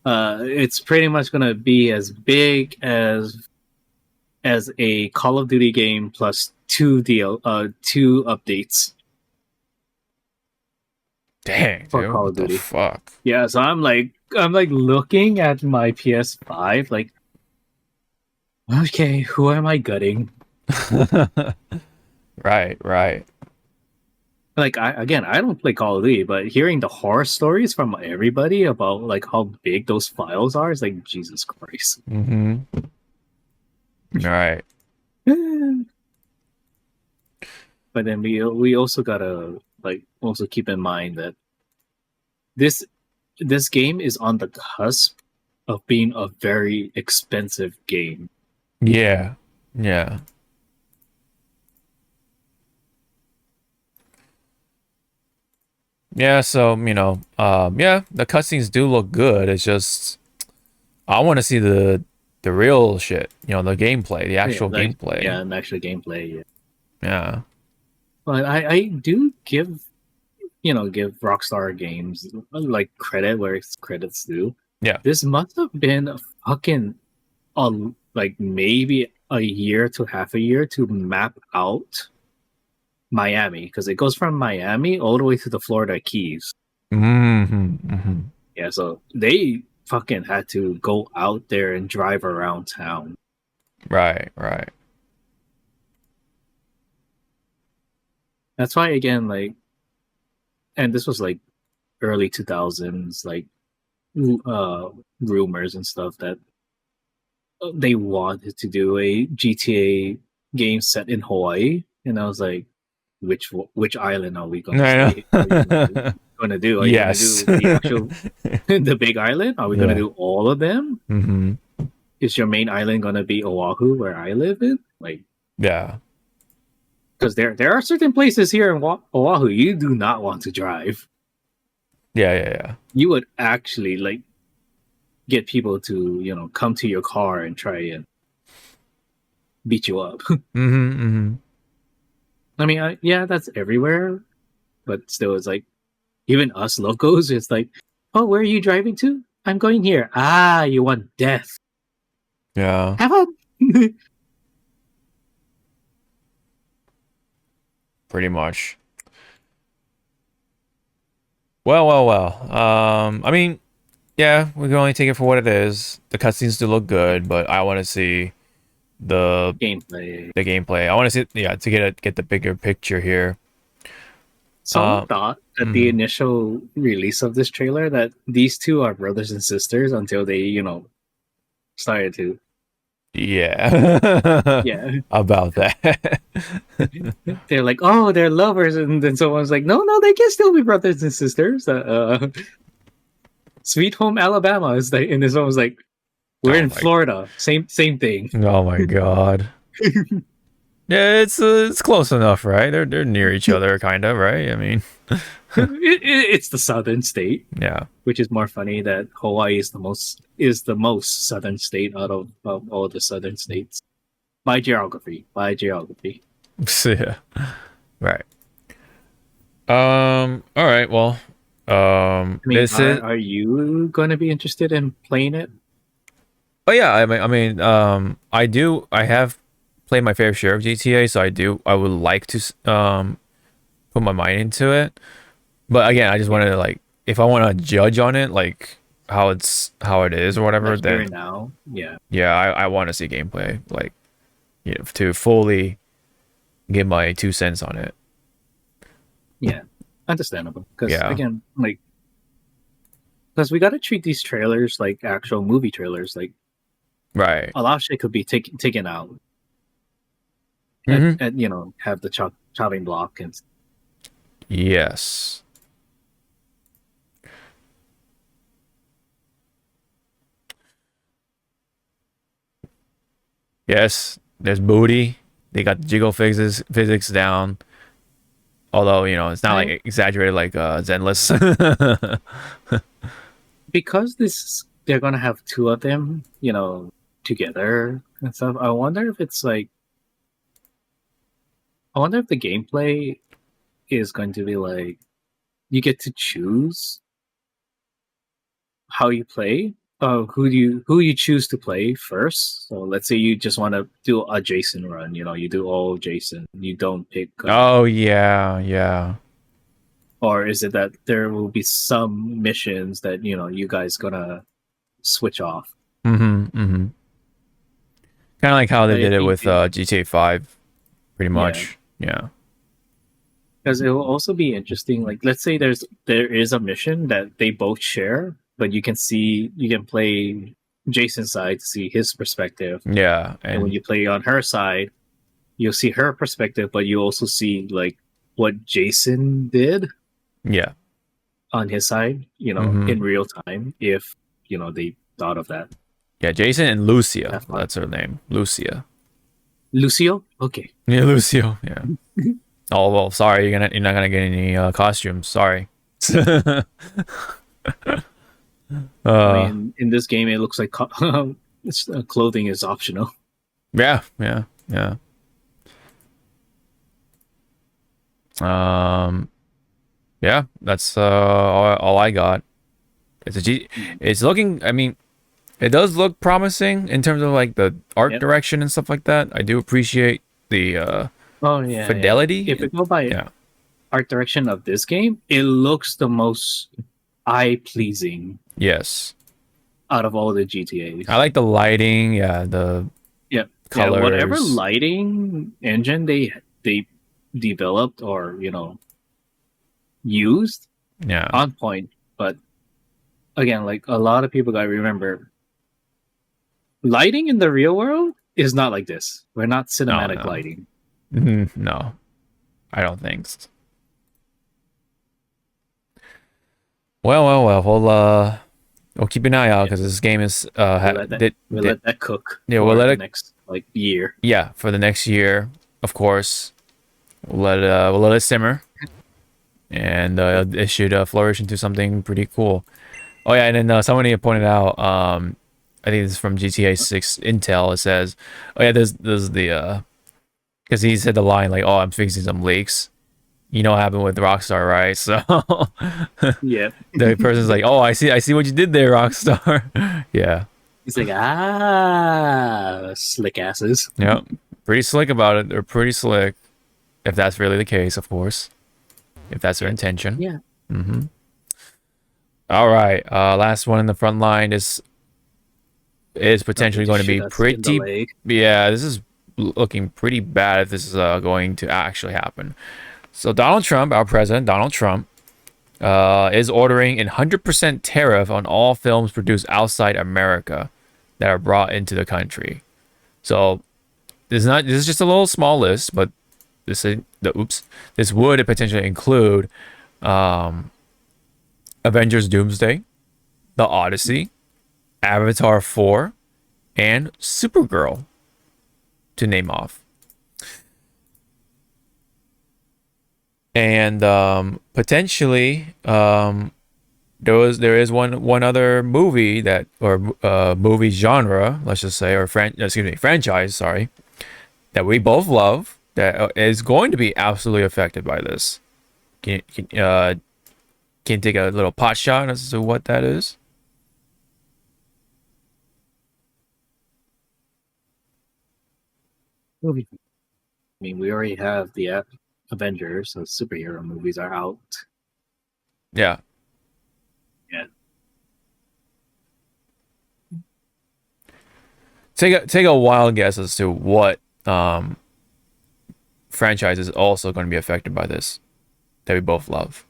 It's pretty much going to be as big as a Call of Duty game plus two updates. Dang, For dude, Call what of the Duty. fuck? Yeah, so I'm like looking at my PS5, like, okay, who am I gutting? Right. Like, I don't play Call of Duty, but hearing the horror stories from everybody about like how big those files are is like, Jesus Christ. Mm-hmm. Right. But then we also gotta like also keep in mind that this game is on the cusp of being a very expensive game. Yeah. Yeah, so, the cutscenes do look good. It's just, I want to see the real shit, the gameplay, the actual gameplay. Yeah, the actual gameplay, Yeah. But I do give Rockstar Games like credit where it's credit's due. Yeah. This must have been a fucking like maybe a year to half a year to map out Miami, because it goes from Miami all the way to the Florida Keys. Mm-hmm. Yeah, so they fucking had to go out there and drive around town. Right. That's why, again, like, and this was like early 2000s, like, rumors and stuff that they wanted to do a GTA game set in Hawaii, and I was like, which island are we going to do? Are you going to do the actual the big island? Are we going to do all of them? Mm-hmm. Is your main island going to be Oahu, where I live in? Like, yeah, because there are certain places here in Oahu you do not want to drive. Yeah. You would actually like get people to come to your car and try and beat you up. Mm-hmm. I mean, that's everywhere, but still, it's like even us locals. It's like, oh, where are you driving to? I'm going here. Ah, you want death? Yeah. Have fun. Pretty much. Well. I mean, yeah, we can only take it for what it is. The cutscenes do look good, but I want to see the gameplay. I want to see, to get the bigger picture here. Some thought at the initial release of this trailer that these two are brothers and sisters until they, started to. Yeah. Yeah. About that. They're like, oh, they're lovers, and then someone's like, no, they can still be brothers and sisters. Sweet Home Alabama is like, and this one was like, we're in Florida, same thing. Oh my god. Yeah, it's close enough, right? They're near each other, kind of, right? I mean, It's the southern state, yeah. which is more funny that Hawaii is the most southern state out of all the southern states by geography. By geography. Yeah. Right. All right. Well. I mean, This is. are you going to be interested in playing it? Oh yeah. I do. I have played my fair share of GTA, so I do. I would like to put my mind into it. But again, I just wanted to like, if I want to judge on it, like how it is or whatever, Like here then and now, yeah. yeah, I want to see gameplay, like, you know, to fully give my 2 cents on it. Yeah, understandable. Because Yeah. again, like, because we got to treat these trailers like actual movie trailers. Like Right. a lot of shit could be taken out, Mhm. and you know, have the chopping block and Yes. Yes. There's booty. They got the jiggle physics down. Although, you know, it's not like exaggerated like Zenless. because they're gonna have two of them, you know, together and stuff. I wonder if it's like, I wonder if the gameplay is going to be like you get to choose how you play. Who you choose to play first. So let's say you just want to do a Jason run. You know, you do all Jason. You don't pick. Oh yeah, yeah. Or is it that there will be some missions that you know you guys gonna switch off? Mm-hmm. Mm-hmm. Kind of like how they I did it think with GTA 5, pretty much. Yeah. Because it will also be interesting. Like, let's say there is a mission that they both share, but you can play Jason's side to see his perspective, Yeah. and when you play on her side, you'll see her perspective, but you also see like what Jason did yeah. on his side, you know, Mhm. in real time. If you know they thought of that. Yeah, Jason and Lucia. That's fine. That's her name. Lucia. Lucio, okay. Yeah, Lucio. Yeah. Oh well, sorry, you're not gonna get any costumes. Sorry. I mean, in this game, it looks like clothing is optional. Yeah, yeah, yeah. Yeah, that's all I got. It's looking. I mean, it does look promising in terms of like the art direction and stuff like that. I do appreciate the fidelity. Yeah. If we go by Yeah. art direction of this game, it looks the most eye pleasing Yes. out of all the GTAs. I like the lighting. Yeah, the colors. Yeah, whatever lighting engine they developed or you know used, Yeah. on point. But again, like a lot of people gotta remember, lighting in the real world is not like this. We're not cinematic no. lighting. No, I don't think so. Well. We'll keep an eye out because this game is We'll let that cook. Yeah, for we'll let the it next like year. Yeah, for the next year, of course. We'll let it simmer, and it should flourish into something pretty cool. Oh yeah, and then somebody pointed out, I think this is from GTA 6 Intel. It says, oh yeah, there's the because he said the line like, oh, I'm fixing some leaks. You know what happened with Rockstar, right? So Yeah. the person's like, oh, I see what you did there, Rockstar. Yeah. He's like, slick asses. Yeah, pretty slick about it. They're pretty slick, if that's really the case, of course. If that's their intention. Yeah. Mm-hmm. All right. Last one in the front line is potentially going to be pretty. Yeah, this is looking pretty bad if this is going to actually happen. So Donald Trump, our president, Donald Trump, is ordering a 100% tariff on all films produced outside America that are brought into the country. So this is just a little small list, but this would potentially include Avengers Doomsday, The Odyssey, Avatar 4, and Supergirl, to name off. And potentially there is one other movie that, or movie genre, let's just say, or franchise, sorry, that we both love, that is going to be absolutely affected by this. Can you take a little pot shot as to what that is? Movie. I mean, we already have the Avengers, so superhero movies are out. Yeah. Yeah. Take a wild guess as to what franchise is also going to be affected by this that we both love.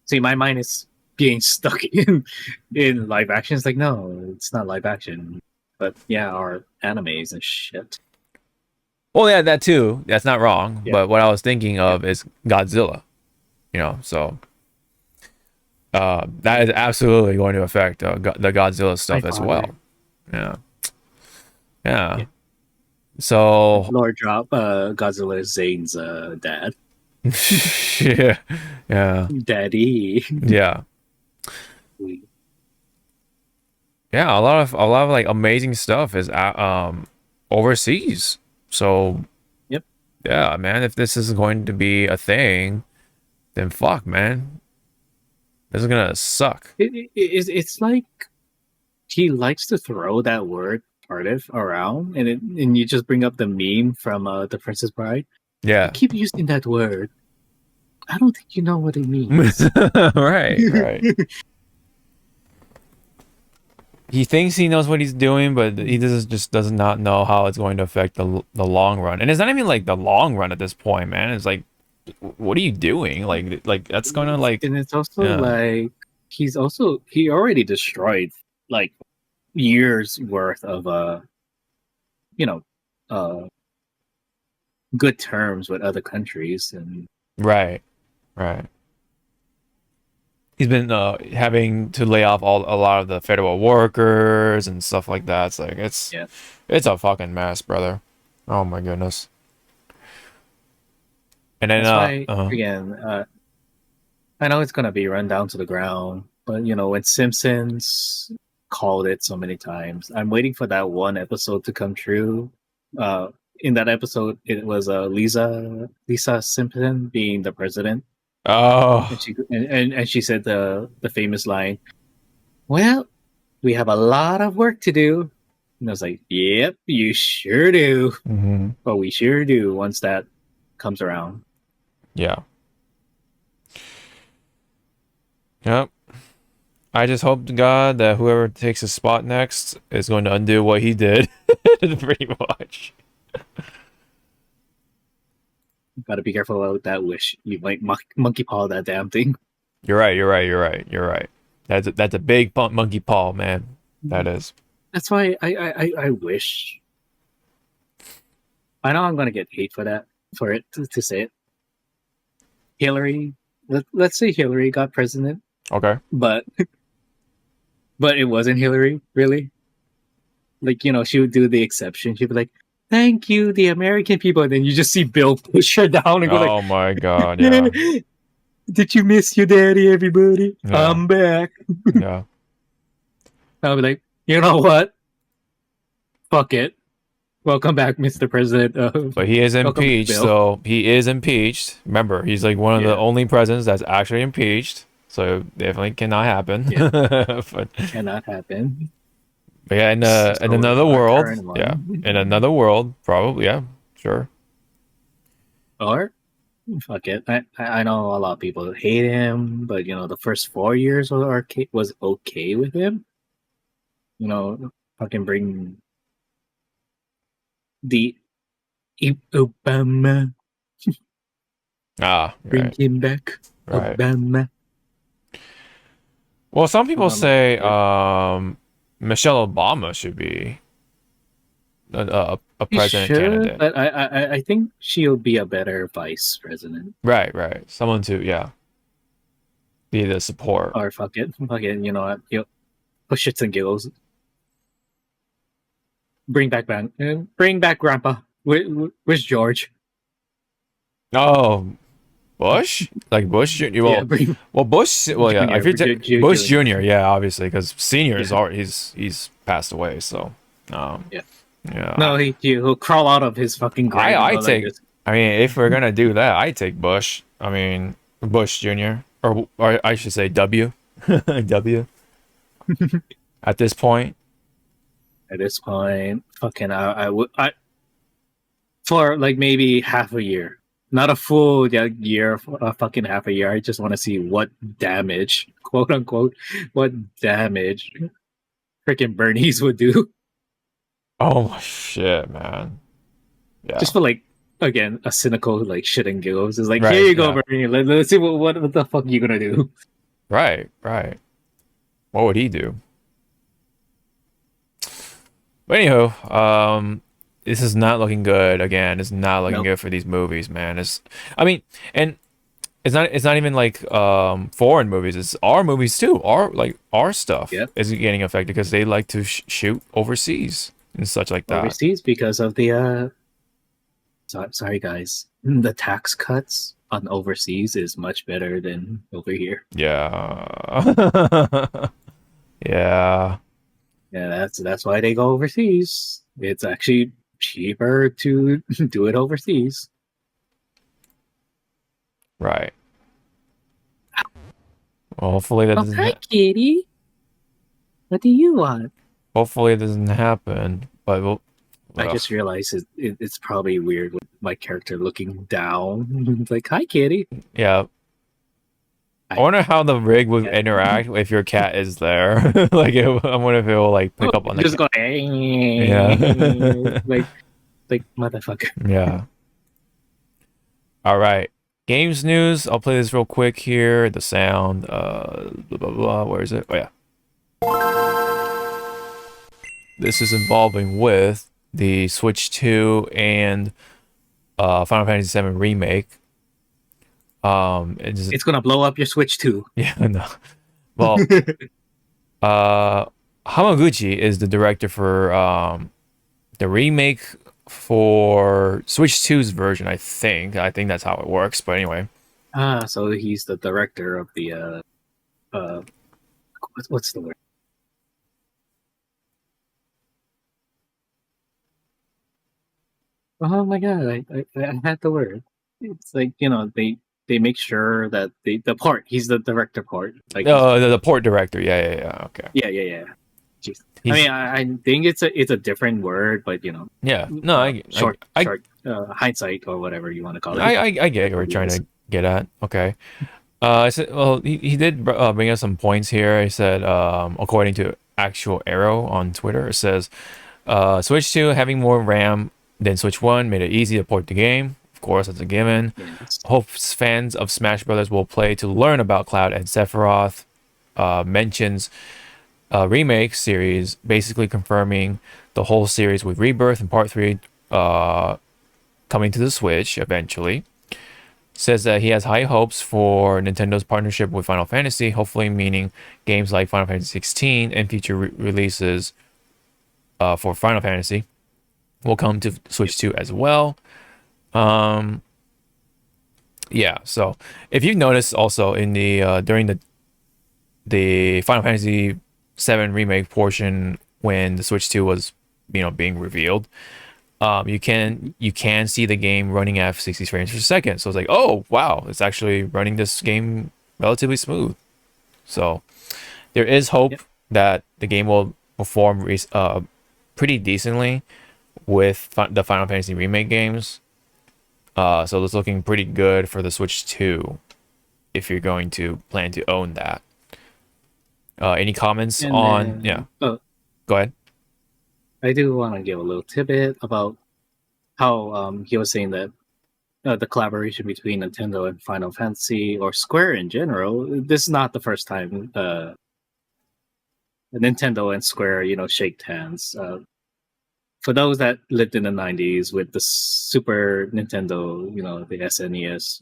See, my mind is being stuck in live action. It's like, no, it's not live action. But yeah, our animes and shit. Well, yeah, that too. That's not wrong. Yeah. But what I was thinking of is Godzilla. You know, so that is absolutely going to affect the Godzilla stuff as well. Yeah. Yeah. So Lord drop Godzilla Zane's dad. yeah. Yeah. Daddy. Yeah. Yeah, a lot of like amazing stuff is overseas. So Yep. Yeah, man, if this is going to be a thing, then fuck, man. This is gonna suck. It's like he likes to throw that word Cardiff around, and you just bring up the meme from The Princess Bride. Yeah. You keep using that word. I don't think you know what it means. right. He thinks he knows what he's doing, but he does not know how it's going to affect the long run. And it's not even like the long run at this point, man. It's like, what are you doing? Like that's gonna like. And it's also like he already destroyed like years worth of good terms with other countries, and Right. He's been having to lay off a lot of the federal workers and stuff like that. It's like it's a fucking mess, brother. Oh my goodness. And then that's why again, I know it's gonna be run down to the ground, but when Simpsons called it so many times, I'm waiting for that one episode to come true. In that episode, it was Lisa Simpson being the president. Oh. And she said the famous line, "Well, we have a lot of work to do." And I was like, "Yep, you sure do." Mm-hmm. But we sure do once that comes around. Yeah. Yep. I just hope to God that whoever takes his spot next is going to undo what he did. Pretty much. Gotta be careful about that wish. You might monkey paw that damn thing. You're right. That's a big monkey paw, man. That is. That's why I wish. I know I'm gonna get hate for it to say it. Hillary, let's say Hillary got president. Okay. But it wasn't Hillary, really. Like, she would do the exception. She'd be like, "Thank you, the American people." And then you just see Bill push her down and go oh my God, yeah. "Did you miss your daddy, everybody? Yeah. I'm back." Yeah. I'll be like, "You know what? Fuck it. Welcome back, Mr. President." But he is impeached, so he is impeached. Remember, he's like one of the only presidents that's actually impeached. So it definitely cannot happen. Yeah. But cannot happen. But yeah, in another world, in another world, probably, yeah, sure. Or fuck it. I know a lot of people hate him, but the first 4 years was okay with him. Fucking bring the Obama. Bring him back. Right. Obama. Well, some people say Michelle Obama should be a president candidate. But I think she'll be a better vice president. Right. Someone to be the support. Or fuck it, you know what? For shits and giggles, bring back Grandpa. Where's George? Oh, Bush? Like Bush Jr. Well, Yeah, bring Bush. Well, yeah. If you take Bush Junior. Jr., yeah, obviously, because senior is Yeah. already he's passed away. So, Yeah. yeah. No, he'll crawl out of his fucking grave and I go like take. this. I mean, if we're gonna do that, I take Bush. I mean, Bush Jr. or I should say W. W. At this point, At this point, fucking, I would, for like maybe half a year, not a full year, fucking half a year. I just want to see what damage, quote unquote, what damage freaking Bernice would do. oh my shit, man. Yeah. Just for like, again, a cynical like shit and giggles. It's like, Right, here you go, yeah. Bernie. Let's see what the fuck you gonna do. Right. What would he do? But anywho, this is not looking good. Again, it's not looking Nope. good for these movies, man. I mean, and it's not even like foreign movies. It's our movies too. Our stuff Yep. is getting affected because they like to shoot overseas and such like that. Overseas because of the sorry guys, the tax cuts on overseas is much better than over here. Yeah. Yeah. Yeah, that's why they go overseas. It's actually cheaper to do it overseas. Right. Well, hopefully that doesn't. Kitty. What do you want? Hopefully it doesn't happen. But we'll. I just realized it's probably weird with my character looking down. It's like, hi, kitty. Yeah. I wonder how the rig would interact if your cat is there. Like, I wonder if it will like pick up on the just cat. go, Yeah. like motherfucker. Yeah. All right. Games news. I'll play this real quick here. The sound. Blah blah blah. Where is it? Oh yeah. This is involving with the Switch 2 and Final Fantasy VII Remake. It's gonna blow up your Switch too. Yeah, no. Well, Hamaguchi is the director for the remake for Switch 2's version, I think. I think that's how it works, but anyway. So he's the director of the what's the word? Oh my god, I had the word. It's like, they make sure that the part, he's the director part. Like The port director. Yeah. Okay. yeah. Jeez. I mean, I think it's a different word, but Yeah. No, short hindsight or whatever you want to call it. I get what we're trying to get at. Okay. I said, well, he did bring us some points here. He said, according to Actual Arrow on Twitter, it says, Switch 2 having more RAM than Switch 1 made it easy to port the game. Of course, that's a given. Yes. Hopes fans of Smash Brothers will play to learn about Cloud and Sephiroth. Mentions remake series, basically confirming the whole series with Rebirth and Part 3 coming to the Switch eventually. Says that he has high hopes for Nintendo's partnership with Final Fantasy, hopefully meaning games like Final Fantasy 16 and future releases for Final Fantasy will come to Switch 2 as well. Yeah, so if you've noticed also in the during the Final Fantasy 7 remake portion when the Switch 2 was being revealed, you can see the game running at 60 frames per second. So it's like, oh wow, it's actually running this game relatively smooth. So there is hope that the game will perform pretty decently with the Final Fantasy remake games. So it's looking pretty good for the Switch 2 if you're going to plan to own that. Any comments on? Yeah. Go ahead. I do want to give a little tidbit about how he was saying that the collaboration between Nintendo and Final Fantasy, or Square in general, this is not the first time Nintendo and Square, shaked hands. For those that lived in the 90s with the Super Nintendo, the SNES,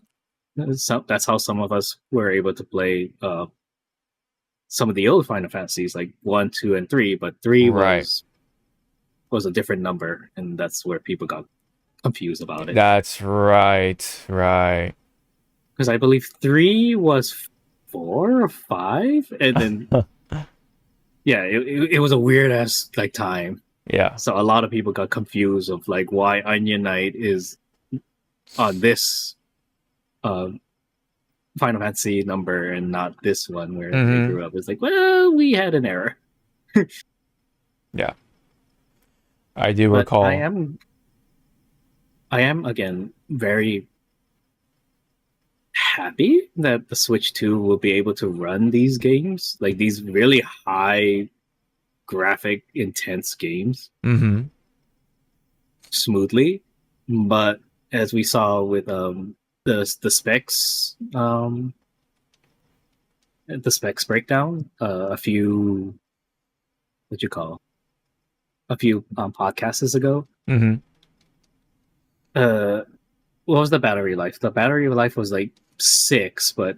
that's how some of us were able to play some of the old Final Fantasies, like 1, 2, and 3, but 3 was a different number, and that's where people got confused about it. That's right. Right. Because I believe 3 was 4 or 5, and then yeah, it was a weird ass like time. Yeah. So a lot of people got confused of like why Onion Knight is on this Final Fantasy number and not this one where they grew up. It's like, well, we had an error. Yeah. I do But recall. I am again very happy that the Switch 2 will be able to run these games, like these really high graphic intense games Mm-hmm. smoothly. But as we saw with the specs the specs breakdown a few what you call a few podcasts ago, Mm-hmm. what was the battery life? The battery life was like 6, but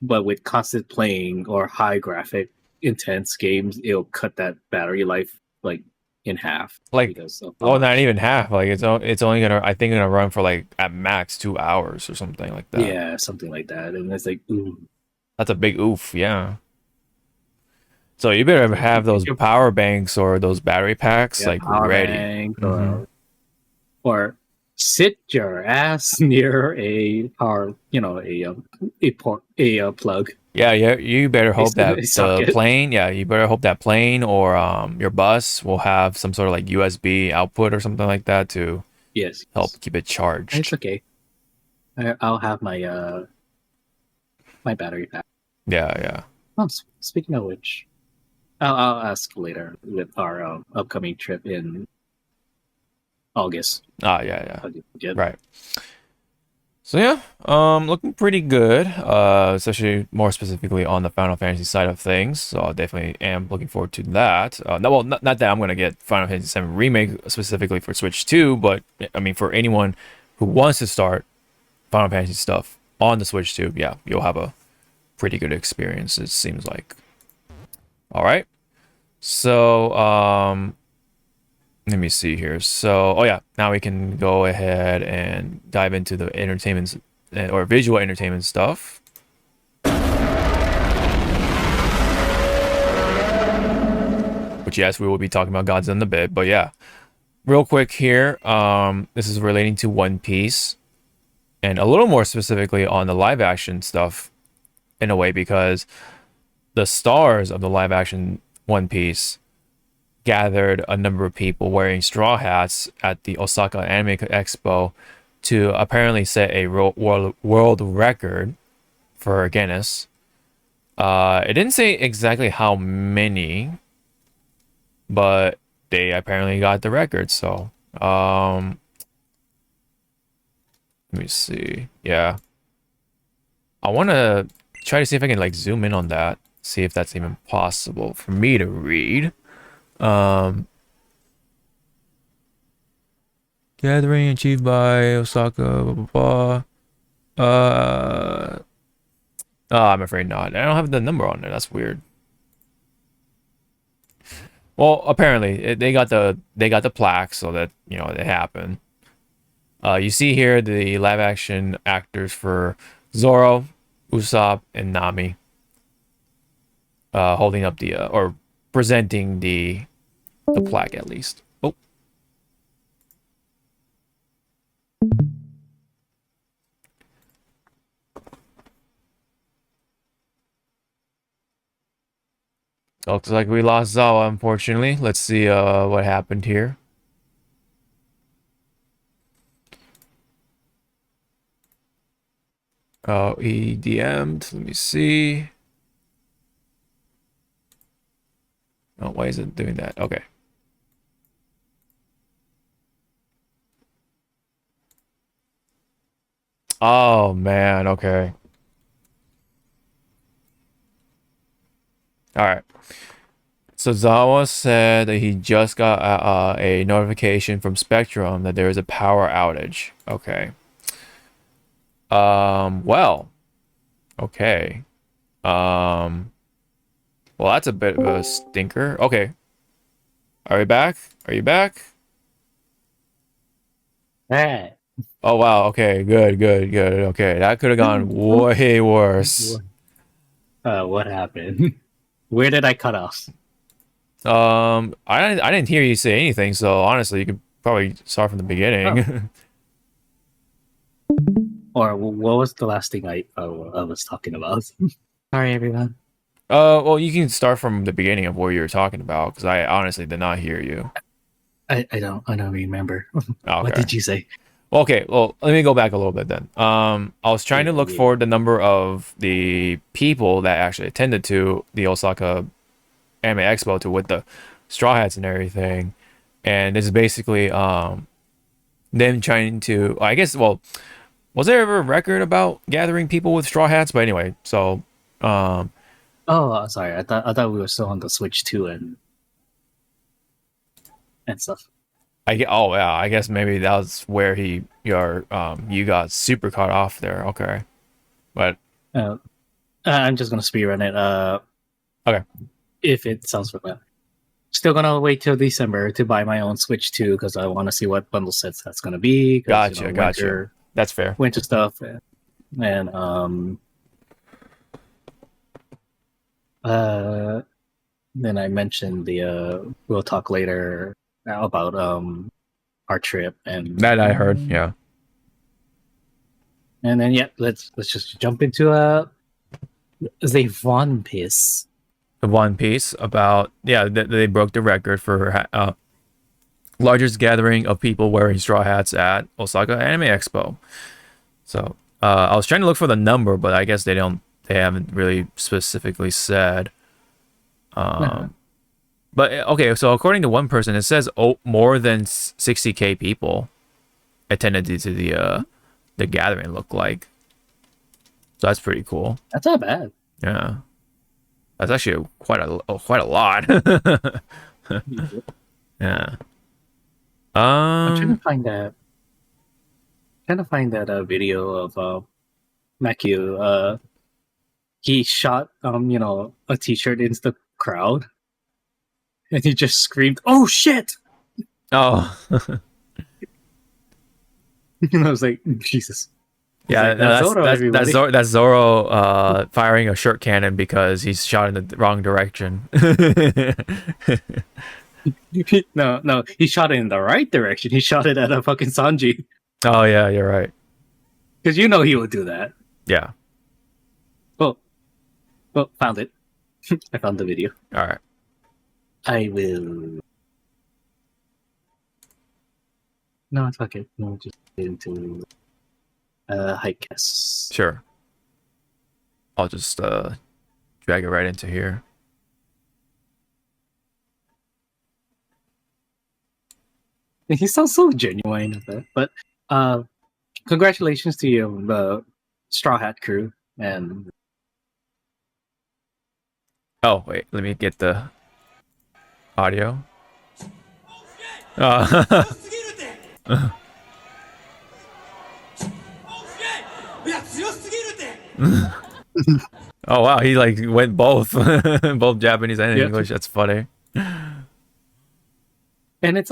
with constant playing or high graphic intense games, it'll cut that battery life like in half. Like, because of well, not even half. Like it's only gonna, I think, gonna run for like at max 2 hours or something like that. yeah, something like that. And it's like, ooh, That's a big oof. Yeah. So you better have those power banks or those battery packs yeah, like power ready. bank Mhm. or sit your ass near a power, a plug. Yeah, you better hope that A the socket. plane, yeah, you better hope that plane or your bus will have some sort of like USB output or something like that to Yes, help keep it charged. it's okay. I'll have my battery pack. Yeah, yeah. Oh, speaking of which, I'll ask later with our upcoming trip in August. Ah, yeah, yeah. Yeah. Right. So yeah, looking pretty good. Especially more specifically on the Final Fantasy side of things. So I definitely am looking forward to that. No, well, not that I'm gonna get Final Fantasy VII Remake specifically for Switch 2, but I mean for anyone who wants to start Final Fantasy stuff on the Switch 2, yeah, you'll have a pretty good experience. It seems like. All right. So let me see here. So, oh yeah, now we can go ahead and dive into the entertainment or visual entertainment stuff. Which, yes, we will be talking about Godzilla in a bit, but yeah, real quick here. This is relating to One Piece, and a little more specifically on the live action stuff, in a way, because the stars of the live action One Piece gathered a number of people wearing straw hats at the Osaka Anime Expo to apparently set a world record for Guinness. It didn't say exactly how many, but they apparently got the record. So, let me see. Yeah, I want to try to see if I can like zoom in on that, see if that's even possible for me to read. Gathering achieved by Osaka, blah, blah, blah. Oh, I'm afraid not. I don't have the number on there. That's weird. Well, apparently they got the plaque, so that it happened. You see here the live action actors for Zoro, Usopp, and Nami, holding up the or presenting the plaque at least. Oh. Looks like we lost Zawa, unfortunately. Let's see what happened here. Oh, he DM'd. Let me see. Oh, why is it doing that? Okay. Oh, man. Okay. All right. So Zawa said that he just got a notification from Spectrum that there is a power outage. Okay. Well. Okay. Well, that's a bit of a stinker. Okay. Are we back? Are you back? Hey, Oh wow. Okay. Good. Good. Good. Okay. That could have gone way worse. what happened? Where did I cut off? I didn't hear you say anything. So honestly, you could probably start from the beginning. Or what was the last thing I was talking about? Sorry, everyone. Well, you can start from the beginning of what you were talking about because I honestly did not hear you. I don't remember. What Okay. did you say? Okay, well, let me go back a little bit then. I was trying to look Yeah. for the number of the people that actually attended to the Osaka Anime Expo to with the straw hats and everything, and this is basically them trying to. I guess, well, was there ever a record about gathering people with straw hats? But anyway, so um, Oh, sorry. I thought we were still on the Switch 2 and stuff. oh yeah, I guess maybe that was where you got super caught off there. Okay, but Uh, I'm just gonna speedrun it. okay. If it sounds familiar. Still gonna wait till December to buy my own Switch 2 because I want to see what bundle sets that's gonna be. 'Cause, Gotcha. That's fair. winter stuff, and uh, then I mentioned we'll talk later about our trip That I heard. Yeah. and then yeah, let's just jump into the One Piece. The One Piece about they broke the record for largest gathering of people wearing straw hats at Osaka Anime Expo. So I was trying to look for the number, but I guess they haven't really specifically said. But okay, so according to one person, it says more than 60K people attended to the gathering. Look like, so that's pretty cool. That's not bad. Yeah. That's actually quite a lot. Yeah. I'm trying to find that video of Makio. He shot a t-shirt into the crowd, and he just screamed, "Oh shit!" Oh. And I was like, Jesus. Yeah, like, no, "That's Zoro, everybody." that's Zoro firing a shirt cannon because he's shot in the wrong direction. No, he shot it in the right direction. He shot it at a fucking Sanji. Oh yeah, you're right. Because he would do that. Yeah. Well, found it. I found the video. All right. I will. No, it's okay. No, just get into Hypecast. Sure. I'll just drag it right into here. He sounds so genuine at that. But congratulations to you, the Straw Hat crew, and Oh wait, let me get the audio. Uh, oh wow, he like went both, both Japanese and English. That's funny. and it's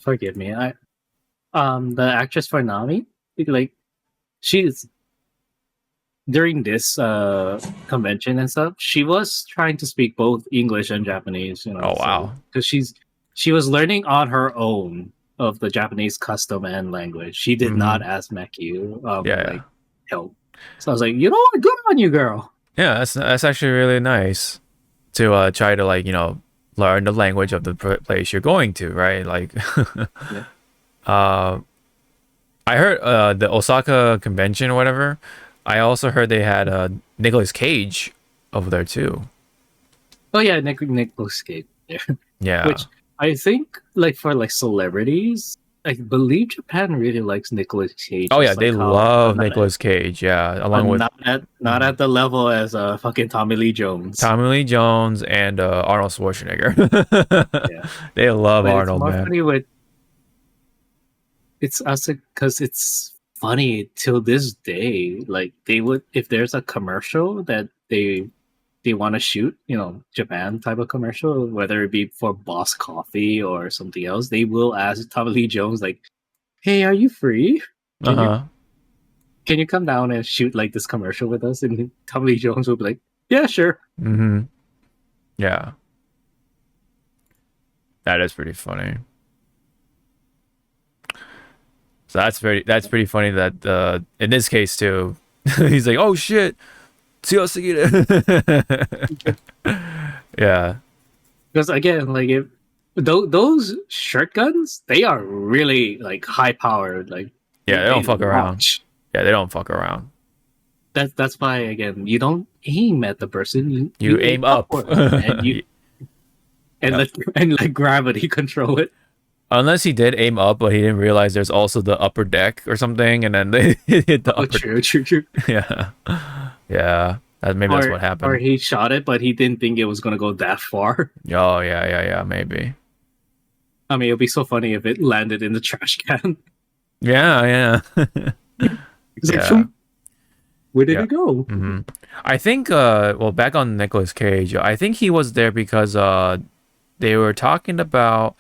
forgive me, the actress for Nami, like she's during this convention and stuff, she was trying to speak both English and Japanese. Oh wow, because she was learning on her own of the Japanese custom and language. She did not ask Mekyu like help. So I was like, you know what, good on you, girl. Yeah, that's actually really nice to try to like learn the language of the place you're going to, right? Like, I heard the Osaka convention or whatever. I also heard they had Nicolas Cage over there too. Oh yeah, Nicolas Cage there. Yeah, Which I think like for like celebrities, I believe Japan really likes Nicolas Cage. oh yeah, Just they like how- love not Nicolas Cage. Yeah, at- along with not at the level as fucking Tommy Lee Jones. Tommy Lee Jones and Arnold Schwarzenegger. Yeah. They love But Arnold, it's more man. funny with it's us because it's funny till this day. Like they would, if there's a commercial that they want to shoot, Japan type of commercial, whether it be for Boss Coffee or something else, they will ask Tommy Lee Jones like, "Hey, are you free? Can you Uh-huh. can you come down and shoot like this commercial with us?" And Tommy Lee Jones will be like, "Yeah, sure." Mm-hmm. Yeah. That is pretty funny. So that's pretty funny that in this case too, he's like, "Oh shit, yeah, Because again, like if those shirt guns, they are really like high powered. Like yeah, they don't fuck around. launch. Yeah, they don't fuck around. That's why again, you don't aim at the person. You aim up. upward, and you and Yep. let gravity control it. Unless he did aim up, but he didn't realize there's also the upper deck or something, and then they hit the Oh, upper. true. Yeah, yeah. Maybe that's what happened. Or he shot it, but he didn't think it was gonna go that far. Oh yeah. Maybe. I mean, it'd be so funny if it landed in the trash can. Yeah. It's like, Yeah. "Shoom, where did Yeah. it go?" hmm I think well, back on Nicolas Cage, I think he was there because they were talking about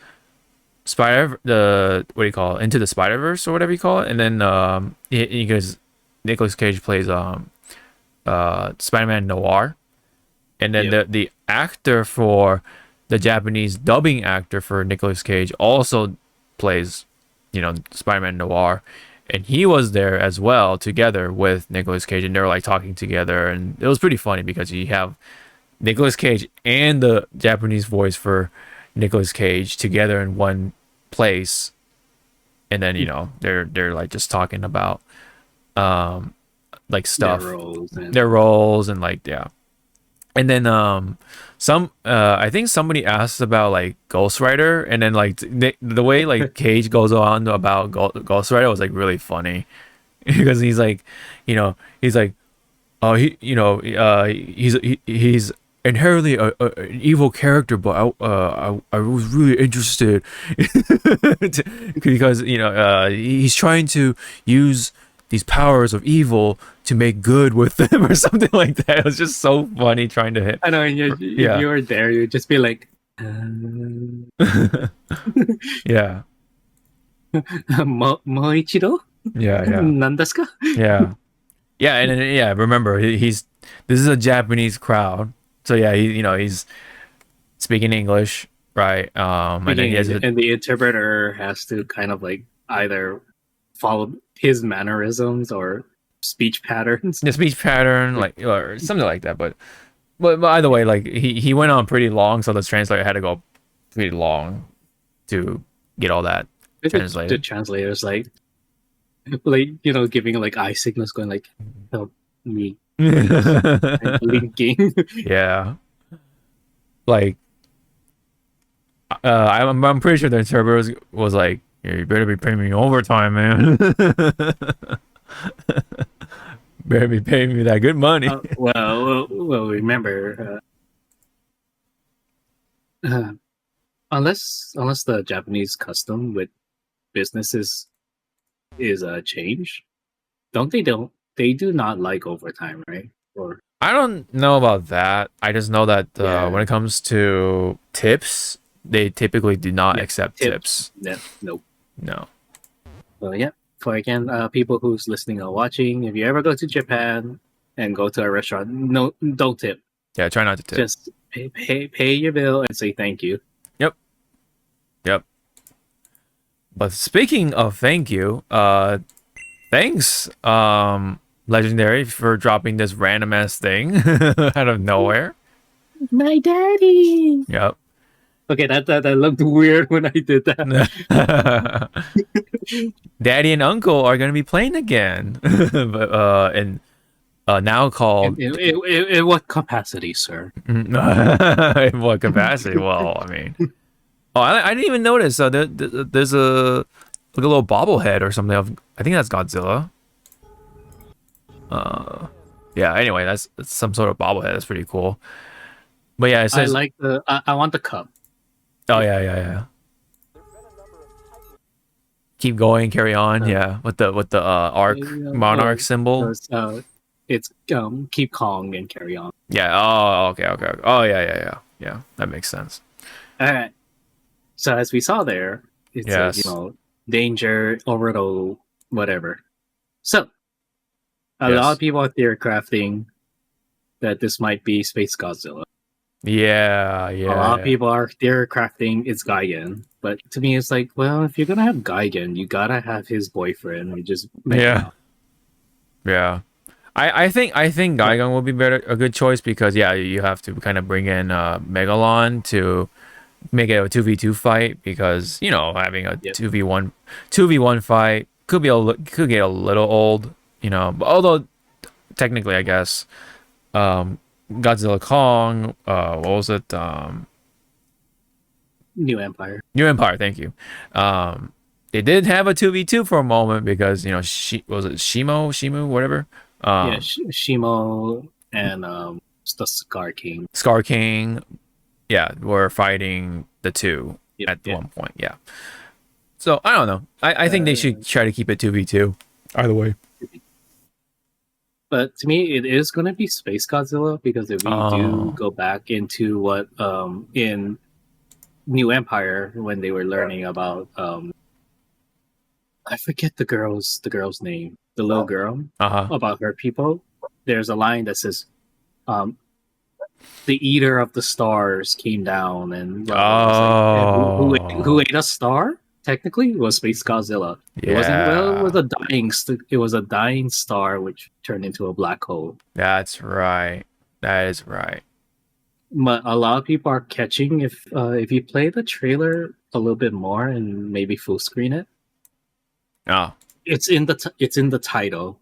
what do you call it, Into the Spider-Verse or whatever you call it, and then because Nicolas Cage plays Spider-Man Noir, and then Yep. the actor for the Japanese dubbing actor for Nicolas Cage also plays, Spider-Man Noir, and he was there as well together with Nicolas Cage, and they were like talking together, and it was pretty funny because you have Nicolas Cage and the Japanese voice for Nicolas Cage together in one place, and then they're like just talking about like stuff, their roles and like yeah. And then I think somebody asked about like Ghost Rider, and then like the way like Cage goes on about Ghost Rider was like really funny because he's like, he's like, oh he's inherently an evil character, but I was really interested because he's trying to use these powers of evil to make good with them or something like that. It was just so funny trying to hit. I know, and if you were there, you'd just be like, yeah. Moichiro? Yeah. Nandesu ka? Yeah. Yeah, and then, remember this is a Japanese crowd. So yeah, he's speaking English, right? And then he has and the interpreter has to kind of like either follow his mannerisms or speech patterns. the speech pattern, like or something like that. But either way, like he went on pretty long, so the translator had to go pretty long to get all that translated. The translator's like giving like eye signals, going like, "Help me," and blinking. Yeah, like I'm pretty sure the interpreter was like, yeah, you better be paying me overtime, man. Better be paying me that good money. Well, remember, unless the Japanese custom with businesses is a change, they do not like overtime, right? Or I don't know about that. I just know that when it comes to tips, they typically do not accept tips. Nope. No. So yeah, for again, people who's listening or watching, if you ever go to Japan and go to a restaurant, no, don't tip. Yeah, try not to tip. Just pay your bill and say thank you. Yep. But speaking of thank you, thanks, Legendary, for dropping this random ass thing out of nowhere. My daddy. Yep. Okay, that looked weird when I did that. Daddy and Uncle are gonna be playing again, but now called. In what capacity, sir? In what capacity? Well, I mean, I didn't even notice. There's a little bobblehead or something of. I think that's Godzilla. Yeah. Anyway, that's some sort of bobblehead. That's pretty cool. But yeah, it says. I want the cup. Oh yeah. Keep going, carry on. Yeah, with the arc monarch symbol. It's keep Kong and carry on. Yeah. Oh, okay. Oh yeah. That makes sense. All right. So as we saw there, it says danger, overload, whatever. So a Yes. lot of people are theory crafting that this might be Space Godzilla. Yeah, A lot of yeah. people are theory crafting it's Gigan. But to me, it's like, well, if you're gonna have Gigan, you gotta have his boyfriend. You just make him Yeah. out. Yeah. I think Gaigan will be a good choice because you have to kind of bring in Megalon to make it a 2v2 fight because having a Yep. 2v1 fight could get a little old, but although technically I guess Godzilla Kong, what was it, New Empire. New Empire, thank you. They did have a 2v2 for a moment because was it Shimu, whatever. Yeah, Shimo and the Scar King. Scar King, were fighting the two Yep, at yeah. one point. Yeah. So I don't know. I think they should try to keep it 2v2. Either way. But to me, it is going to be Space Godzilla because if we do go back into what in New Empire when they were learning about I forget the girl's name, the little girl about her people. There's a line that says, "The eater of the stars came down," and who ate a star? Technically, it was Space Godzilla. It wasn't. Well, it was a dying star which turned into a black hole. That's right. That is right. But a lot of people are catching if you play the trailer a little bit more and maybe full screen it. Oh. It's in the title.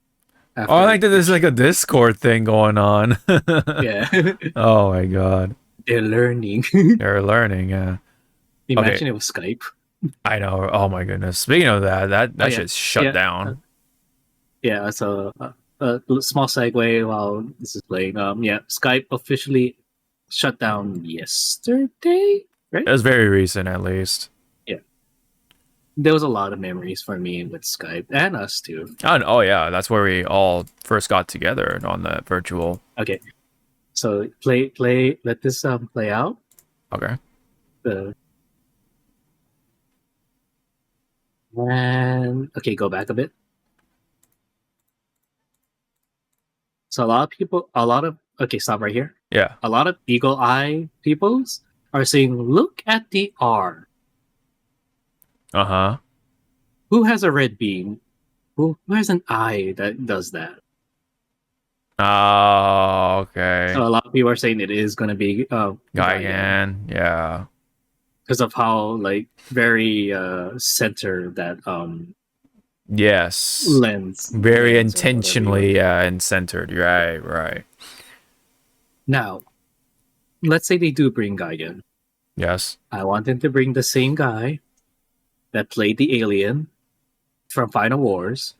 I like that there's like a Discord thing going on. Yeah. Oh my god. They're learning. They're learning, yeah. Imagine it was Skype. I know. Oh my goodness. Speaking of that shit's shut down. Yeah, so a small segue while this is playing. Skype officially shut down yesterday, right? It was very recent, at least. Yeah. There was a lot of memories for me with Skype and us too. Oh yeah, that's where we all first got together on the virtual. Okay. So let this play out. Okay. And okay, go back a bit. So stop right here. Yeah. A lot of eagle eye peoples are saying, look at the R. Uh-huh. Who has a red beam? Who has an eye that does that? Oh, okay. So a lot of people are saying it is going to be Gigan, yeah. Because of how very centered that yes, lens. Very intentionally, and centered. Right. Now, let's say they do bring Gigan. Yes. I want them to bring the same guy that played the alien from Final Wars.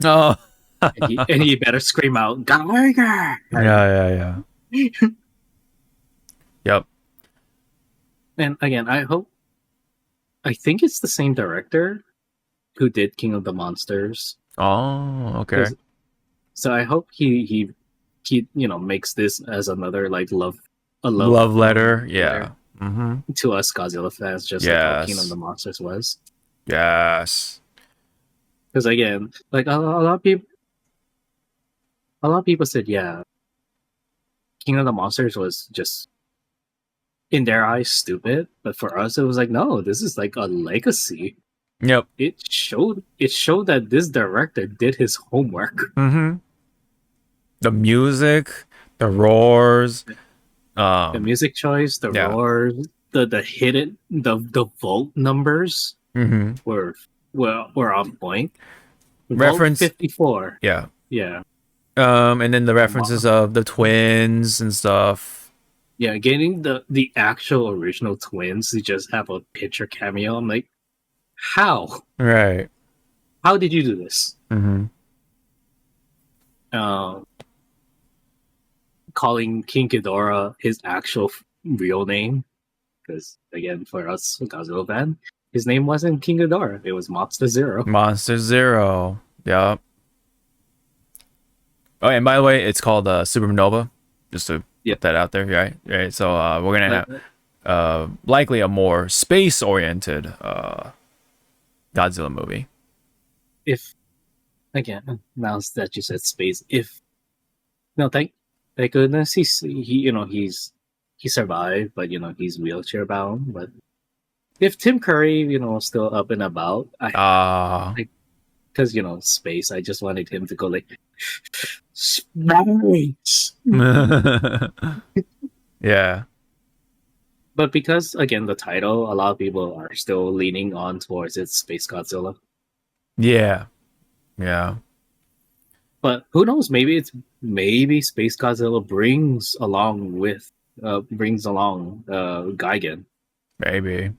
Oh. and he better scream out, Gigan! Yeah. Yep. And again, I think it's the same director who did King of the Monsters. Oh, okay. So I hope he makes this as another love letter. Yeah. Mm-hmm. To us Godzilla fans, just like how King of the Monsters was. Yes. Because again, a lot of people said, yeah, King of the Monsters was just, in their eyes, stupid. But for us, it was like, no, this is like a legacy. Yep. It showed that this director did his homework. Mm-hmm. The music, the roars, the music choice, the roars, the hidden, the vault numbers were on point. Reference Vault 54. Yeah. Yeah. And then the references of the twins and stuff. Yeah, getting the actual original twins to just have a picture cameo. I'm like, how? Right. How did you do this? Mm-hmm. Calling King Ghidorah his actual real name, because again, for us Godzilla fan, his name wasn't King Ghidorah; it was Monster Zero. Monster Zero. Yep. Oh, and by the way, it's called Supernova. Just to put that out there, right? So we're gonna have likely a more space-oriented Godzilla movie. If again, now that you said space, if no, thank goodness he survived, but he's wheelchair bound. But if Tim Curry, was still up and about, Ah, because space, I just wanted him to go like space. yeah, But because again the title, a lot of people are still leaning on towards it's Space Godzilla. yeah, yeah. But who knows? Maybe Space Godzilla brings along Gigan. Maybe.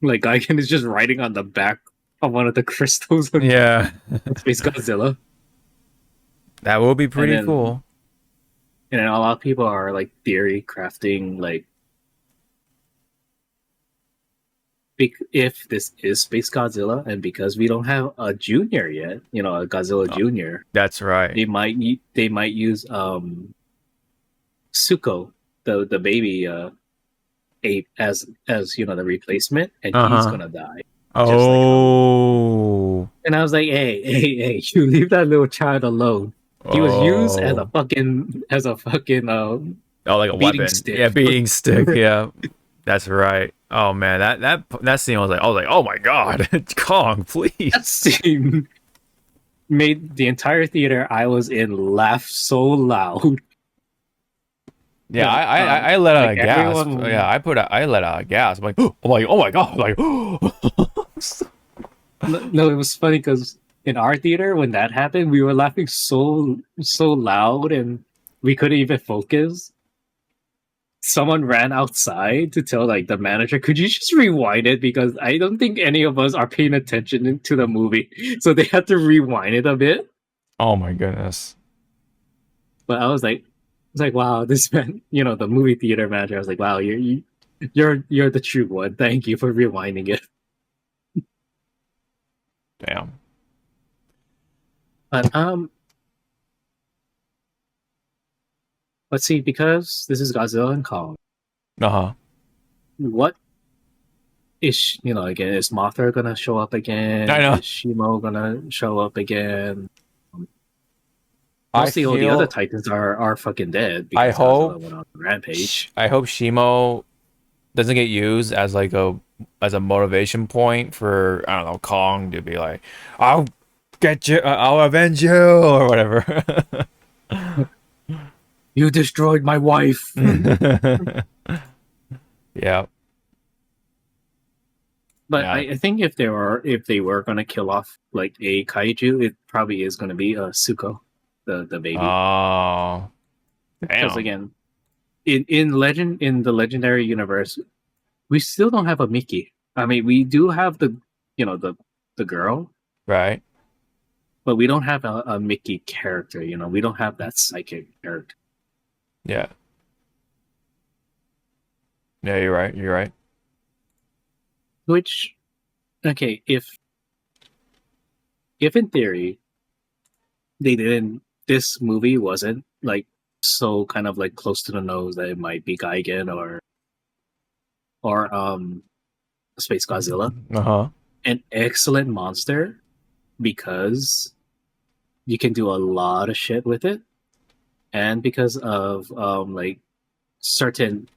Like Gigan is just riding on the back of one of the crystals of Yeah, Space Godzilla. that will be pretty then- cool. And a lot of people are like theory crafting like if this is Space Godzilla, and because we don't have a junior yet, a Godzilla Junior, That's right. they might use Suko, the baby ape as the replacement, and he's Uh-huh. gonna die. Oh, And I was like, hey, you leave that little child alone. He was used as a fucking oh, like a beating weapon. stick. Yeah, beating stick. Yeah, that's right. Oh man, that scene was like, oh my god, Kong, please. that scene made the entire theater I was in laugh so loud. Yeah, Yeah, I let out like a gasp. everyone- Yeah, I let out a gasp. I'm like, oh my god, like, No, it was funny because in our theater when that happened, we were laughing so loud and we couldn't even focus. Someone ran outside to tell like the manager, could you just rewind it, because I don't think any of us are paying attention to the movie. So they had to rewind it a bit. oh my goodness. But I was like, wow, this man, the movie theater manager. I was like, wow, you're the true one. Thank you for rewinding it. Damn. But let's see, because this is Godzilla and Kong. Uh-huh. What is again? Is Mothra gonna show up again? I know. Is Shimo gonna show up again? I Mostly all the other feel- Titans are fucking dead. I Because hope- Godzilla went on a rampage. I hope Shimo doesn't get used as like a motivation point for, I don't know, Kong to be like, I'll get you, I'll avenge you, or whatever. You destroyed my wife. Yeah. But Yeah. I think if they were gonna kill off like a kaiju, it probably is gonna be Suko, the baby. Oh. Because Damn. again, in the legendary universe, we still don't have a Mickey. I mean, we do have the girl, Right. but we don't have a Mickey character. We don't have that psychic character. Yeah. Yeah, you're right. You're right. Which, okay, if in theory this movie wasn't like so kind of like close to the nose that it might be Gigan or Space Godzilla, Uh-huh. an excellent monster because you can do a lot of shit with it, and because of like certain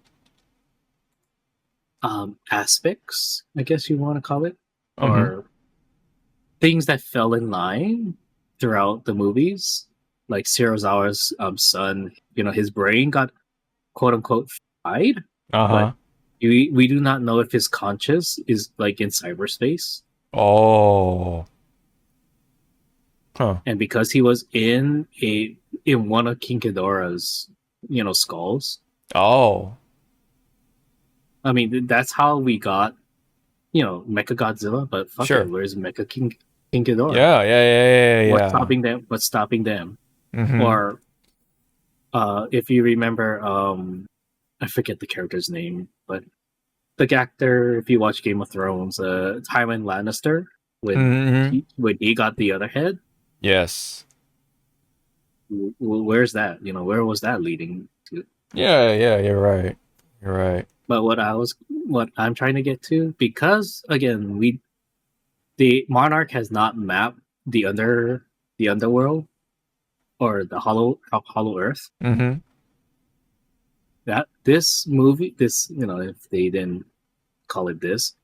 aspects, I guess you want to call it, or things that fell in line throughout the movies, like Zawa's son. His brain got quote unquote fried. Uh-huh. We do not know if his conscious is like in cyberspace, Oh. Huh. and because he was in one of King Ghidorah's skulls. Oh. I mean, that's how we got Mecha Godzilla. But fuck Sure. it, where's Mecha King Ghidorah? Yeah. What's stopping them? What's stopping them? Mhm. Or if you remember, I forget the character's name, but the actor, if you watch Game of Thrones, Tywin Lannister, Mhm. when he got the other head, Yes. where's that? Where was that leading to? Yeah, you're right. You're right. But what I'm trying to get to, because again, the Monarch has not mapped the underworld or the hollow Earth. Mm-hmm. That this movie, this if they didn't call it this,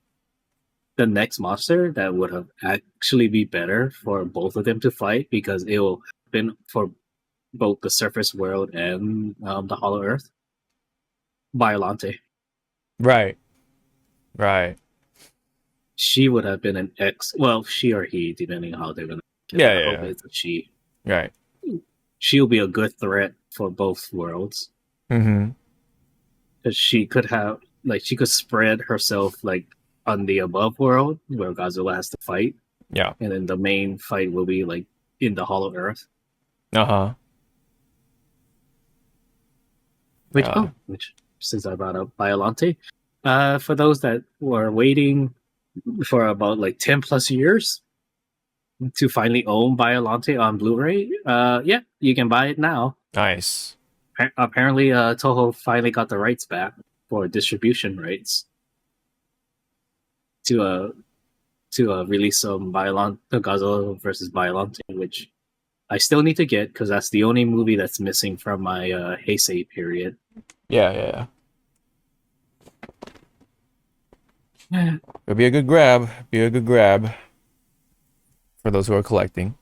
the next monster that would have actually be better for both of them to fight because it will happen for both the surface world and the hollow Earth. Biolante. Right. Right. She would have been an she or he, depending on how they're gonna. Yeah, I hope yeah. it's a she. Right. She'll be a good threat for both worlds Mm-hmm. because she could spread herself like on the above world where Godzilla has to fight, Yeah. and then the main fight will be like in the hollow Earth. Uh-huh. Which since I brought up Biolante, for those that were waiting for about like 10 plus years to finally own Biolante on Blu-ray, yeah, you can buy it now. Nice. Apparently, Toho finally got the rights back for distribution rights to release some Godzilla versus Biolante, which I still need to get because that's the only movie that's missing from my Heisei period. Yeah. It'll be a good grab. For those who are collecting.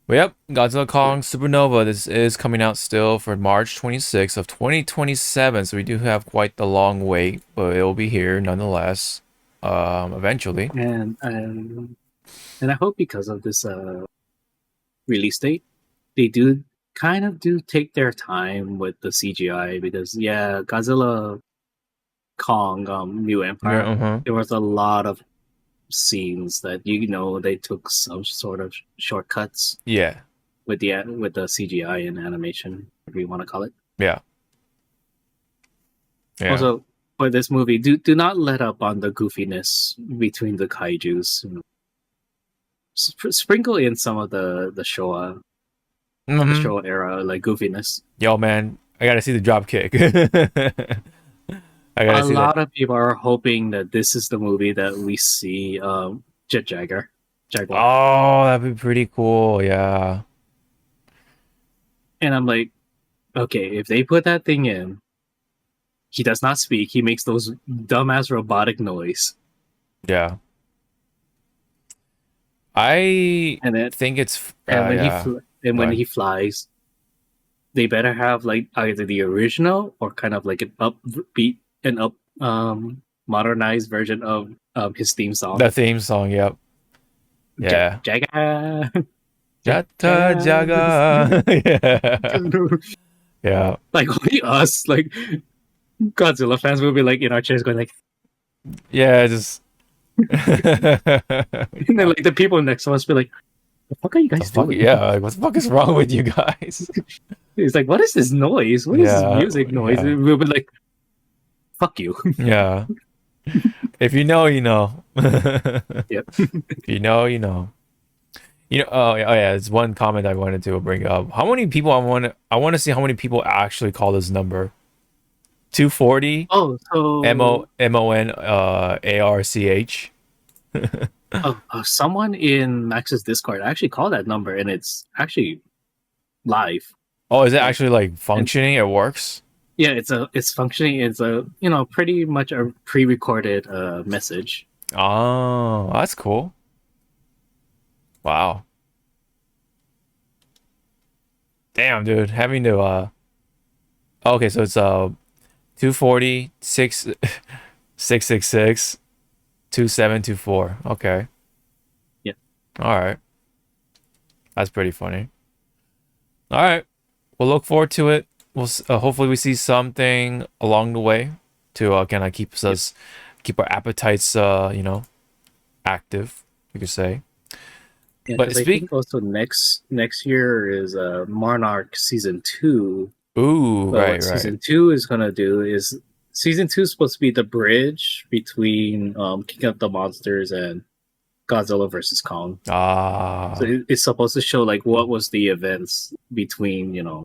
Well, yep, Godzilla Kong Supernova. This is coming out still for March 26th of 2027. So we do have quite the long wait, but it will be here nonetheless. Eventually. And I hope because of this release date, they do take their time with the CGI because Godzilla Kong New Empire, Uh-huh. there was a lot of scenes that they took some sort of shortcuts Yeah. with the CGI and animation, whatever you want to call it. Yeah. Also, for this movie, do not let up on the goofiness between the kaijus. Sprinkle in some of the Showa Mhm. the Showa era like goofiness. Yo, man, I gotta see the drop kick. A lot of people are hoping that this is the movie that we see Jet Jaguar. Oh, that'd be pretty cool. Yeah. And I'm like, okay, if they put that thing in, he does not speak. He makes those dumbass robotic noise. Yeah. I And think it's when he flies, they better have like either the original or kind of like an modernized version of his theme song. the theme song. Yep. Yeah. Jaga. Jatta Jaga. Yeah. Yeah. Like only us, like Godzilla fans will be like in our chairs going like, Yeah. Just. and then like the people next to us be like, "The fuck are you guys doing?" Yeah. Like, what the fuck is wrong with you guys? He's like, "What is this noise? What is this music noise?" Yeah. And we'll be like, "Fuck you." Yeah. If you know, you know. Yep. If you know, you know. Oh yeah, it's one comment I wanted to bring up. How many people I want to see how many people actually call this number. 240 Oh, so MON someone in Max's Discord actually called that number, and it's actually live. Oh, is it actually like functioning? It works? Yeah, it's functioning. It's a pretty much a pre-recorded message. Oh, that's cool. Wow. Damn, dude. Having to okay, so it's 240 666 2724. Okay. Yeah. All right. That's pretty funny. All right. We'll look forward to it. We'll hopefully we see something along the way to kind of keep our appetites active, you could say. Yeah, But I think also next year is Monarch season 2. Ooh, But right. what season 2 is gonna do is season 2 is supposed to be the bridge between King of the Monsters and Godzilla versus Kong. Ah. So it's supposed to show like what was the events between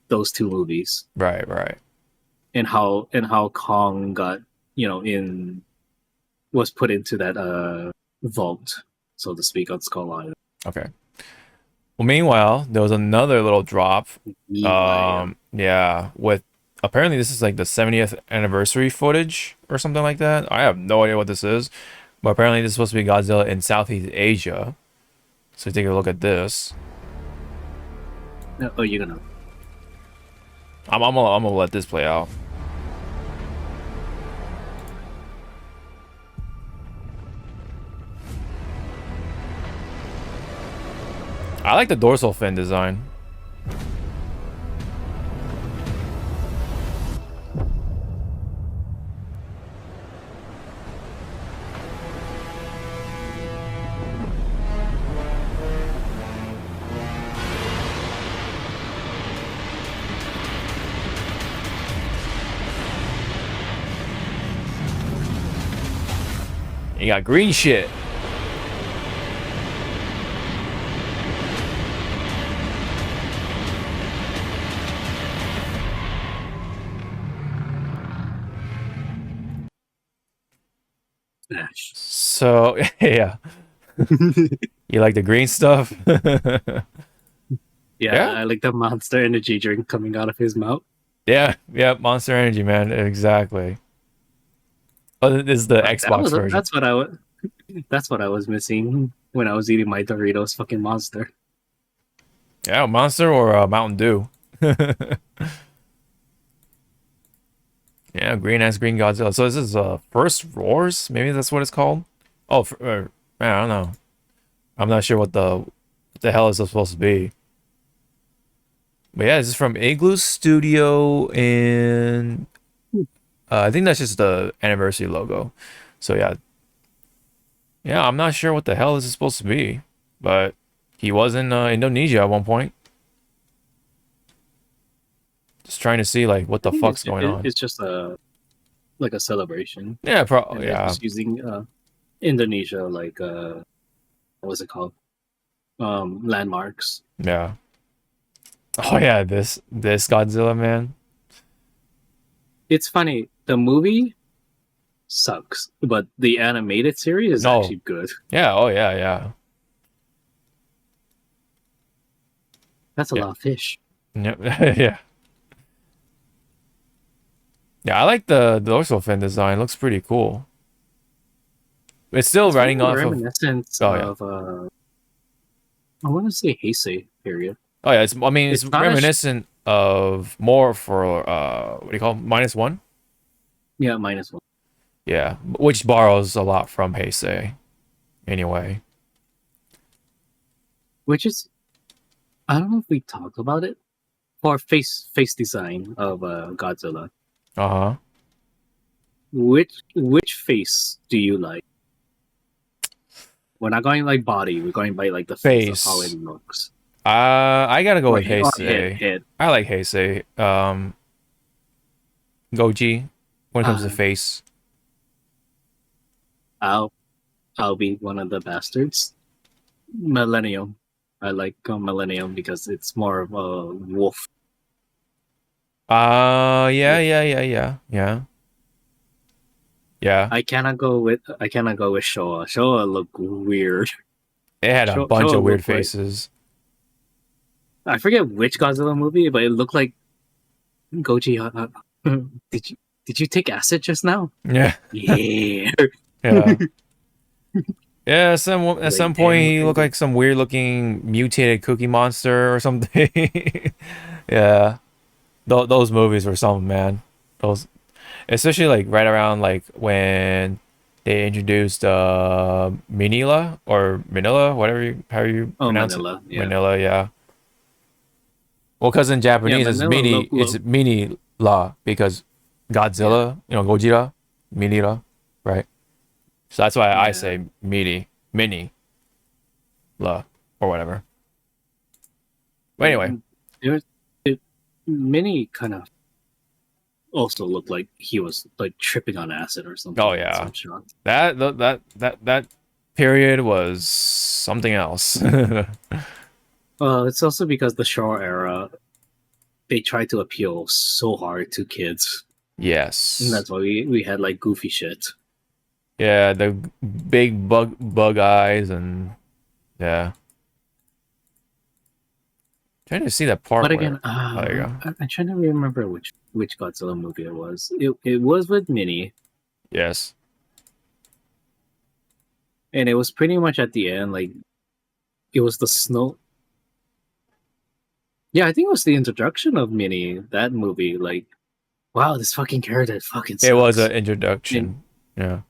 those two movies. Right. And how Kong got was put into that vault, so to speak, on Skull Island. Okay. Well, meanwhile, there was another little drop. Yeah, with apparently this is like the 70th anniversary footage or something like that. I have no idea what this is, but apparently this is supposed to be Godzilla in Southeast Asia. So take a look at this. Oh, you're gonna. I'm gonna let this play out. I like the dorsal fin design. You got green shit. Smash. So yeah, you like the green stuff? Yeah, I like the Monster Energy drink coming out of his mouth. Yeah, Monster Energy, man, exactly. Oh, this is the Xbox version. That's what I was missing when I was eating my Doritos fucking Monster. Yeah, Monster or Mountain Dew. Yeah, green Godzilla. So this is First Roars, maybe that's what it's called. Oh, man, I don't know. I'm not sure what the hell is this supposed to be. But yeah, this is from Igloo Studio, and I think that's just the anniversary logo. So yeah, I'm not sure what the hell this is supposed to be, but he was in Indonesia at one point. Just trying to see like what the fuck's going on. It's just a celebration. Yeah, yeah. Just using Indonesia like what's it called? Landmarks. Yeah. Oh yeah, this Godzilla, man. It's funny. The movie sucks, but the animated series is actually good. Yeah. Oh yeah. That's a lot of fish. Yep. Yeah. Yeah, I like the dorsal fin design. It looks pretty cool. It's still riding off reminiscent of I want to say Heisei period. Oh yeah, it's reminiscent of more for what do you call it? -1? Yeah, -1. Yeah, which borrows a lot from Heisei. Anyway. Which is, I don't know if we talked about it, or face design of Godzilla. Uh-huh. Which face do you like? We're not going like body. We're going by like the face of how it looks. I gotta go with Heisei. Head. I like Heisei. Goji, when it comes to face. I'll be one of the bastards. Millennium. I like Millennium because it's more of a wolf. Yeah. I cannot go with Showa. Showa looked weird. It had a bunch of weird faces. I forget which Godzilla movie, but it looked like Goji. Did you take acid just now? Yeah. Yeah. Yeah. Yeah, at some point he looked like some weird looking mutated cookie monster or something. Yeah. Those movies were something, man. Those, especially like right around like when they introduced Manila or Manila, how you pronounce Manila, it. Yeah. Manila, yeah. Well, because in Japanese it's Mini-la because Godzilla, Gojira, Mini-la, right? So that's why I say Mini-la or whatever. But anyway. Mini kind of also looked like he was like tripping on acid or something. Oh yeah, that period was something else. It's also because the Showa era, they tried to appeal so hard to kids. Yes, And that's why we had like goofy shit. Yeah, the big bug eyes and yeah. Trying to see that part But where. again, Oh, there you go. I'm trying to remember which Godzilla movie it was. It was with Minnie, Yes. and it was pretty much at the end. Like it was the snow. Yeah, I think it was the introduction of Minnie. That movie, like, wow, this fucking character fucking sucks. It was an And, introduction. Yeah.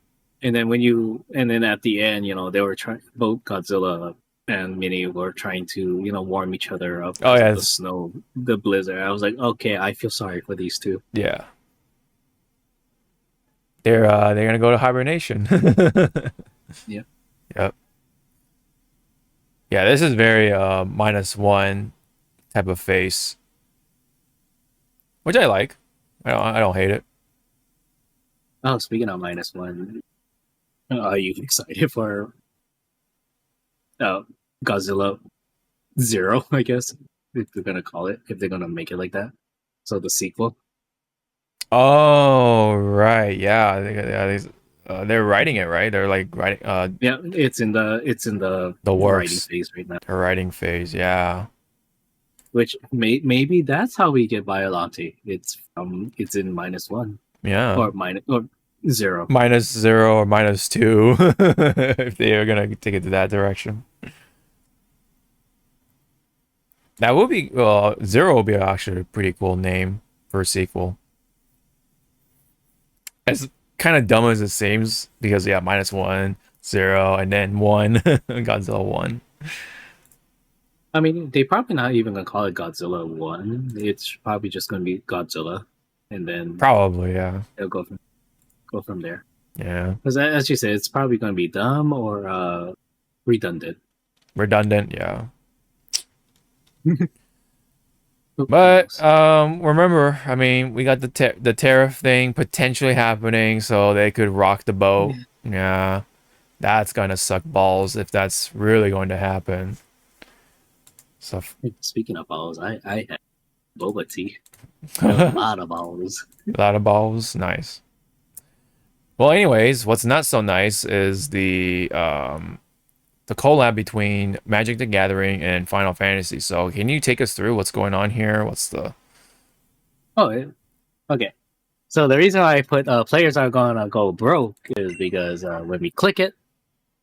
and then at the end, they were trying, both Godzilla and Minnie were trying to, warm each other up Oh, because yeah. of the snow, the blizzard. I was like, okay, I feel sorry for these two. Yeah. They're gonna go to hibernation. Yeah. Yep. Yeah, this is very -1 type of face, which I like. I don't hate it. Oh, speaking of -1, are you excited for Godzilla Zero? I guess if they're gonna call it, if they're gonna make it like that. So the sequel. Oh right, yeah. They're writing it, right? They're like writing Yeah, it's in the the writing works. phase right now. The writing phase, yeah. Which maybe that's how we get Biolante. It's in -1 Yeah. or zero. -0 or -2 if they are gonna take it to that direction. That would be Zero would be actually a pretty cool name for a sequel. As kind of dumb as it seems, because yeah, -1, 0, and then 1, Godzilla 1. I mean, they probably not even gonna call it Godzilla 1. It's probably just gonna be Godzilla, and then Probably, yeah. they'll go from there. Yeah. Because as you said, it's probably gonna be dumb or redundant. Redundant, yeah. Who But knows? remember, I mean, we got the tariff thing potentially happening, so they could rock the boat. Yeah, that's gonna suck balls if that's really going to happen. So Speaking of balls, I had boba tea. A lot of balls. a lot of balls, nice. Well, anyways, what's not so nice is the collab between Magic the Gathering and Final Fantasy. So can you take us through what's going on here? What's the Okay. So the reason I put players are gonna go broke is because when we click it,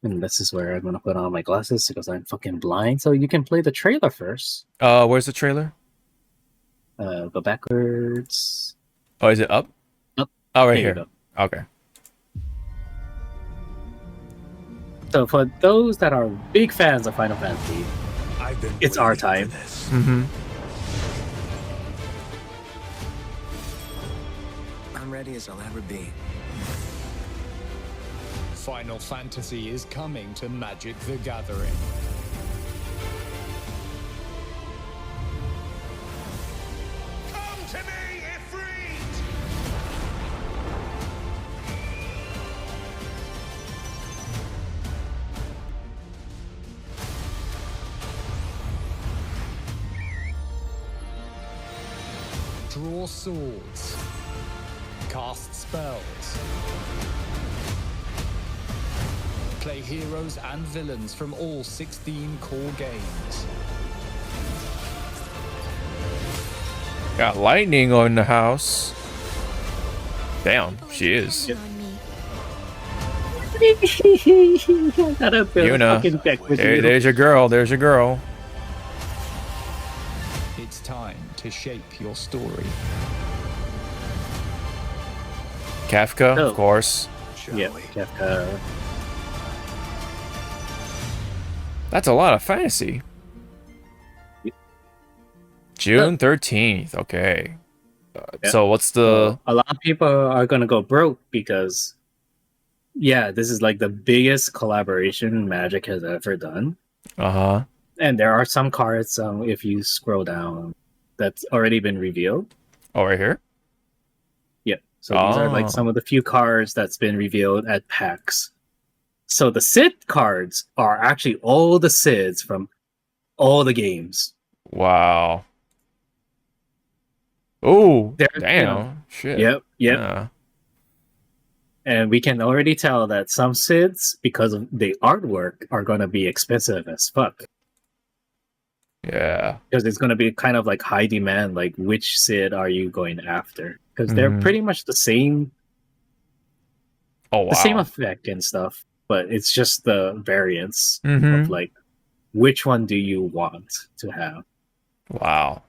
and this is where I'm gonna put on my glasses because I'm fucking blind. So you can play the trailer first. where's the trailer? Go backwards. Oh, is it up? Up. Oh, right There you here. go. Okay. So for those that are big fans of Final Fantasy, I've been it's our waiting for time. this. Mm-hmm. I'm ready as I'll ever be. Final Fantasy is coming to Magic the Gathering. Come to me, Ifrit! Draw swords. Cast spells. Play heroes and villains from all 16 core games. Got lightning on the house. Damn, she is. Yuna. There's your girl. There's your girl. It's time to shape your story. Kafka, Oh. of course. Shall Yep, we? Kafka. That's a lot of fantasy. June 13th. Okay. So what's the... A lot of people are gonna go broke because, yeah, this is like the biggest collaboration Magic has ever done, Uh-huh. and there are some cards. If you scroll down, that's already been revealed. Oh, right here? Yep. So these are like some of the few cards that's been revealed at PAX. So the Sid cards are actually all the Sids from all the games. Wow. Oh, They're, damn. Shit. Yep. Yeah. And we can already tell that some SIDs, because of the artwork, are going to be expensive as fuck. Yeah. Because it's going to be kind of like high demand, like which SID are you going after? Because they're pretty much the same Oh, wow. the same effect and stuff, but it's just the variance Mhm. of like which one do you want to have. Wow.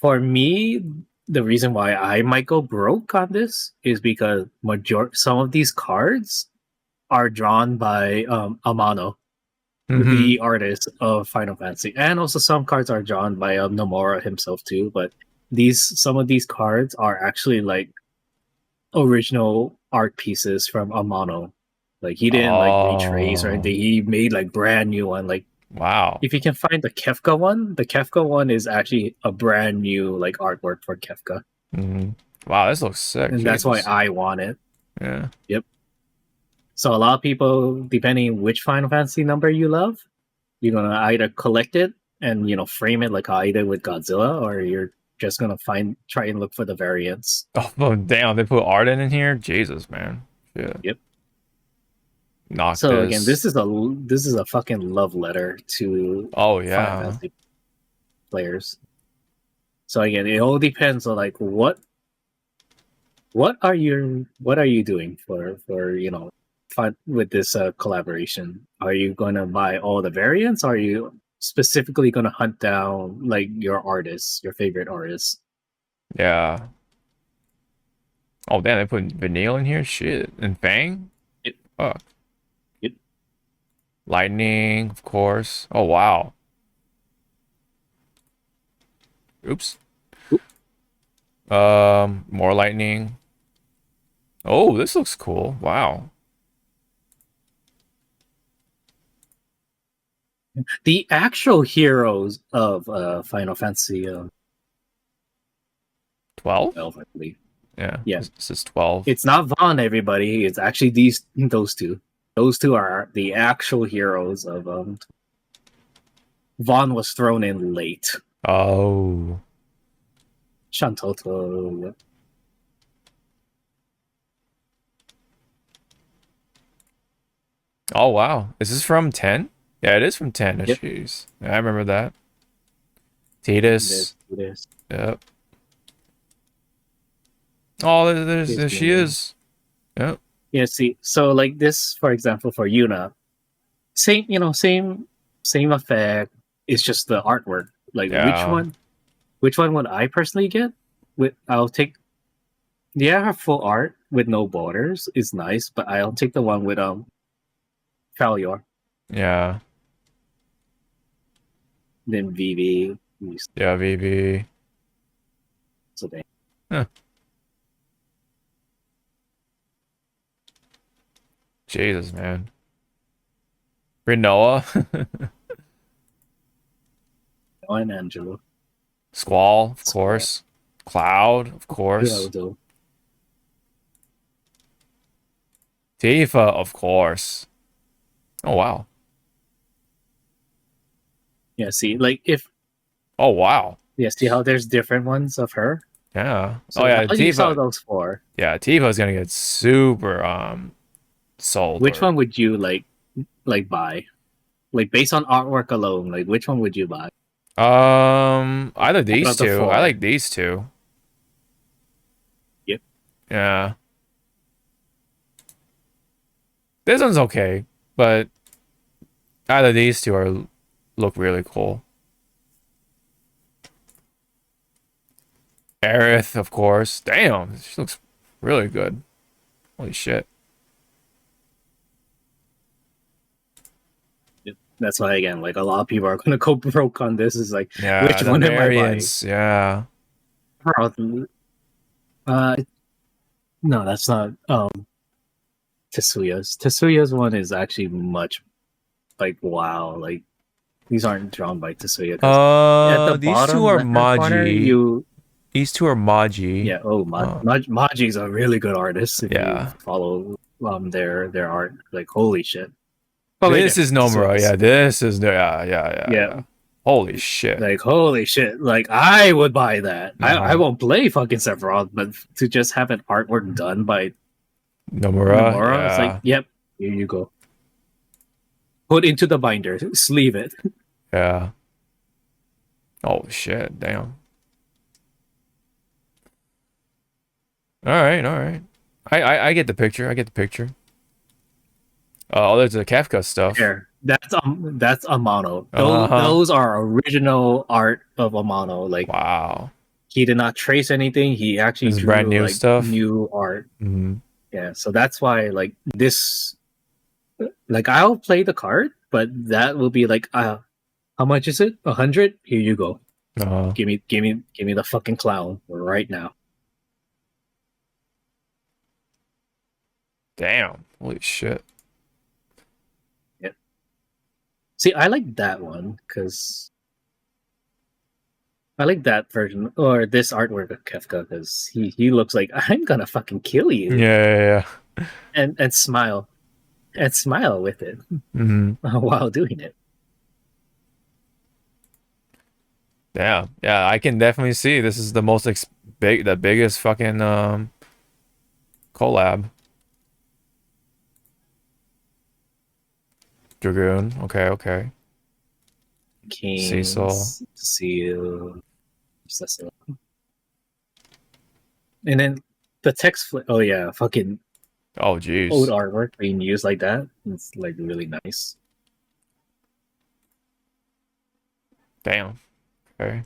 For me, the reason why I might go broke on this is because some of these cards are drawn by Amano, Mhm. the artist of Final Fantasy, and also some cards are drawn by Nomura himself too. But some of these cards are actually like original art pieces from Amano. Like he didn't like retrace or anything. He made like brand new one. Like Wow. if you can find the Kefka one is actually a brand new like artwork for Kefka. Mhm. Wow, this looks sick. And that's why Jesus. I want it. Yeah. Yep. So a lot of people, depending which Final Fantasy number you love, you're gonna either collect it and frame it like how I did with Godzilla, or you're just gonna try and look for the variants. Oh, damn, they put art in here? Jesus, man. Yeah. Yep. Knock So this. again, this is a fucking love letter to Oh, Final yeah. Fantasy players. So again, it all depends on like what are you doing for fun with this collaboration? Are you going to buy all the variants? Or are you specifically going to hunt down like your favorite artists? Yeah. Oh, damn, they put Vanille in here? Shit. And Fang? Yep. Fuck. Yep. Lightning, of course. Oh, wow. Oops. Oop. More lightning. Oh, this looks cool. Wow. The actual heroes of Final Fantasy 12? 12, I believe. Yeah. Yeah. This is 12. It's not Vaughn, everybody. It's actually those two. Those two are the actual heroes of Vaughn was thrown in late. Oh. Shantoto. Oh, wow. Is this from 10? Yeah, it is from 10. Yep. Jeez. Yeah, I remember that. Tidus. Yep. Oh, there she is. Yep. Yeah, see, so like this, for example, for Yuna, same effect. It's just the artwork. Like Yeah. which one would I personally get? I'll take. Yeah, her full art with no borders is nice, but I'll take the one with Falyor. Yeah. Then VV. Yeah, VB. So they. Huh. Jesus, man. Rinoa. And Angelo. Squall, of course. Cloud, of course. Yeah, Tifa, of course. Oh, wow. yeah, see, like if. Oh, wow. Yeah, see how there's different ones of her? Yeah. So oh, yeah, now you saw Tifa. those four. Yeah, Tifa's gonna get super, sold. Which one would you like buy? Like based on artwork alone, like which one would you buy? Either these about the two. four? I like these two. Yep. Yeah. This one's okay, but either these two look really cool. Aerith, of course. Damn, she looks really good. Holy shit. That's why again, like a lot of people are gonna go broke on this. Is like, Yeah, which the one am I buying? variants, yeah. No, that's not Tetsuya's. Tetsuya's one is actually much like wow. Like these aren't drawn by Tetsuya. At the These bottom two are left-hand corner, Maji. These two are Maji. Yeah. Oh, Maji's a really good artist. If Yeah. you follow their art, like holy shit. This is Nomura. Yeah, this is yeah. Holy shit. Like, holy shit. Like, I would buy that. I Uh-huh. won't play fucking Sephiroth, but to just have an artwork done by Nomura, Nomura, it's like, yeah. yep, here you go. Put into the binder, sleeve it. Yeah. Oh shit, damn. Alright, alright. I get the picture, I get the picture. Oh, there's the Kafka stuff. There. That's Amano. Uh-huh. Those are original art of Amano. Like, Wow. he did not trace anything. He actually This is drew brand new like stuff. new art. Mm-hmm. Yeah, so that's why like this, like I'll play the card, but that will be like, how much is it? 100? Here you go. Uh, Give me the fucking clown right now. damn. Holy shit. See, I like that one because I like that version or this artwork of Kefka because he looks like I'm gonna fucking kill you. Yeah. And smile with it Mm-hmm. while doing it. Damn. Yeah, I can definitely see this is the most the biggest fucking collab. Dragoon. Okay. King, Cecil. Seal, Cecil. And then the text. Oh yeah, fucking Oh jeez. old artwork being used like that. It's like really nice. Damn. Okay.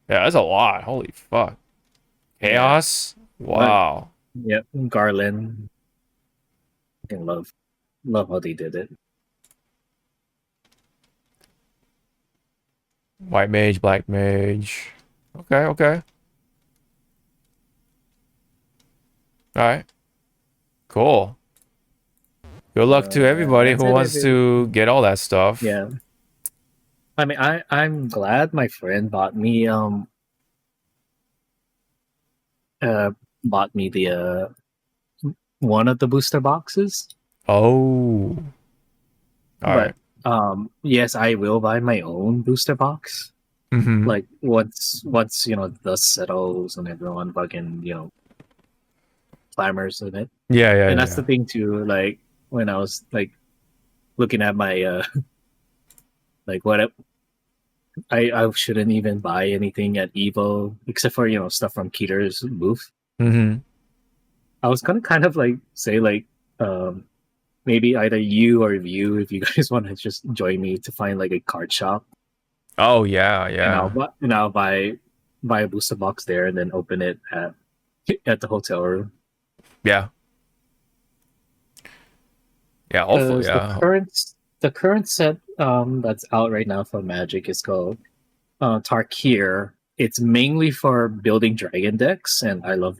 Yeah, that's a lot. Holy fuck. Chaos? Wow. Yep, Garland. Fucking love how they did it. White mage, black mage. Okay. Alright. Cool. Good luck to everybody that's who it, wants to get all that stuff. Yeah. I mean, I'm glad my friend bought me the one of the booster boxes. Oh. Alright. But yes, I will buy my own booster box. Mm-hmm. Like once the dust settles and everyone fucking clamors in it. Yeah. And that's the thing too. Like when I was like looking at my like what I shouldn't even buy anything at EVO except for stuff from Keter's booth. Mm-hmm. I was gonna kind of like say like maybe either you or you if you guys want to just join me to find like a card shop. Oh yeah. And I'll buy a booster box there and then open it at the hotel room. Yeah. Yeah, hopefully, 'Cause the current set that's out right now for Magic is called Tarkir. It's mainly for building dragon decks, and I love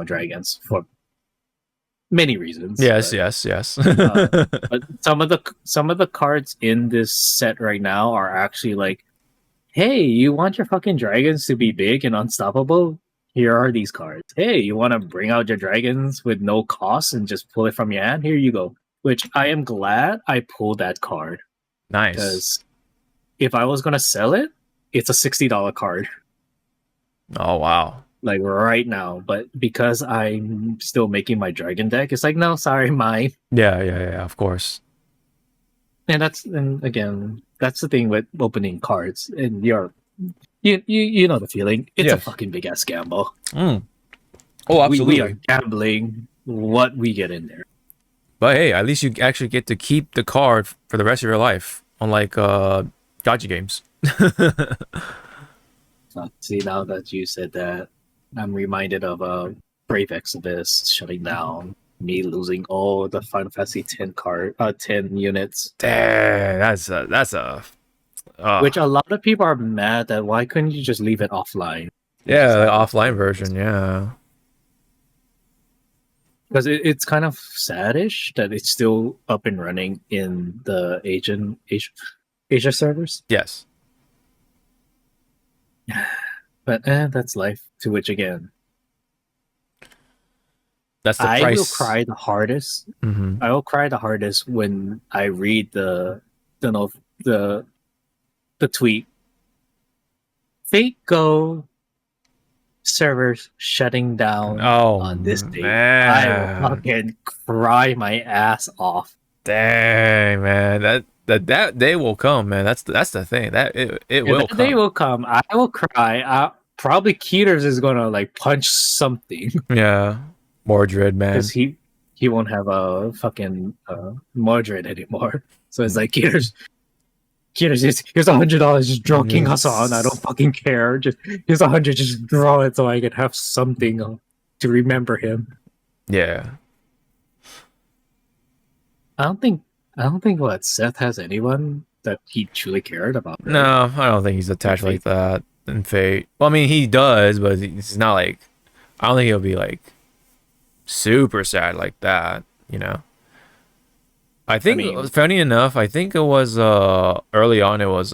dragons for many reasons. Yes. But some of the cards in this set right now are actually like, hey, you want your fucking dragons to be big and unstoppable? Here are these cards. Hey, you want to bring out your dragons with no cost and just pull it from your hand? Here you go. Which I am glad I pulled that card. Nice. Because if I was going to sell it, it's a $60 card. Oh, wow. Like right now. But because I'm still making my dragon deck, it's like, no, sorry, mine. Yeah, of course. And again, that's the thing with opening cards. And you know the feeling. It's a Yes. fucking big ass gamble. Oh, absolutely. We are gambling what we get in there. But hey, at least you actually get to keep the card for the rest of your life, unlike gacha games. See, now that you said that, I'm reminded of Brave Exodus shutting down, me losing all the Final Fantasy 10 units. Damn, that's a Which a lot of people are mad that why couldn't you just leave it offline? yeah, the offline version, yeah. Because it's kind of saddish that it's still up and running in the Asia servers. Yes. But that's life. To which again, That's the I price. will cry the hardest. Mm-hmm. I will cry the hardest when I read the the tweet. Fate Go servers shutting down Oh, on this date. man. I will fucking cry my ass off. Dang, man, that day will come, man. That's the thing. That it will That come. day will come. I will cry. Probably Keeters is gonna like punch something Yeah, Mordred, man. because he won't have a fucking Mordred anymore. So it's like Keeters, here's $100. Just draw King Hassan. I don't fucking care. Just here's 100. Just draw it so I can have something to remember him. Yeah. I don't think what Seth has anyone that he truly cared about. Right? No, I don't think he's attached like that in Fate. Well, I mean, he does, but it's not like, I don't think he'll be like super sad like that, you know. I think, funny enough, I think it was early on. It was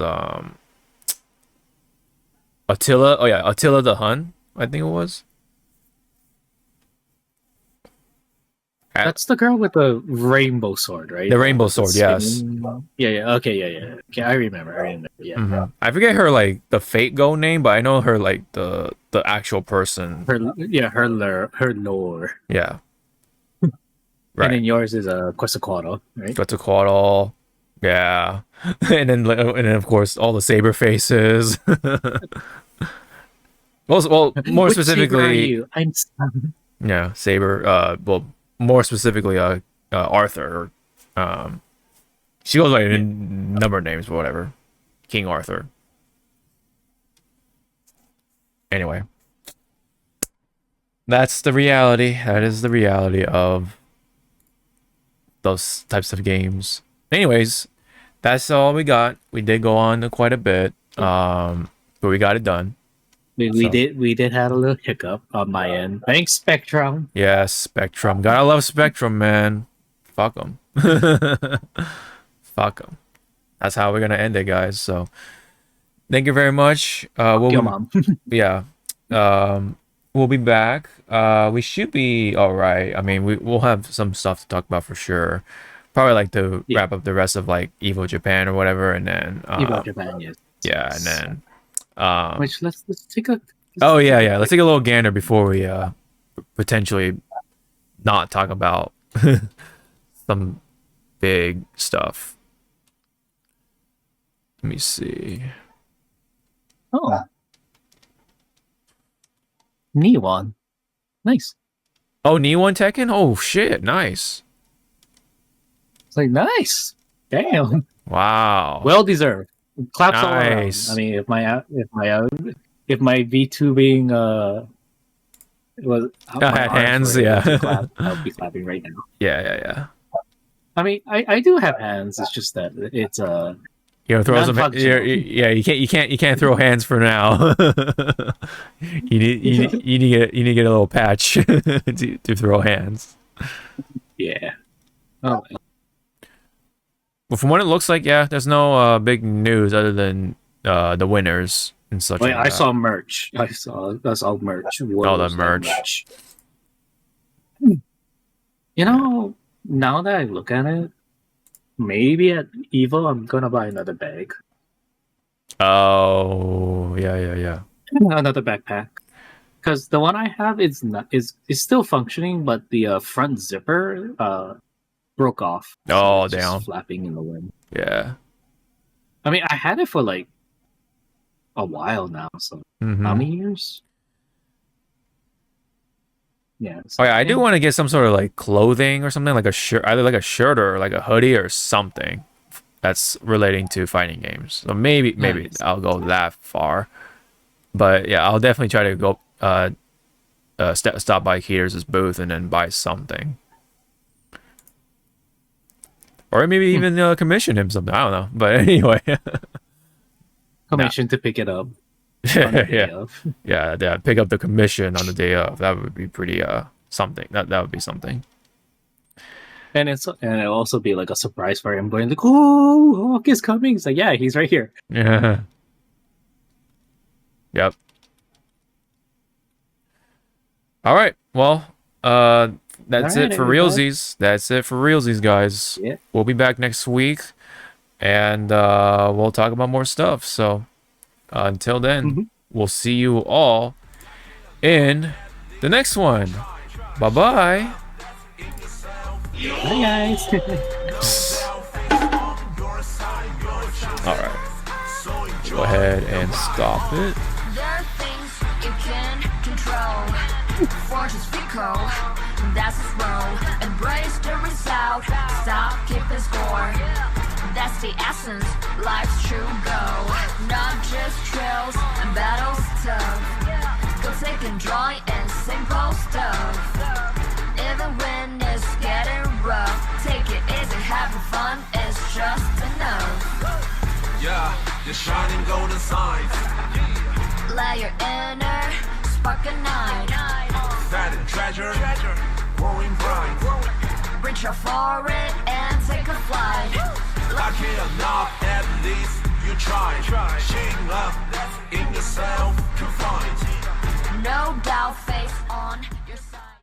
Attila. Oh yeah, Attila the Hun. I think it was. That's the girl with the rainbow sword, right? The rainbow sword, yes. Yeah. Okay, yeah. I remember. Yeah. Mm-hmm. I forget her like the Fate Go name, but I know her like the actual person. Her lore. Yeah. Right. And then yours is a Quetzalcoatl, right? Quetzalcoatl. Yeah. and then of course all the saber faces. well, more Which specifically, saber are you? I'm yeah, saber. Well, more specifically, Arthur. She goes by a number of names, but whatever. King Arthur. Anyway, that's the reality. That is the reality of those types of games. Anyways, that's all we got. We did go on quite a bit, but we got it done. We did have a little hiccup on my end. Thanks, Spectrum. Yeah, Spectrum. Gotta love Spectrum, man. Fuck them. Fuck them. That's how we're gonna end it, guys. So, thank you very much. Your mom. Yeah. We'll be back. We should be all right. I mean, we'll have some stuff to talk about for sure. Probably like to wrap up the rest of like EVO Japan or whatever, and then EVO Japan, yes. Yeah, and then which let's take a. Let's take a little gander before we potentially not talk about some big stuff. Let me see. Oh. Neon. Nice. Oh, Neon Tekken? Oh shit, nice. It's like nice. Damn. Wow. Well deserved. Claps all around. Nice. I mean, if my VTubing was had hands, yeah. I would be clapping right now. Yeah. I mean, I do have hands. It's just that it's You know, throw some. You can't throw hands for now. you need to get a little patch to throw hands. Yeah. Oh. But from what it looks like, yeah, there's no big news other than the winners and such. Wait, like I that. saw merch. I saw merch. Oh, the merch. You know, now that I look at it, maybe at EVO I'm gonna buy another bag. Oh, yeah. Another backpack. Because the one I have is still functioning, but the front zipper broke off. Oh, it's just damn. Flapping in the wind. Yeah. I mean, I had it for like a while now. So how many years? Yeah. Oh yeah, I do want to get some sort of like clothing or something, like a shirt, either like a shirt or like a hoodie or something that's relating to fighting games. So maybe I'll go that far. But yeah, I'll definitely try to go stop by Keeters' booth and then buy something. Or maybe even commission him something. I don't know. But anyway. Commission to pick it up. Yeah, pick up the commission on the day of. That would be pretty something. That would be something. And it'll also be like a surprise for him going like, oh, Hawk is coming. It's like, yeah, he's right here. Yeah. Yep. All right. Well, that's it for realsies. That's it for realsies, guys. Yeah. We'll be back next week. and we'll talk about more stuff. So until then, we'll see you all in the next one. Bye bye. Hi guys. All right. Go ahead and stop it. There are things you can control. Fortune's fickle, that's its role. Embrace the result, stop keeping score. That's the essence, life's true goal. Not just trails and battles tough. Go take and joy and simple stuff. Even when it's getting rough, take it easy, having fun is just enough. Yeah, the shining golden signs. Let your inner spark ignite. That treasure, growing bright. Reach out for it and take a flight. Lucky enough, at least you try. Shaking up in yourself to find. No doubt, face on your